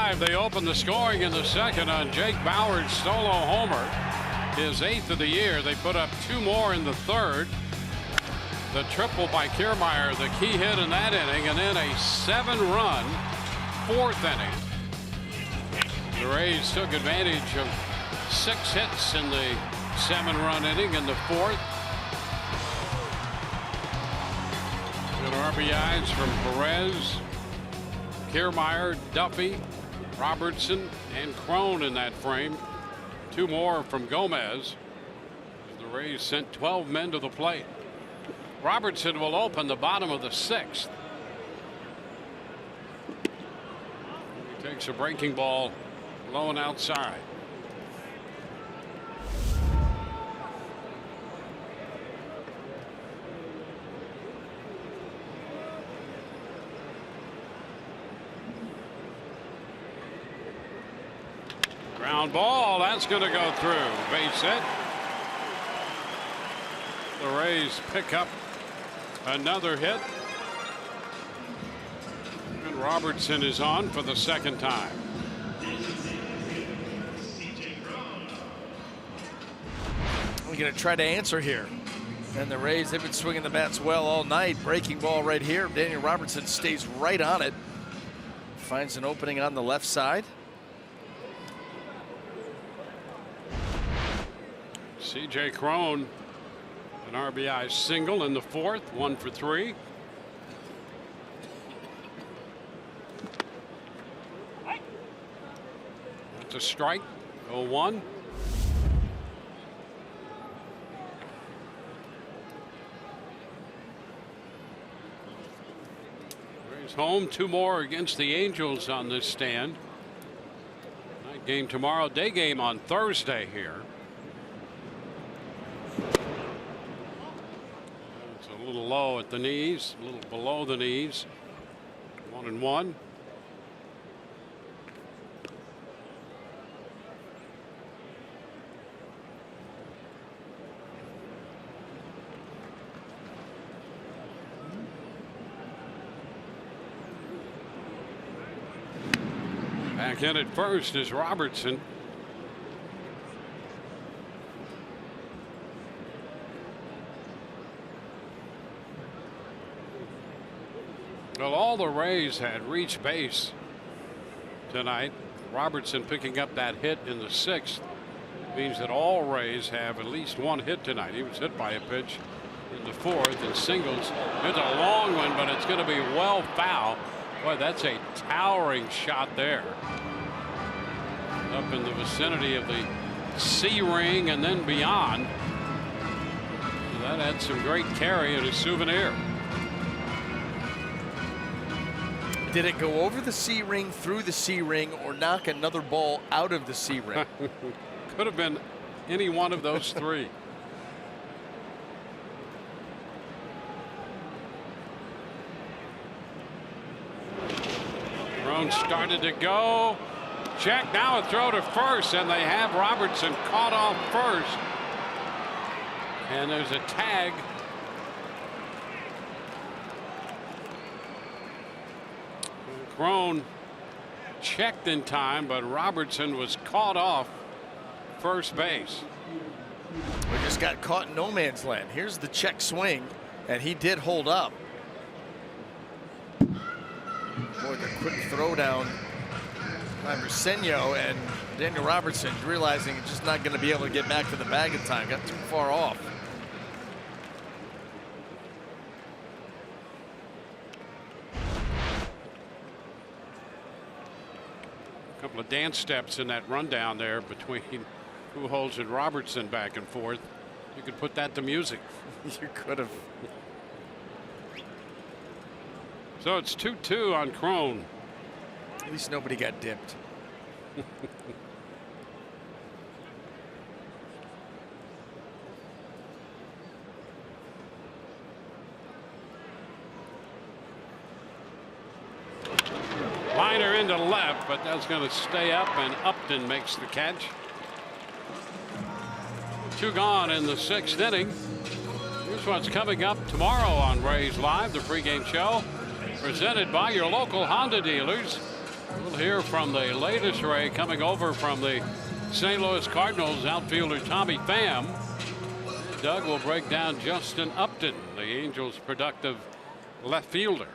5. They open the scoring in the second on Jake Bauer's solo homer, his 8th of the year. They put up 2 more in the third. The triple by Kiermaier, the key hit in that inning, and then a 7-run 4th inning. The Rays took advantage of 6 hits in the 7-run inning in the 4th. Good RBIs from Perez, Kiermaier, Duffy, Robertson, and Crone in that frame. 2 more from Gomez. The Rays sent 12 men to the plate. Robertson will open the bottom of the 6th. He takes a breaking ball low and outside. Ground ball, that's going to go through. Base hit. The Rays pick up another hit. And Robertson is on for the 2nd time. We're going to try to answer here. And the Rays, they've been swinging the bats well all night. Breaking ball right here. Daniel Robertson stays right on it. Finds an opening on the left side. C.J. Crone, an RBI single in the 4th, 1 for 3. That's a strike, 0-1. Rays home, 2 more against the Angels on this stand. Night game tomorrow, day game on Thursday here. A little low at the knees, a little below the knees. 1-1. Back in at first is Robertson. Well, all the Rays had reached base tonight. Robertson picking up that hit in the 6th means that all Rays have at least 1 hit tonight. He was hit by a pitch in the 4th and singles. It's a long one, but it's going to be well foul. Boy, that's a towering shot there. Up in the vicinity of the C ring and then beyond. That had some great carry and a souvenir. Did it go over the C ring, through the C ring, or knock another ball out of the C ring? Could have been any one of those 3. Crone started to go. Check, now a throw to first, and they have Robertson caught off first. And there's a tag. Crone checked in time, but Robertson was caught off first base. We just got caught in no man's land. Here's the check swing, and he did hold up. Boy, the quick throwdown by Briseño, and Daniel Robertson realizing he's just not going to be able to get back to the bag in time. Got too far off. Couple of dance steps in that rundown there between Pujols and Robertson back and forth. You could put that to music. You could have. So it's 2-2 on Crone. At least nobody got dipped. Liner into left, but that's going to stay up, and Upton makes the catch. 2 gone in the 6th inning. Here's what's coming up tomorrow on Rays Live, the pregame show, presented by your local Honda dealers. We'll hear from the latest Ray coming over from the St. Louis Cardinals outfielder Tommy Pham. Doug will break down Justin Upton, the Angels' productive left fielder.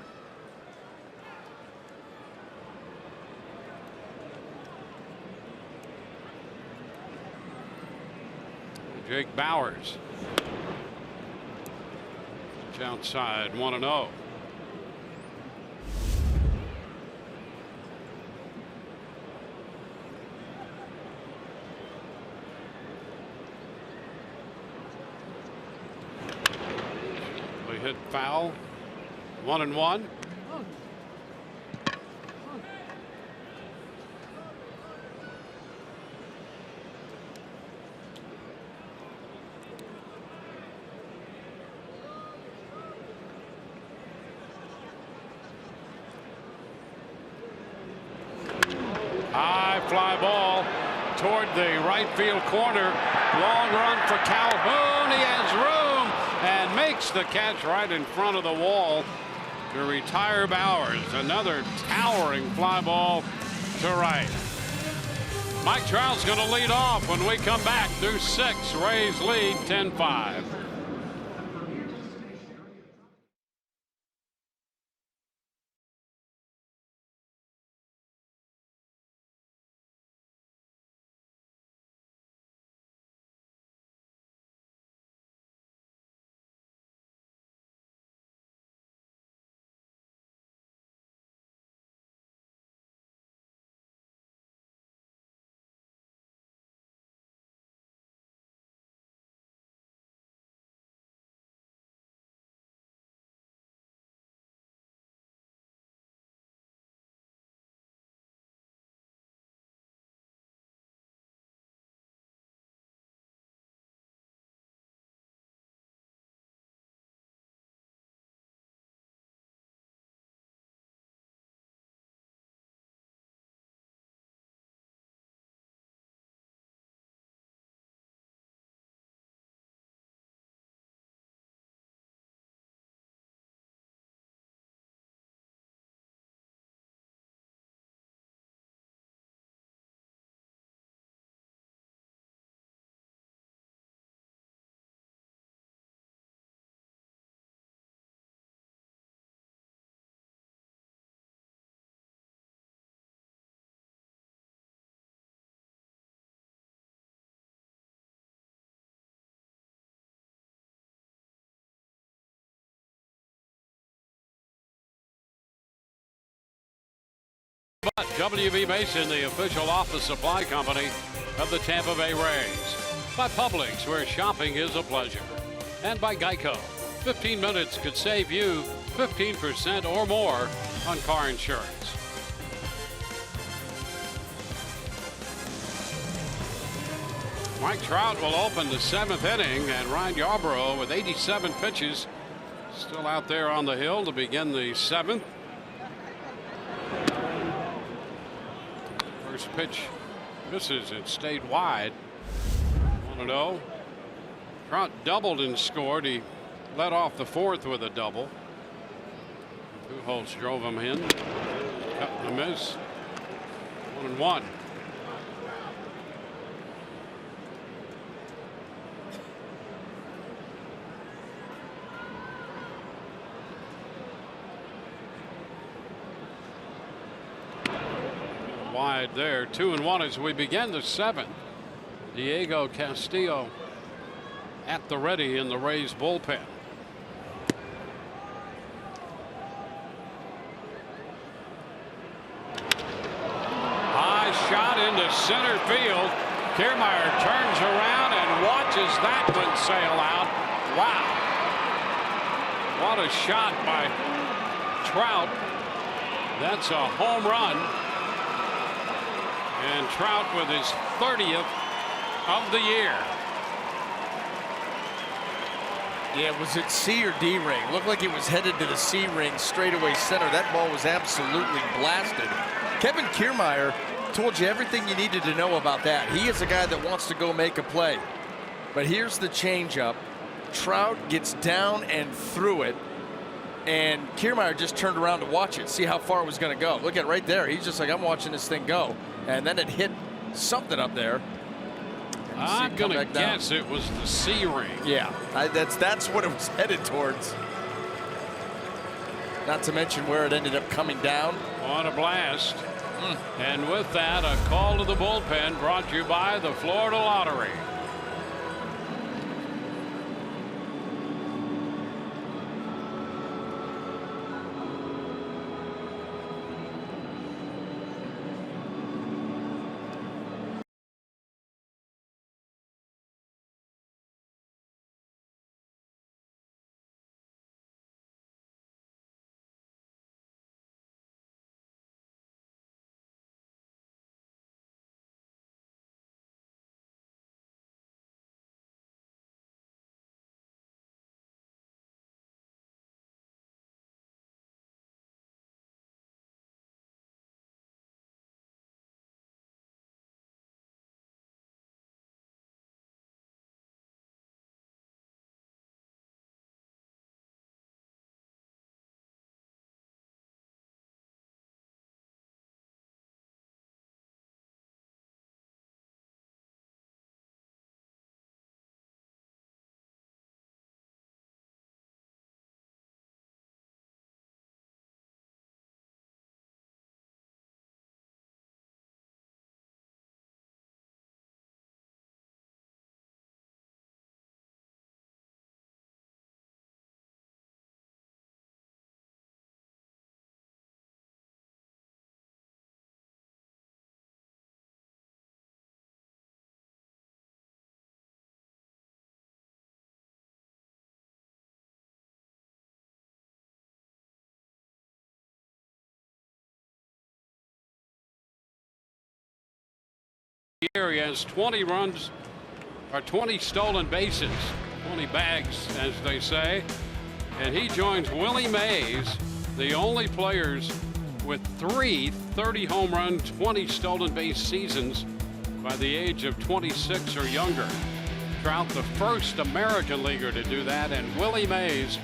Jake Bowers. Pitch outside, 1-0. We hit foul, 1-1. High fly ball toward the right field corner. Long run for Calhoun. He has room and makes the catch right in front of the wall to retire Bowers. Another towering fly ball to right. Mike Trout's going to lead off when we come back through 6. Rays lead 10-5. But W.B. Mason, the official office supply company of the Tampa Bay Rays. By Publix, where shopping is a pleasure. And by Geico. 15 minutes could save you 15% or more on car insurance. Mike Trout will open the 7th inning, and Ryan Yarbrough with 87 pitches still out there on the hill to begin the 7th. First pitch misses. It stayed wide. 1-0. Trout doubled and scored. He led off the 4th with a double. Pujols drove him in. Cut and a miss. 1-1. Wide there. 2-1 as we begin the 7th. Diego Castillo at the ready in the Rays bullpen. High shot into center field. Kiermaier turns around and watches that one sail out. Wow. What a shot by Trout. That's a home run. And Trout with his 30th of the year. Yeah, was it C or D ring? Looked like it was headed to the C ring straightaway center. That ball was absolutely blasted. Kevin Kiermaier told you everything you needed to know about that. He is a guy that wants to go make a play. But here's the changeup. Trout gets down and through it. And Kiermaier just turned around to watch it, see how far it was going to go. Look at it right there. He's just like, I'm watching this thing go. And then it hit something up there. I'm going to guess it was the C ring. Yeah, that's what it was headed towards. Not to mention where it ended up coming down. What a blast. And with that, a call to the bullpen brought to you by the Florida Lottery. Here he has 20 runs, or 20 stolen bases, 20 bags, as they say. And he joins Willie Mays, the only players with 3 30 home run, 20 stolen base seasons by the age of 26 or younger. Trout, the first American leaguer to do that, and Willie Mays,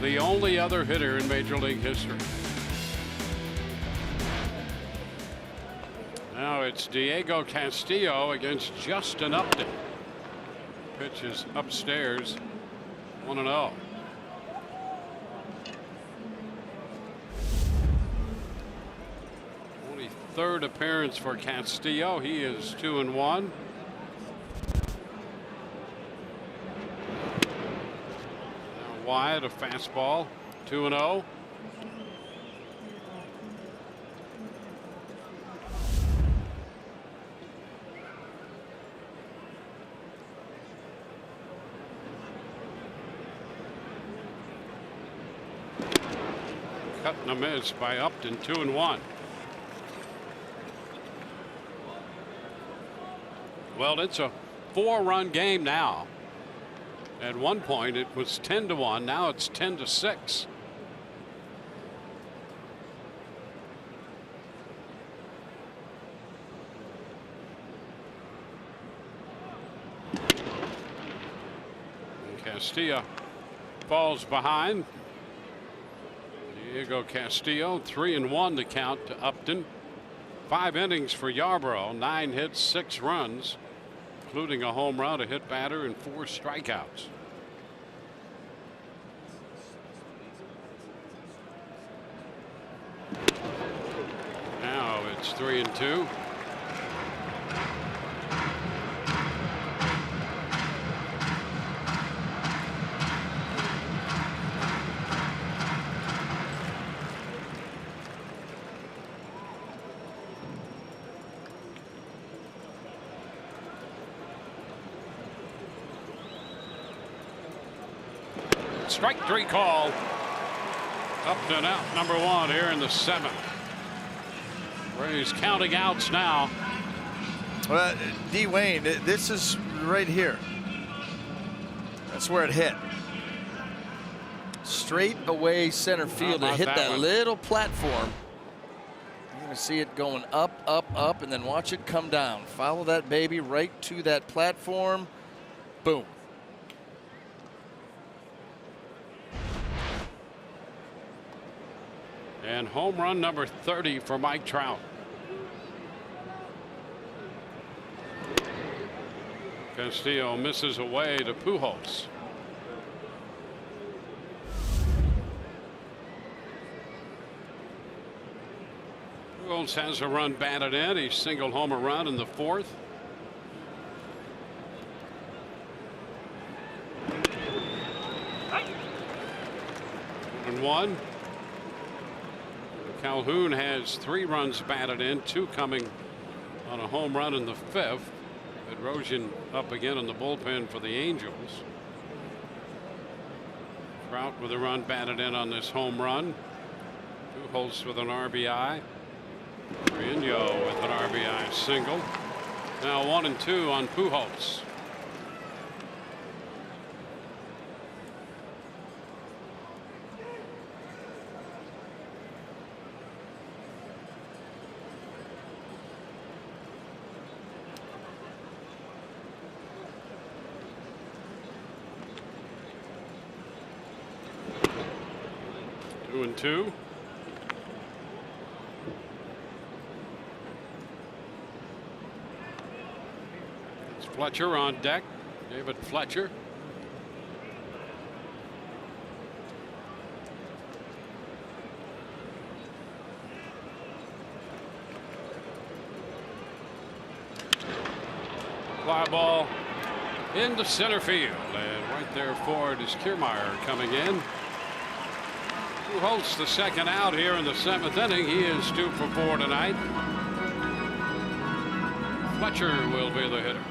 the only other hitter in Major League history. Now it's Diego Castillo against Justin Upton. Pitch is upstairs, 1-0. Third appearance for Castillo. He is 2-1. Now wide, a fastball, 2-0. Cut and a miss by Upton, 2-1. Well, it's a 4-run game now. At one point it was 10-1. Now it's 10-6. And Castillo falls behind. Diego Castillo, 3-1 to count to Upton. 5 innings for Yarbrough, 9 hits, 6 runs, including a home run, a hit batter, and 4 strikeouts. Now it's 3-2. Strike 3 call. Upton out, #1 here in the 7th. Rays counting outs now. Well, D. Wayne, this is right here. That's where it hit. Straight away center field. It hit that little platform. You're going to see it going up, up, up, and then watch it come down. Follow that baby right to that platform. Boom. And home run number 30 for Mike Trout. Castillo misses away to Pujols. Pujols has a run batted in. He singled home a run in the 4th. And 1. Calhoun has 3 runs batted in, 2 coming on a home run in the 5th. Erosion up again in the bullpen for the Angels. Trout with a run batted in on this home run. Pujols with an RBI. Reno with an RBI single. Now 1 and 2 on Pujols. Two and 2. It's Fletcher on deck. David Fletcher. Fly ball into center field, and right there forward is Kiermaier coming in. Who holds the second out here in the 7th inning. He is 2 for 4 tonight. Fletcher will be the hitter.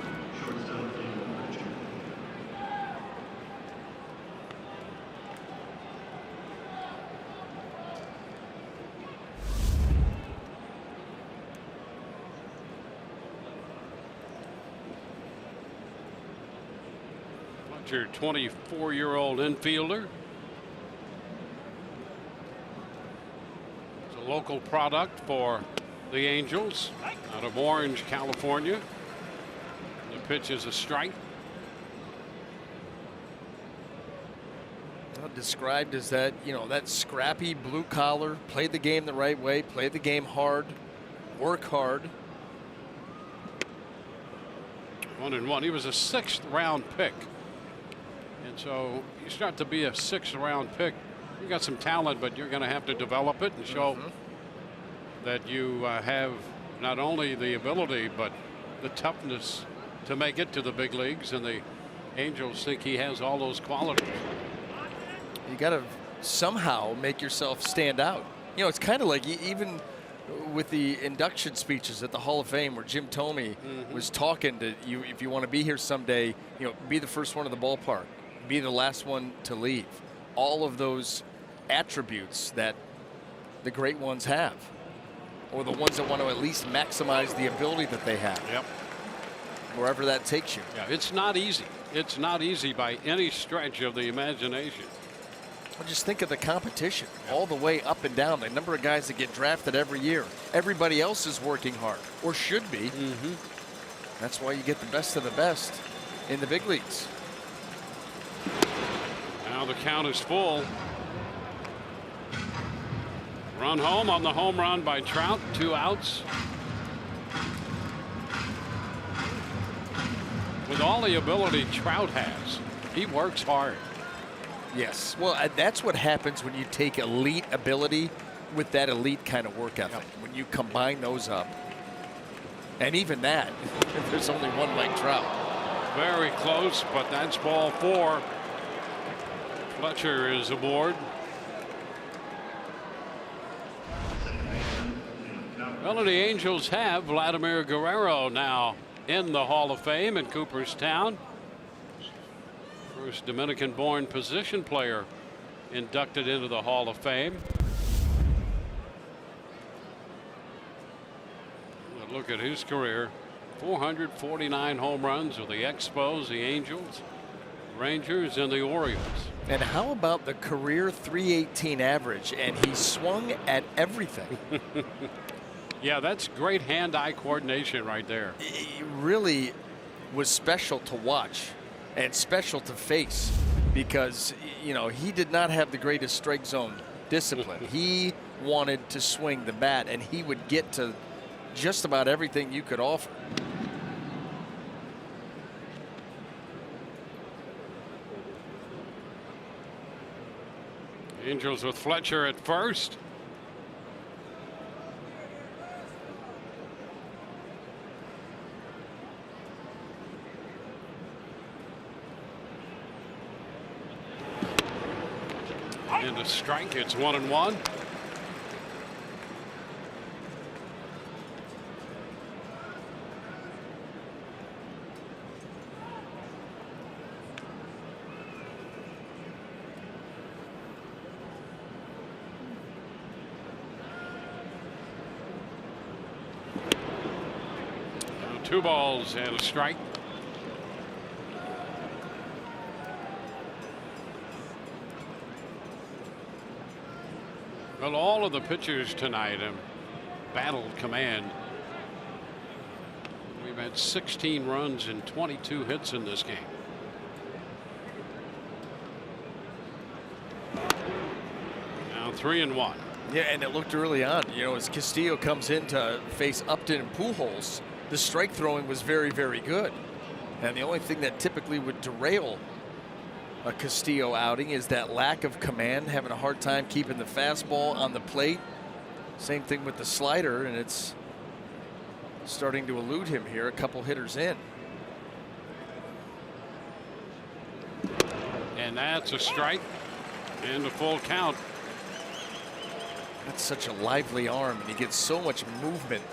Fletcher, 24-year-old infielder. Local product for the Angels out of Orange, California. The pitch is a strike. Well, described as that, that scrappy blue collar, play the game the right way, play the game hard, work hard. 1 and 1. He was a 6th round pick. And so you start to be a 6th round pick. You got some talent, but you're going to have to develop it and show that you have not only the ability but the toughness to make it to the big leagues, and the Angels think he has all those qualities. You got to somehow make yourself stand out. It's kind of like even with the induction speeches at the Hall of Fame, where Jim Thome was talking to you, if you want to be here someday, be the first one in the ballpark, be the last one to leave. All of those attributes that the great ones have, or the ones that want to at least maximize the ability that they have. Yep. Wherever that takes you. Yeah, it's not easy. It's not easy by any stretch of the imagination. Well, just think of the competition all the way up and down. The number of guys that get drafted every year. Everybody else is working hard, or should be. That's why you get the best of the best in the big leagues. Now the count is full. Run home on the home run by Trout. 2 outs. With all the ability Trout has, he works hard. Yes. Well, that's what happens when you take elite ability with that elite kind of work ethic. When you combine those up. And even that, there's only one Mike Trout. Very close, but that's ball 4. Fletcher is aboard. Well, the Angels have Vladimir Guerrero now in the Hall of Fame in Cooperstown. First Dominican-born position player inducted into the Hall of Fame. But look at his career. 449 home runs with the Expos, the Angels, Rangers, and the Orioles. And how about the career .318 average? And he swung at everything. Yeah, that's great hand-eye coordination right there. It really was special to watch and special to face, because he did not have the greatest strike zone discipline. He wanted to swing the bat, and he would get to just about everything you could offer. Angels with Fletcher at first. And a strike. It's 1-1. Two balls and a strike. Well, all of the pitchers tonight have battled command. We've had 16 runs and 22 hits in this game. Now 3-1. Yeah, and it looked early on, you know, as Castillo comes in to face Upton and Pujols, the strike throwing was very, very good. And the only thing that typically would derail a Castillo outing is that lack of command, having a hard time keeping the fastball on the plate. Same thing with the slider, and it's starting to elude him here, a couple hitters in. And that's a strike and a full count. That's such a lively arm, and he gets so much movement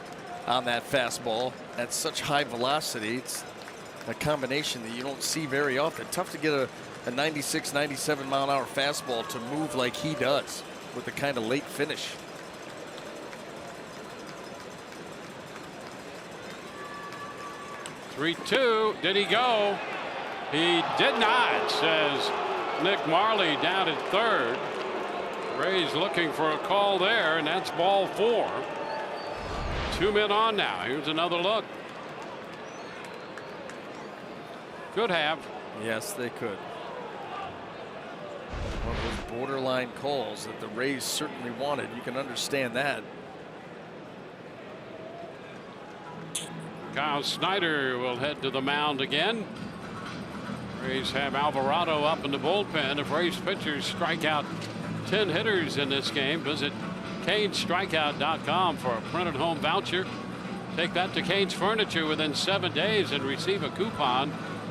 on that fastball at such high velocity. It's a combination that you don't see very often. Tough to get a 96, 97 mile an hour fastball to move like he does with the kind of late finish. "3-2, did he go? He did not," says Nick Marley down at third. Rays looking for a call there, and that's ball 4. 2 men on now. Here's another look. Could have. Yes, they could. One of those borderline calls that the Rays certainly wanted. You can understand that. Kyle Snyder will head to the mound again. Rays have Alvarado up in the bullpen. If Rays pitchers strike out 10 hitters in this game, visit CanesStrikeout.com for a printed home voucher. Take that to Canes Furniture within 7 days and receive a coupon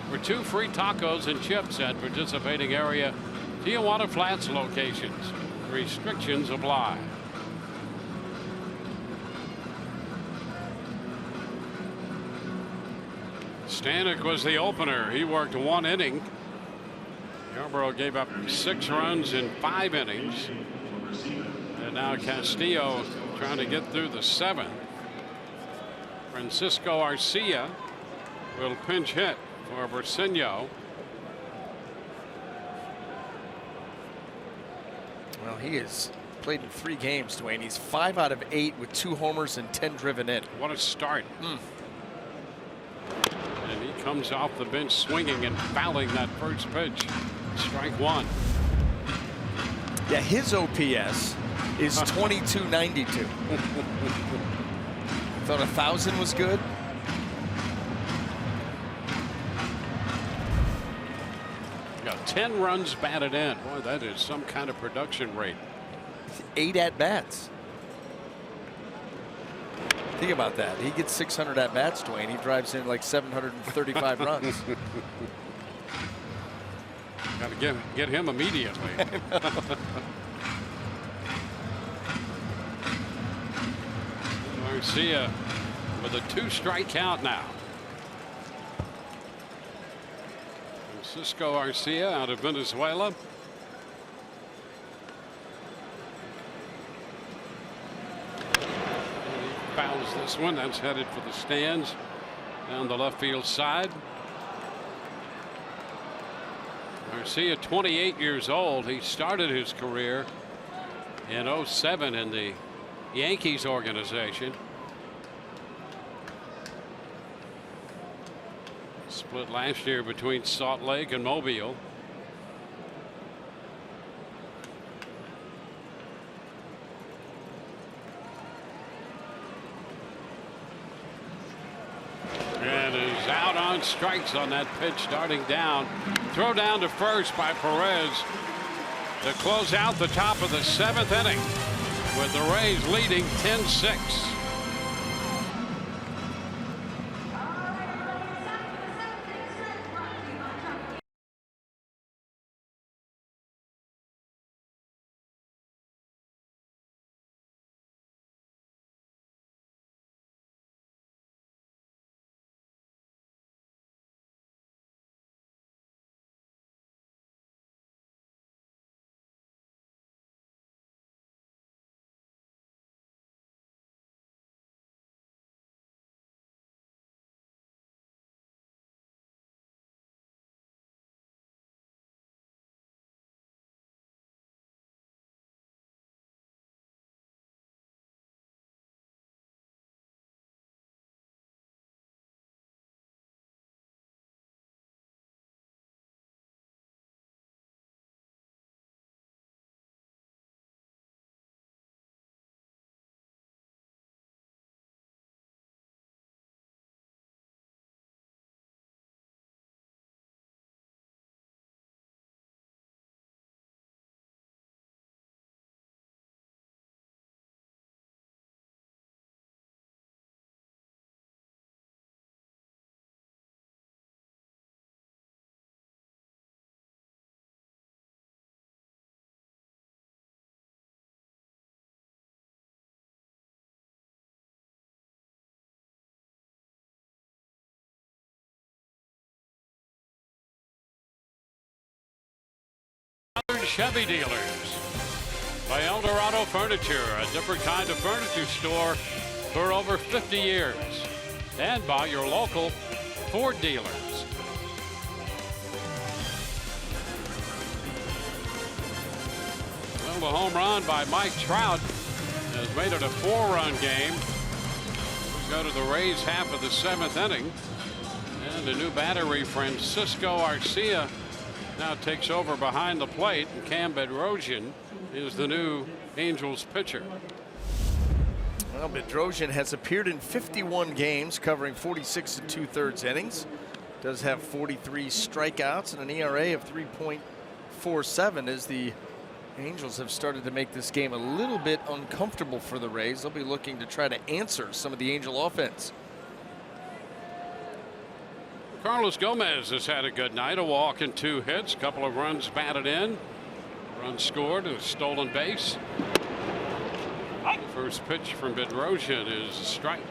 for 2 free tacos and chips at participating area Tijuana Flats locations. Restrictions apply. Stanek was the opener. He worked 1 inning. Yarbrough gave up 6 runs in 5 innings. And now Castillo trying to get through the 7th. Francisco Arcia will pinch hit for Bersinho. Well, he has played in 3 games, Dwayne. He's 5 out of 8 with 2 homers and 10 driven in. What a start. And he comes off the bench swinging and fouling that first pitch. Strike 1. Yeah, his OPS is 2292. Thought 1,000 was good. Got 10 runs batted in. Boy, that is some kind of production rate. 8 at bats. Think about that. He gets 600 at bats, Dwayne. He drives in like 735 runs. Got to get him immediately. Arcia with a 2-strike count now. Francisco Arcia out of Venezuela. He fouls this one. That's headed for the stands down the left field side. Arcia, 28 years old. He started his career in 07 in the Yankees organization. Split last year between Salt Lake and Mobile. is out on strikes on that pitch starting down. Throw down to first by Perez to close out the top of the 7th inning with the Rays leading 10-6. Chevy dealers. By El Dorado Furniture, a different kind of furniture store for over 50 years. And by your local Ford dealers. Well, the home run by Mike Trout has made it a 4-run game. We go to the Rays half of the 7th inning. And a new battery, Francisco Arcia, now takes over behind the plate, and Cam Bedrosian is the new Angels pitcher. Well, Bedrosian has appeared in 51 games, covering 46 2/3 innings. Does have 43 strikeouts and an ERA of 3.47 as the Angels have started to make this game a little bit uncomfortable for the Rays. They'll be looking to try to answer some of the Angel offense. Carlos Gomez has had a good night, a walk and 2 hits, couple of runs batted in, run scored, a stolen base. The first pitch from Bedrosian is a strike.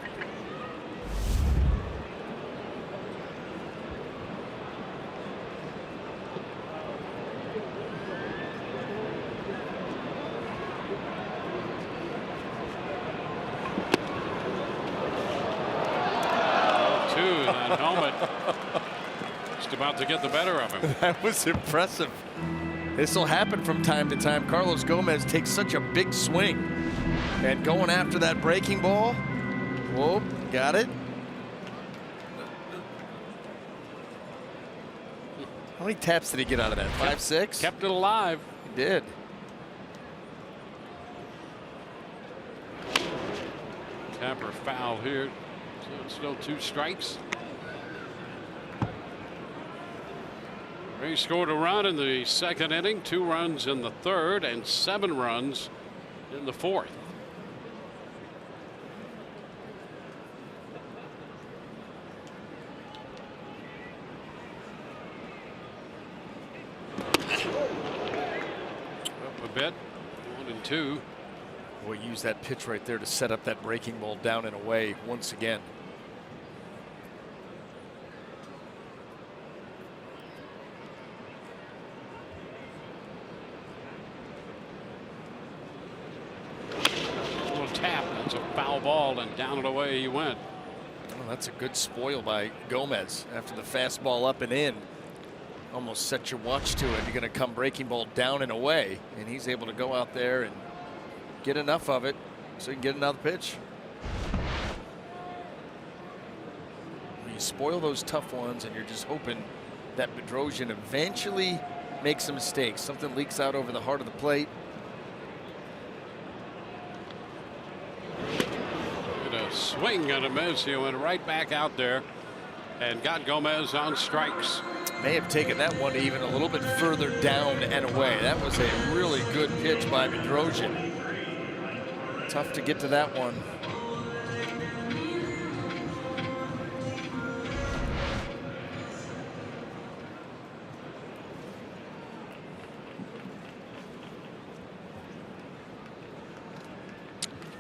That helmet just about to get the better of him. That was impressive. This will happen from time to time. Carlos Gomez takes such a big swing, and going after that breaking ball. Whoa, got it. How many taps did he get out of that? 5, 6? Kept it alive. He did. Tapper foul here. So it's still 2 strikes. He scored a run in the 2nd inning, 2 runs in the 3rd, and 7 runs in the 4th. Up a bit, 1 and 2. We'll use that pitch right there to set up that breaking ball down and away once again. That's a foul ball, and down and away he went. Oh, that's a good spoil by Gomez after the fastball up and in. Almost set your watch to it. You're going to come breaking ball down and away, and he's able to go out there and get enough of it so he can get another pitch. You spoil those tough ones, and you're just hoping that Bedrosian eventually makes a mistake. Something leaks out over the heart of the plate. Swing and a miss. He went right back out there and got Gomez on strikes. May have taken that one even a little bit further down and away. That was a really good pitch by Bedrosian. Tough to get to that one.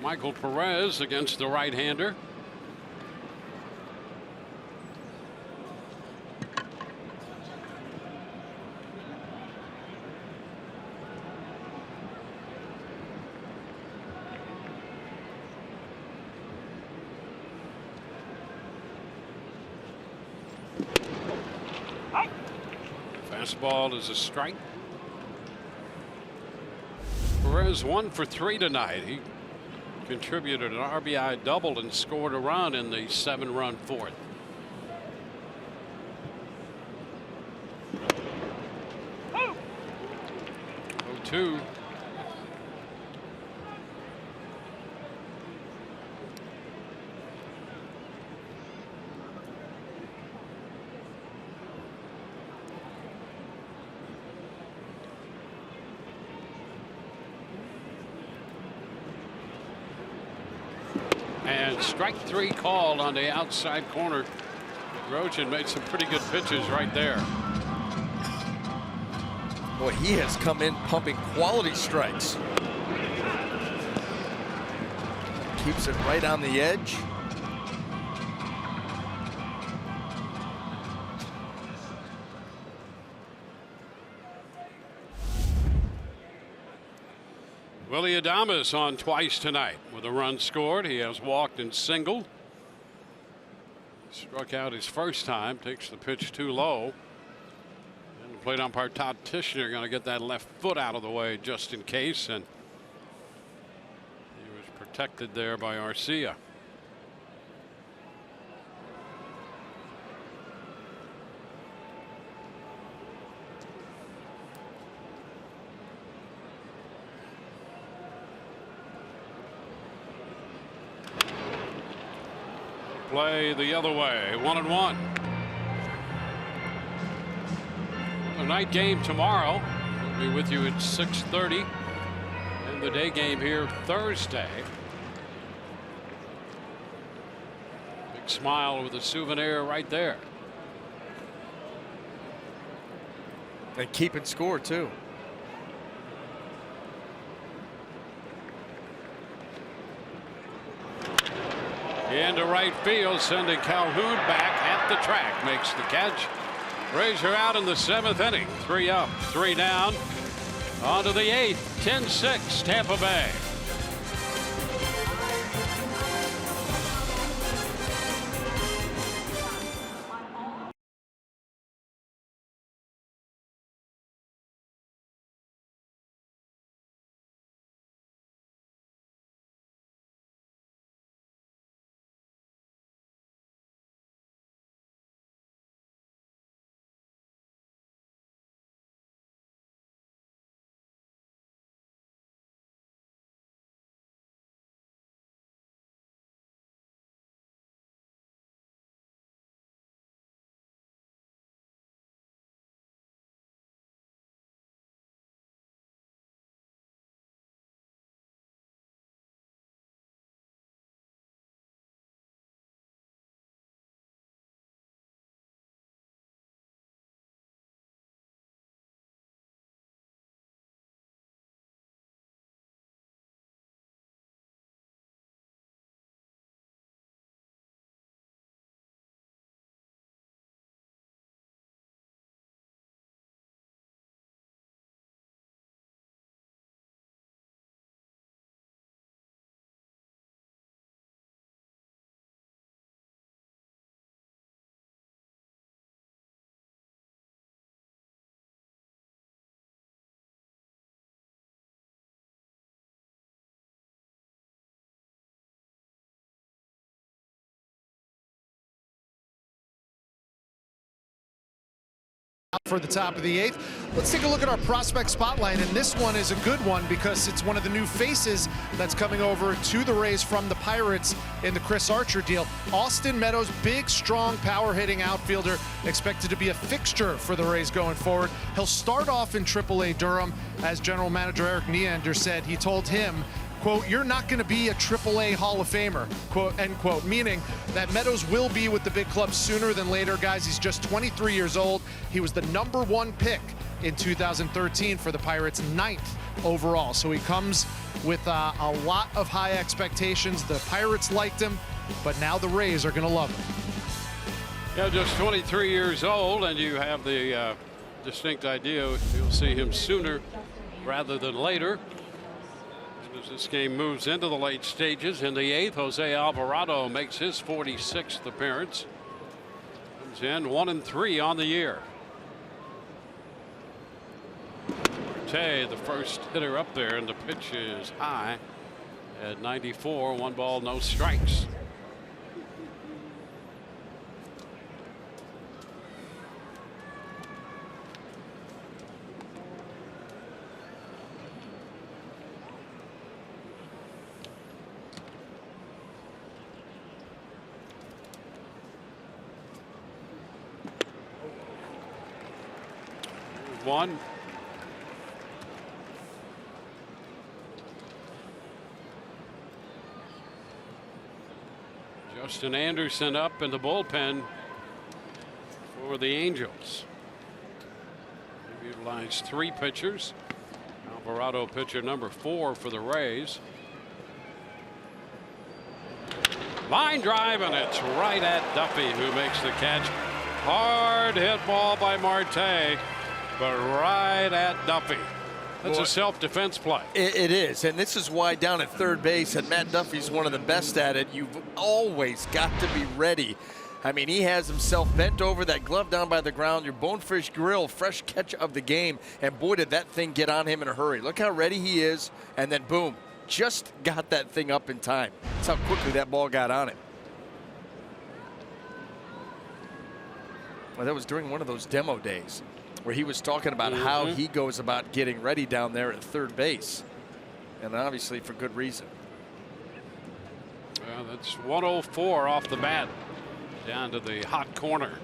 Michael Perez against the right-hander. Fastball is a strike. Perez 1 for 3 tonight. He contributed an RBI double and scored a run in the 7-run fourth. Oh, 2. And strike 3 called on the outside corner. Bedrosian made some pretty good pitches right there. Boy, he has come in pumping quality strikes. Keeps it right on the edge. Willie Adames on twice tonight with a run scored. He has walked and singled. Struck out his first time, takes the pitch too low. And the plate umpire Todd Tishner going to get that left foot out of the way just in case, and he was protected there by Arcia. Play the other way, 1-1. A night game tomorrow. We'll be with you at 6:30. And the day game here Thursday. Big smile with a souvenir right there. And keeping score too. Into right field, sending Calhoun back at the track. Makes the catch. Rays are out in the 7th inning. 3 up, 3 down. On to the 8th. 10-6 Tampa Bay. for the top of the 8th. Let's take a look at our prospect spotlight, and this one is a good one because it's one of the new faces that's coming over to the Rays from the Pirates in the Chris Archer deal. Austin Meadows, big, strong, power-hitting outfielder, expected to be a fixture for the Rays going forward. He'll start off in AAA Durham. As general manager Eric Neander said, he told him, quote, "You're not going to be a AAA Hall of Famer," quote, end quote, meaning that Meadows will be with the big club sooner than later. Guys, he's just 23 years old. He was the #1 pick in 2013 for the Pirates, 9th overall. So he comes with a lot of high expectations. The Pirates liked him, but now the Rays are going to love him. Yeah, just 23 years old, and you have the distinct idea you'll see him sooner rather than later. As this game moves into the late stages, in the 8th, Jose Alvarado makes his 46th appearance. Comes in 1-3 on the year. Marte, the first hitter up there, and the pitch is high at 94. 1 ball, no strikes. One. Justin Anderson up in the bullpen for the Angels. They've utilized 3 pitchers. Alvarado pitcher number 4 for the Rays. Line drive, and it's right at Duffy, who makes the catch. Hard hit ball by Marte, but right at Duffy. That's a self-defense play. It is, and this is why down at third base, and Matt Duffy's one of the best at it, you've always got to be ready. I mean, he has himself bent over, that glove down by the ground, your Bonefish Grill, fresh catch of the game, and boy, did that thing get on him in a hurry. Look how ready he is, and then boom, just got that thing up in time. That's how quickly that ball got on him. Well, that was during one of those demo days where he was talking about how he goes about getting ready down there at third base. And obviously for good reason. Well, that's 104 off the bat down to the hot corner.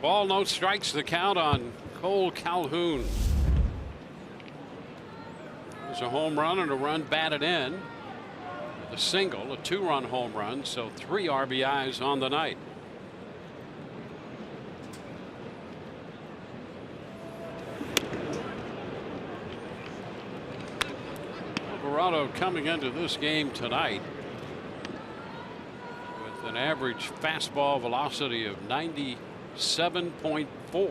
Ball, no strikes, the count on Cole Calhoun. There's a home run and a run batted in. A single, a 2-run home run, so 3 RBIs on the night. Alvarado coming into this game tonight with an average fastball velocity of 97.4. At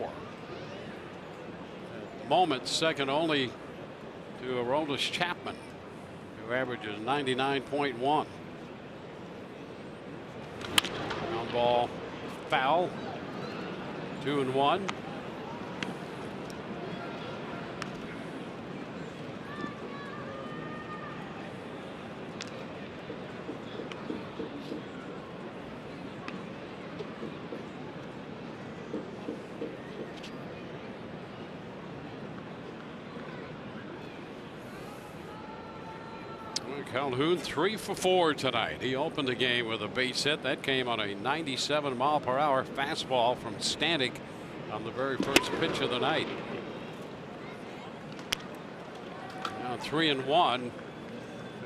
the moment, second only to Aroldis Chapman, who averages 99.1. Ground ball foul. 2-1. Calhoun 3 for 4 tonight. He opened the game with a base hit that came on a 97-mile-per-hour fastball from Stanek on the very first pitch of the night. Now 3-1,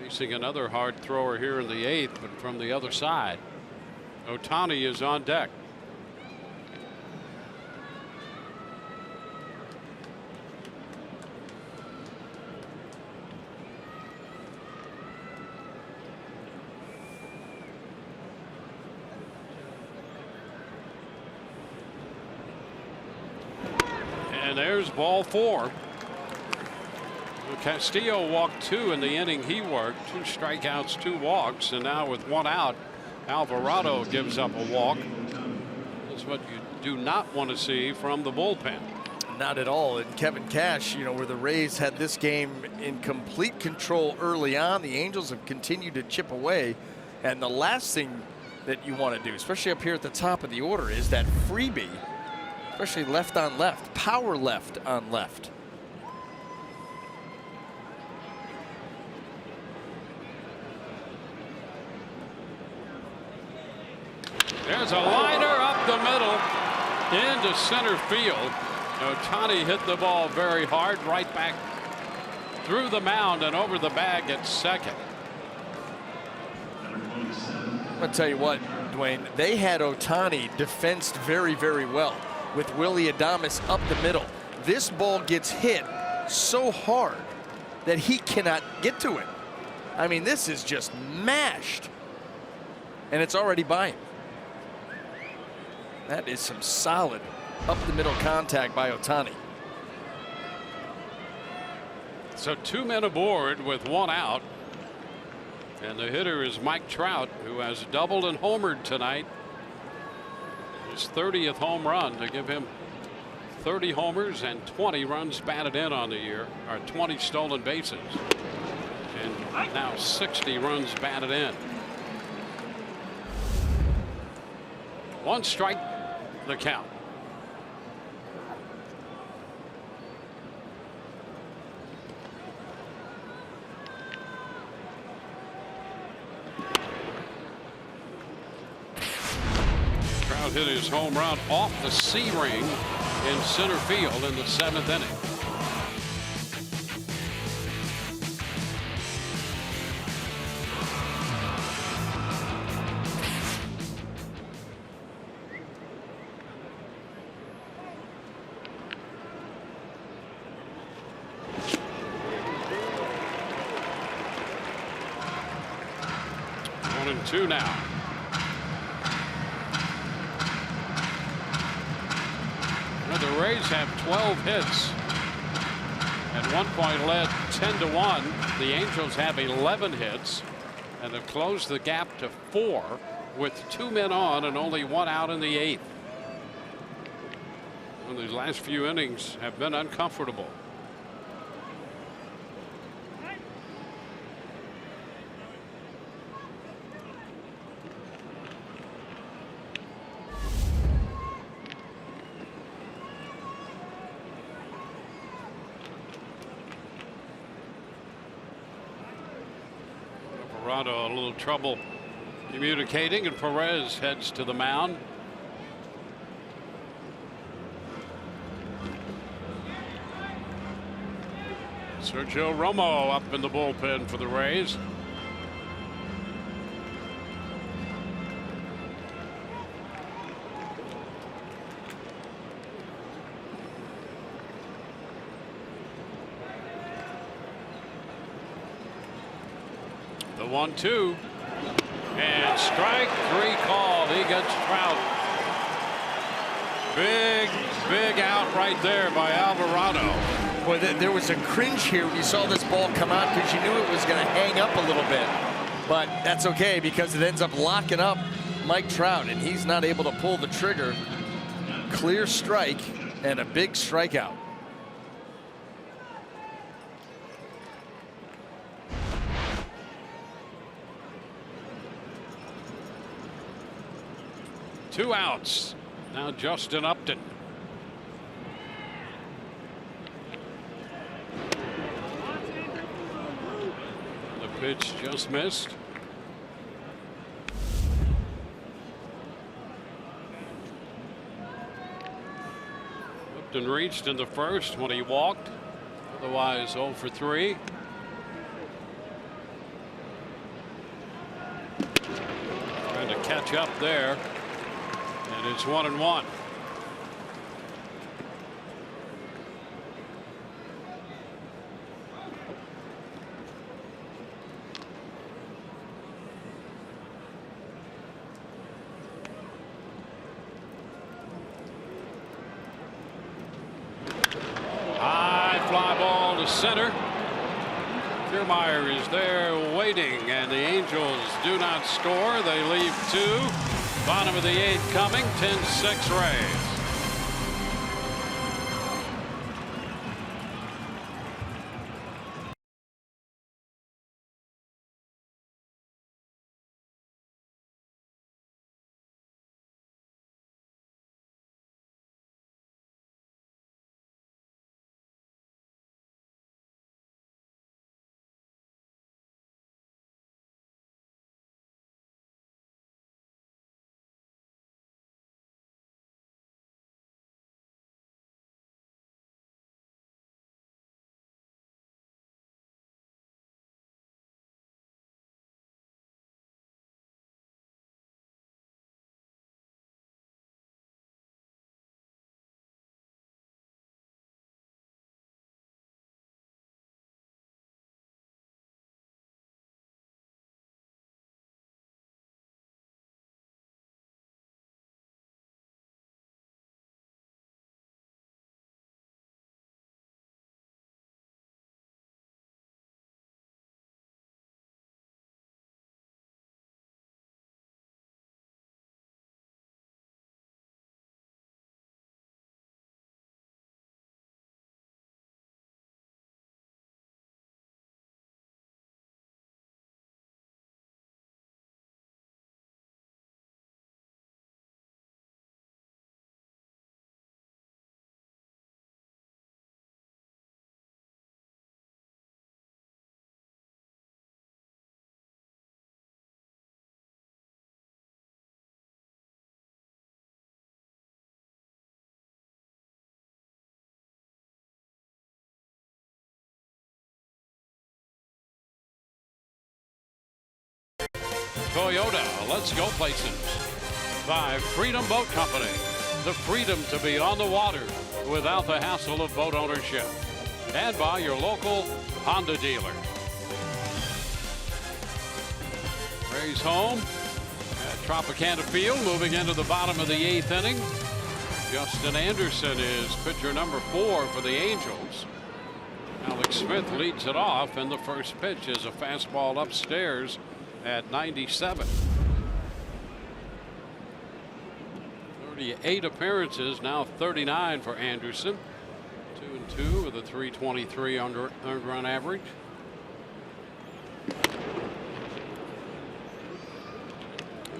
facing another hard thrower here in the 8th, but from the other side. Ohtani is on deck. And there's ball 4. Castillo walked 2 in the inning he worked. 2 strikeouts, 2 walks, and now with 1 out, Alvarado gives up a walk. That's what you do not want to see from the bullpen. Not at all. And Kevin Cash, you know, where the Rays had this game in complete control early on, the Angels have continued to chip away. And the last thing that you want to do, especially up here at the top of the order, is that freebie, especially left on left, power left on left. There's a liner up the middle into center field. Ohtani hit the ball very hard, right back through the mound and over the bag at second. I'm going to tell you what, Dwayne, they had Ohtani defensed very, very well with Willy Adames up the middle. This ball gets hit so hard that he cannot get to it. I mean, this is just mashed, and it's already by him. That is some solid up the middle contact by Ohtani. So 2 men aboard with 1 out. And the hitter is Mike Trout, who has doubled and homered tonight. His 30th home run to give him 30 homers and 20 runs batted in on the year, or 20 stolen bases. And now 60 runs batted in. 1 strike, the count. Trout hit his home run off the C ring in center field in the 7th inning. One and two now. The Rays have 12 hits. At one point led 10-1. The Angels have 11 hits and have closed the gap to 4 with 2 men on and only 1 out in the 8th. And these last few innings have been uncomfortable. A little trouble communicating, and Perez heads to the mound. Sergio Romo up in the bullpen for the Rays. The 1-2 and strike 3 called. He gets Trout. Big out right there by Alvarado. Boy, there was a cringe here when you saw this ball come out because you knew it was going to hang up a little bit. But that's okay because it ends up locking up Mike Trout, and he's not able to pull the trigger. Clear strike and a big strikeout. Two outs. Now Justin Upton. The pitch just missed. Upton reached in the first when he walked. Otherwise 0 for 3. Trying to catch up there. And it's 1-1. High fly ball to center. Kiermaier is there waiting, and the Angels do not score. They leave 2. Bottom of the 8th coming. 10-6 Rays. Toyota, let's go places. By Freedom Boat Company, the freedom to be on the water without the hassle of boat ownership. And by your local Honda dealer. Rays home at Tropicana Field, moving into the bottom of the 8th inning. Justin Anderson is pitcher number 4 for the Angels. Alex Smith leads it off, and the first pitch is a fastball upstairs at 97. 38 appearances, now 39 for Anderson. 2-2 with a 323 earned run average.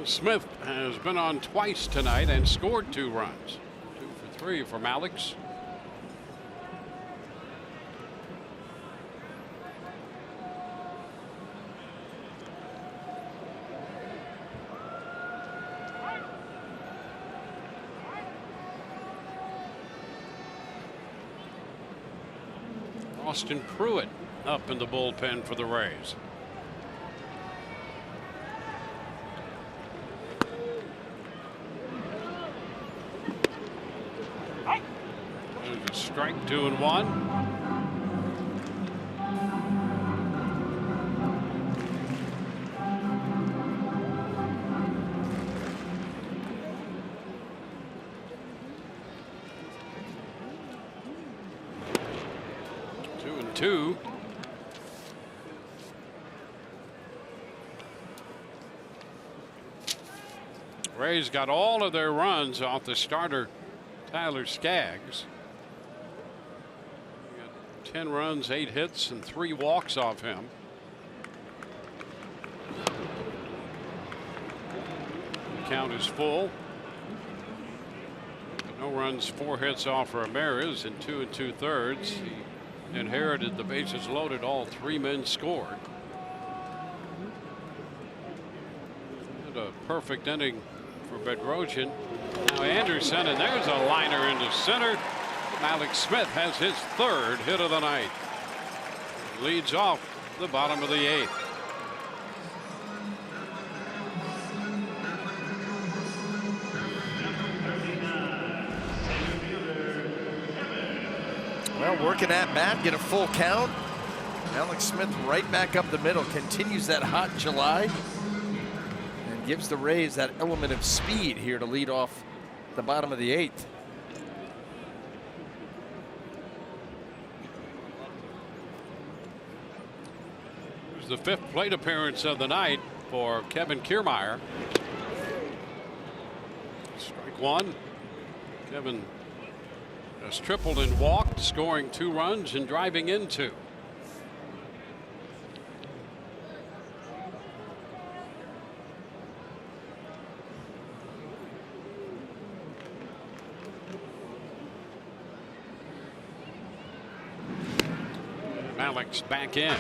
Smith has been on twice tonight and scored 2 runs. 2 for 3 from Alex. Austin Pruitt up in the bullpen for the Rays. There's a strike, 2-1. Two. Rays got all of their runs off the starter Tyler Skaggs. 10 runs, 8 hits, and 3 walks off him. The count is full. No runs, 4 hits off Ramirez in 2 2/3. He inherited the bases loaded. All 3 men scored. And a perfect inning for Bedrosian. Now Anderson, and there's a liner into center. Alex Smith has his 3rd hit of the night. Leads off the bottom of the 8th. Well, working at bat, get a full count. Alex Smith right back up the middle, continues that hot July, and gives the Rays that element of speed here to lead off the bottom of the 8th. Here's the 5th plate appearance of the night for Kevin Kiermaier. Strike 1. Kevin has tripled and walked, scoring 2 runs and driving in 2. Alex back in.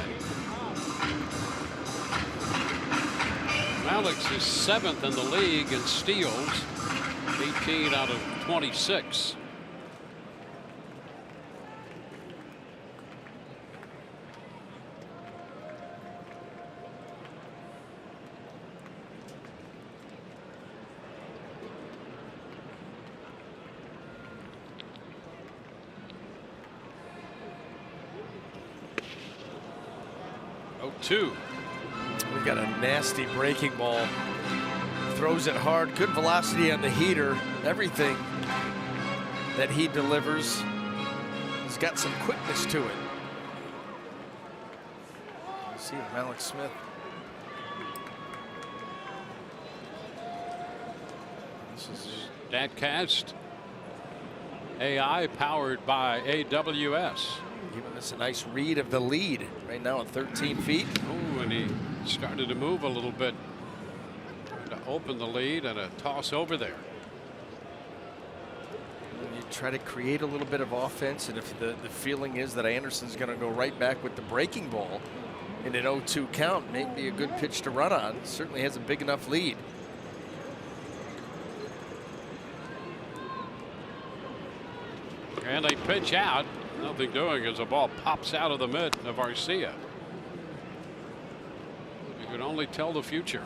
Alex is 7th in the league in steals, 18 out of 26. We've got a nasty breaking ball. Throws it hard. Good velocity on the heater. Everything that he delivers has got some quickness to it. Let's see if Alex Smith. This is StatCast AI powered by AWS. Giving us a nice read of the lead right now at 13 feet. Oh, and he started to move a little bit to open the lead, and a toss over there. You try to create a little bit of offense, and if the feeling is that Anderson's going to go right back with the breaking ball in an 0-2 count, may be a good pitch to run on. Certainly has a big enough lead. And a pitch out. Nothing doing as the ball pops out of the mitt of Arcia. could only tell the future.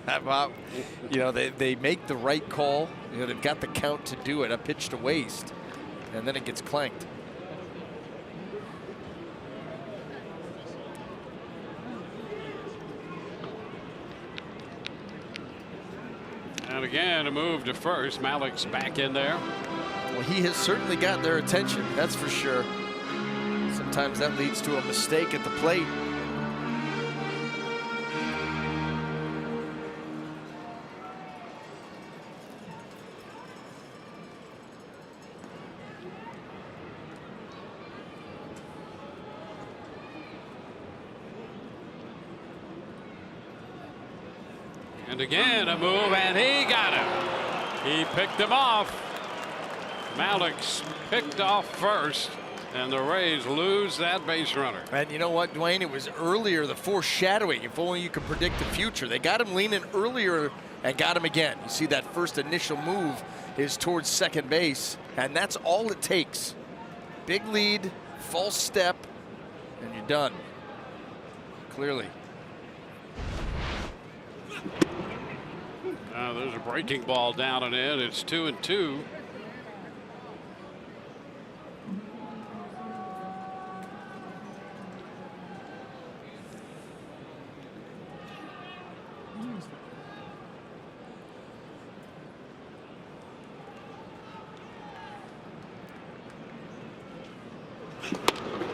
About, you know, they make the right call. You know, they've got the count to do it, a pitch to waste, and then it gets clanked. And again, a move to first. Malik's back in there. Well, he has certainly got their attention, that's for sure. Sometimes that leads to a mistake at the plate. And again, a move, and he got him. He picked him off. Malik's picked off first, and the Rays lose that base runner. And you know what, Dwayne? It was earlier, the foreshadowing. If only you could predict the future. They got him leaning earlier and got him again. You see that first initial move is towards second base, and that's all it takes. Big lead, false step, and you're done. Clearly. There's a breaking ball down and in. It's 2-2.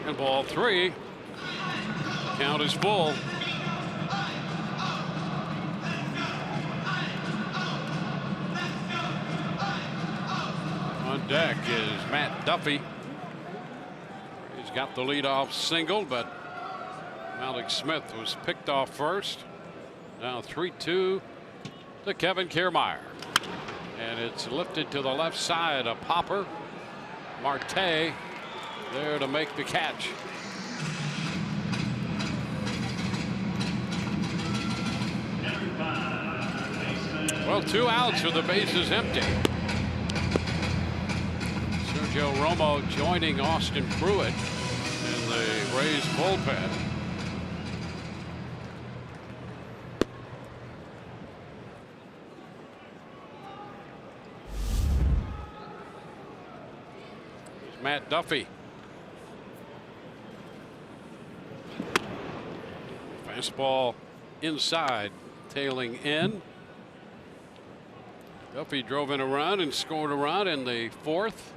And ball 3. Count is full. On deck is Matt Duffy. He's got the leadoff single, but Malik Smith was picked off first. Now 3-2 to Kevin Kiermaier. And it's lifted to the left side. A popper. Marte there to make the catch. Well, 2 outs with the bases empty. Sergio Romo joining Austin Pruitt in the Rays bullpen. Here's Matt Duffy. Fastball inside, tailing in. Duffy drove in a run and scored a run in the 4th.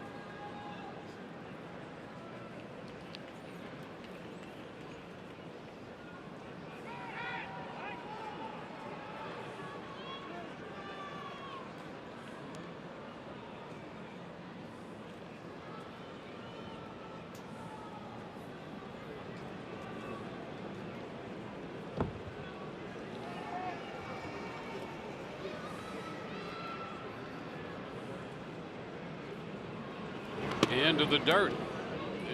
Into the dirt.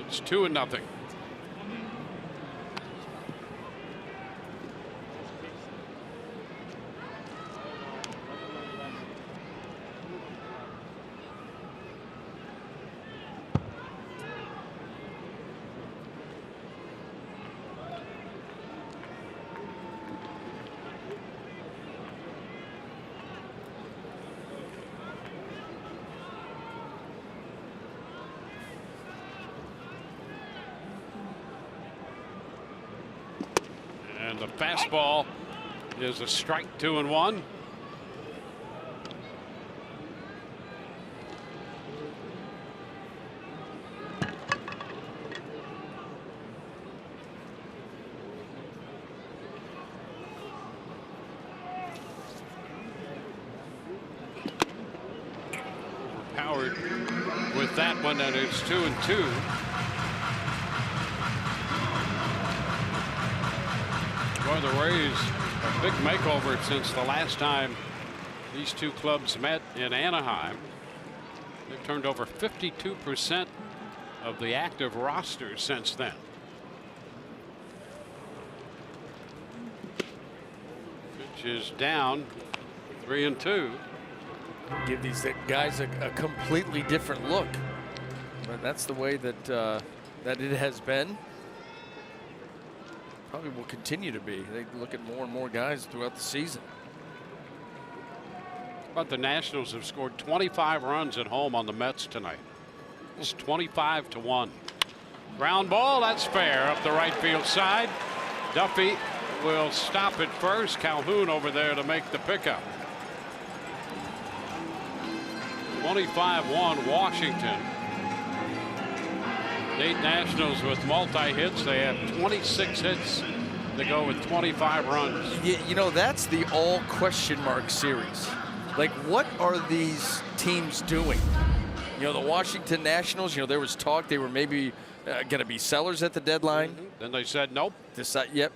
It's 2-0. And the fastball is a strike, 2-1. Powered with that one, and it's 2-2. Boy, the Rays, a big makeover since the last time these two clubs met in Anaheim. They've turned over 52% of the active rosters since then. Pitch is down, 3-2. Give these guys a completely different look. But that's the way that that it has been. Probably will continue to be. They look at more and more guys throughout the season. But the Nationals have scored 25 runs at home on the Mets tonight. It's 25-1. Ground ball, that's fair up the right field side. Duffy will stop it first. Calhoun over there to make the pickup. 25-1 Washington. 8 Nationals with multi-hits. They have 26 hits to go with 25 runs. You know, that's the all question mark series. Like, what are these teams doing? You know, the Washington Nationals, you know, there was talk they were maybe going to be sellers at the deadline. Then they said nope. Yep.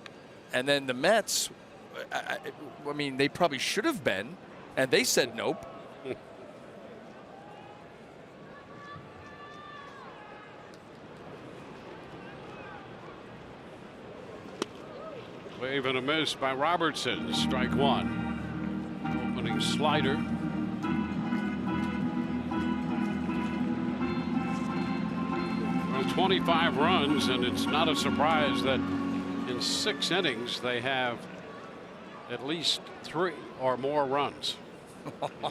And then the Mets, I mean, they probably should have been, and they said nope. Wave and a miss by Robertson. Strike one. Opening slider. Well, 25 runs, and it's not a surprise that in 6 innings they have at least 3 or more runs.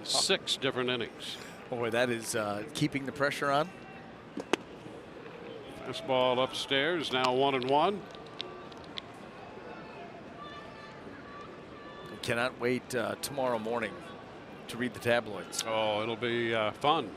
6 different innings. Boy, that is keeping the pressure on. Fastball upstairs, now 1-1. Cannot wait tomorrow morning to read the tabloids. Oh, it'll be fun.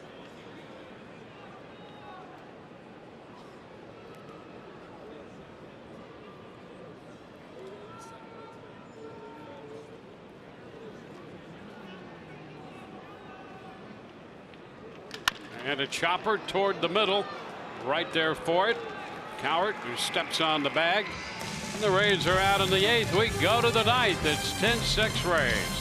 And a chopper toward the middle, right there for it. Cowart, who steps on the bag. And the Rays are out in the 8th. We go to the 9th. It's 10-6 Rays.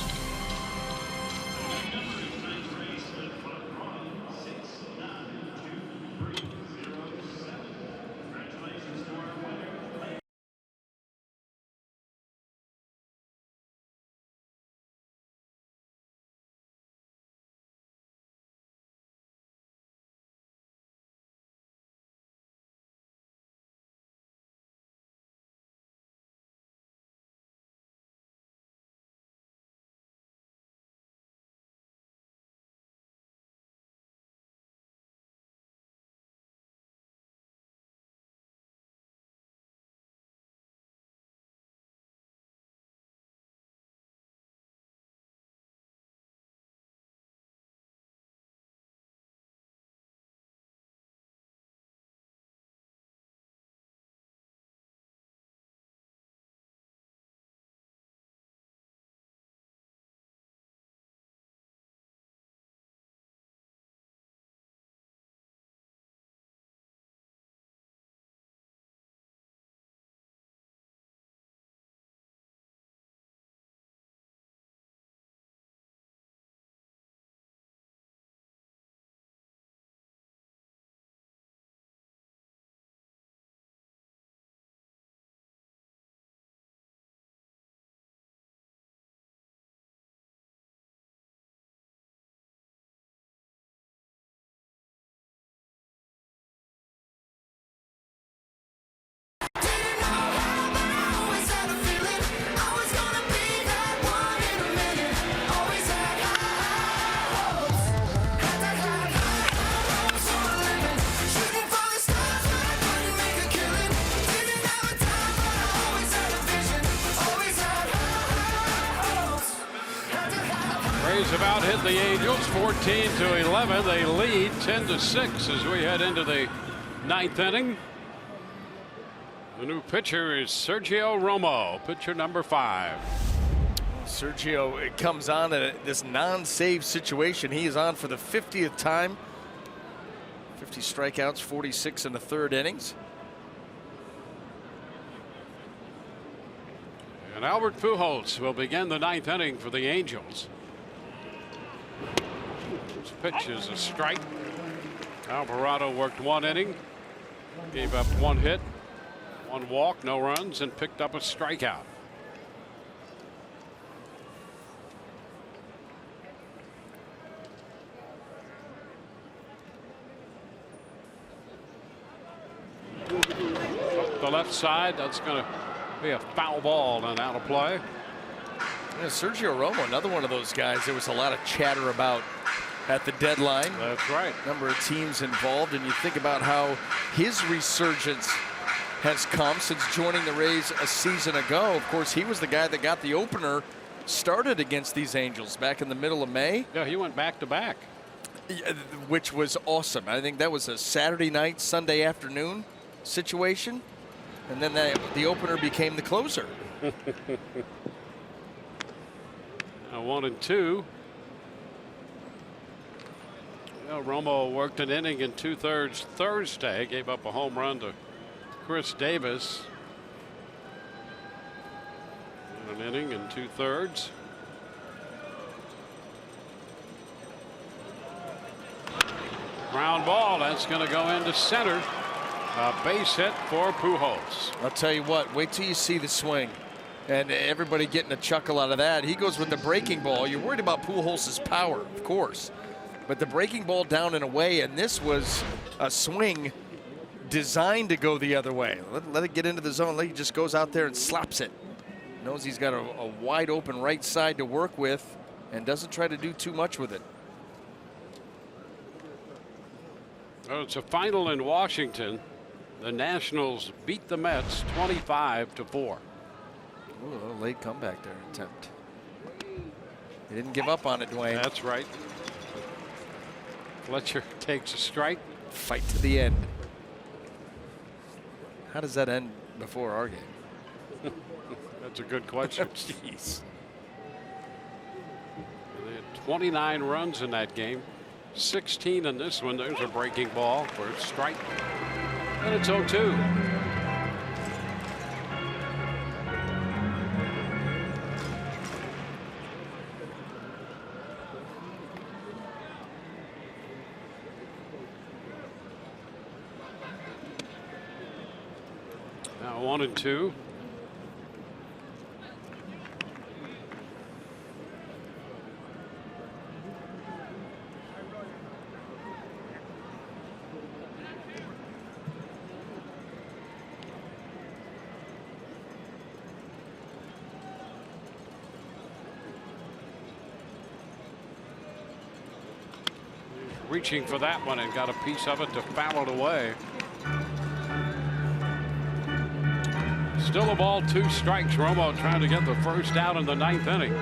About hit the Angels 14-11. They lead 10-6 as we head into the 9th inning. The new pitcher is Sergio Romo, pitcher number 5. Sergio comes on in this non-save situation. He is on for the 50th time. 50 strikeouts, 46 in the 3rd innings. And Albert Pujols will begin the 9th inning for the Angels. This pitch is a strike. Alvarado worked 1 inning, gave up 1 hit, 1 walk, no runs, and picked up a strikeout. Up the left side, that's going to Be a foul ball and out of play. Yeah, Sergio Romo, another one of those guys there was a lot of chatter about at the deadline. That's right. Number of teams involved, and you think about how his resurgence has come since joining the Rays a season ago. Of course, he was the guy that got the opener started against these Angels back in the middle of May. Yeah, he went back to back. Yeah, which was awesome. I think that was a Saturday night, Sunday afternoon situation. And then the opener became the closer. 1-2. Well, Romo worked an inning in 2/3 Thursday, gave up a home run to Chris Davis. An inning in 2/3. Ground ball, that's going to go into center. A base hit for Pujols. I'll tell you what, wait till you see the swing. And everybody getting a chuckle out of that. He goes with the breaking ball. You're worried about Pujols' power, of course. But the breaking ball down and away, and this was a swing designed to go the other way. Let it get into the zone. He just goes out there and slaps it. Knows he's got a wide open right side to work with and doesn't try to do too much with it. Oh, it's a final in Washington. The Nationals beat the Mets 25-4. Ooh, a little late comeback there attempt. He didn't give up on it, Dwayne. That's right. Fletcher takes a strike. Fight to the end. How does that end before our game? That's a good question. Jeez. They had 29 runs in that game. 16 in this one. There's a breaking ball for a strike. And it's 0-2. Now 1-2. Reaching for that one and got a piece of it to foul it away. Still a ball, 2 strikes. Romo trying to get the first out in the 9th inning.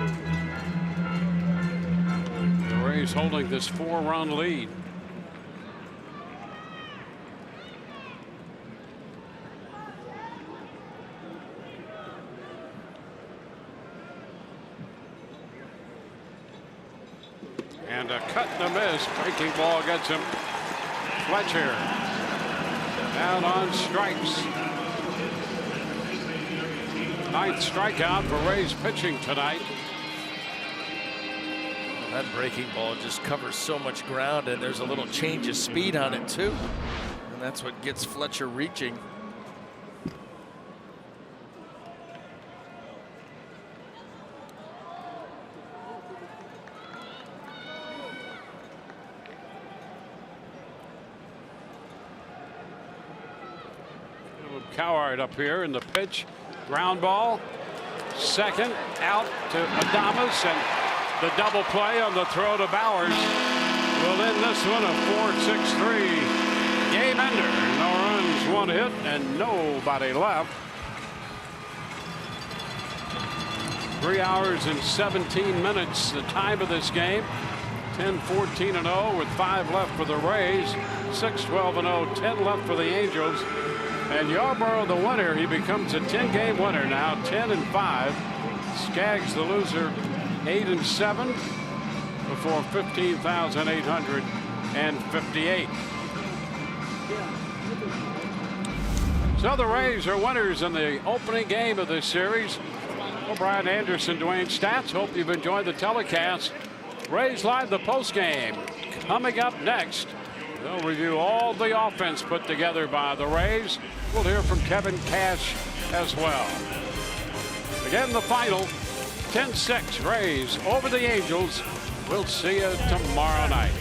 The Rays holding this 4-run lead. And a cut and a miss. Breaking ball gets him. Fletcher down on strikes. 9th strikeout for Rays pitching tonight. That breaking ball just covers so much ground, and there's a little change of speed on it too. And that's what gets Fletcher reaching. Coward up here in the pitch. Ground ball. Second out to Adames, and the double play on the throw to Bowers will end this one a 4-6-3 game ender. No runs, 1 hit, and nobody left. 3 hours and 17 minutes the time of this game. 10-14-0 with 5 left for the Rays. 6-12-0, 10 left for the Angels. And Yarborough the winner. He becomes a 10-game winner now, 10-5. Skaggs the loser, 8-7 before 15,858. So the Rays are winners in the opening game of this series. Well, Brian Anderson, Dwayne Stats. Hope you've enjoyed the telecast. Rays Live, the post game coming up next. They'll review all the offense put together by the Rays. We'll hear from Kevin Cash as well. Again, the final 10-6 Rays over the Angels. We'll see you tomorrow night.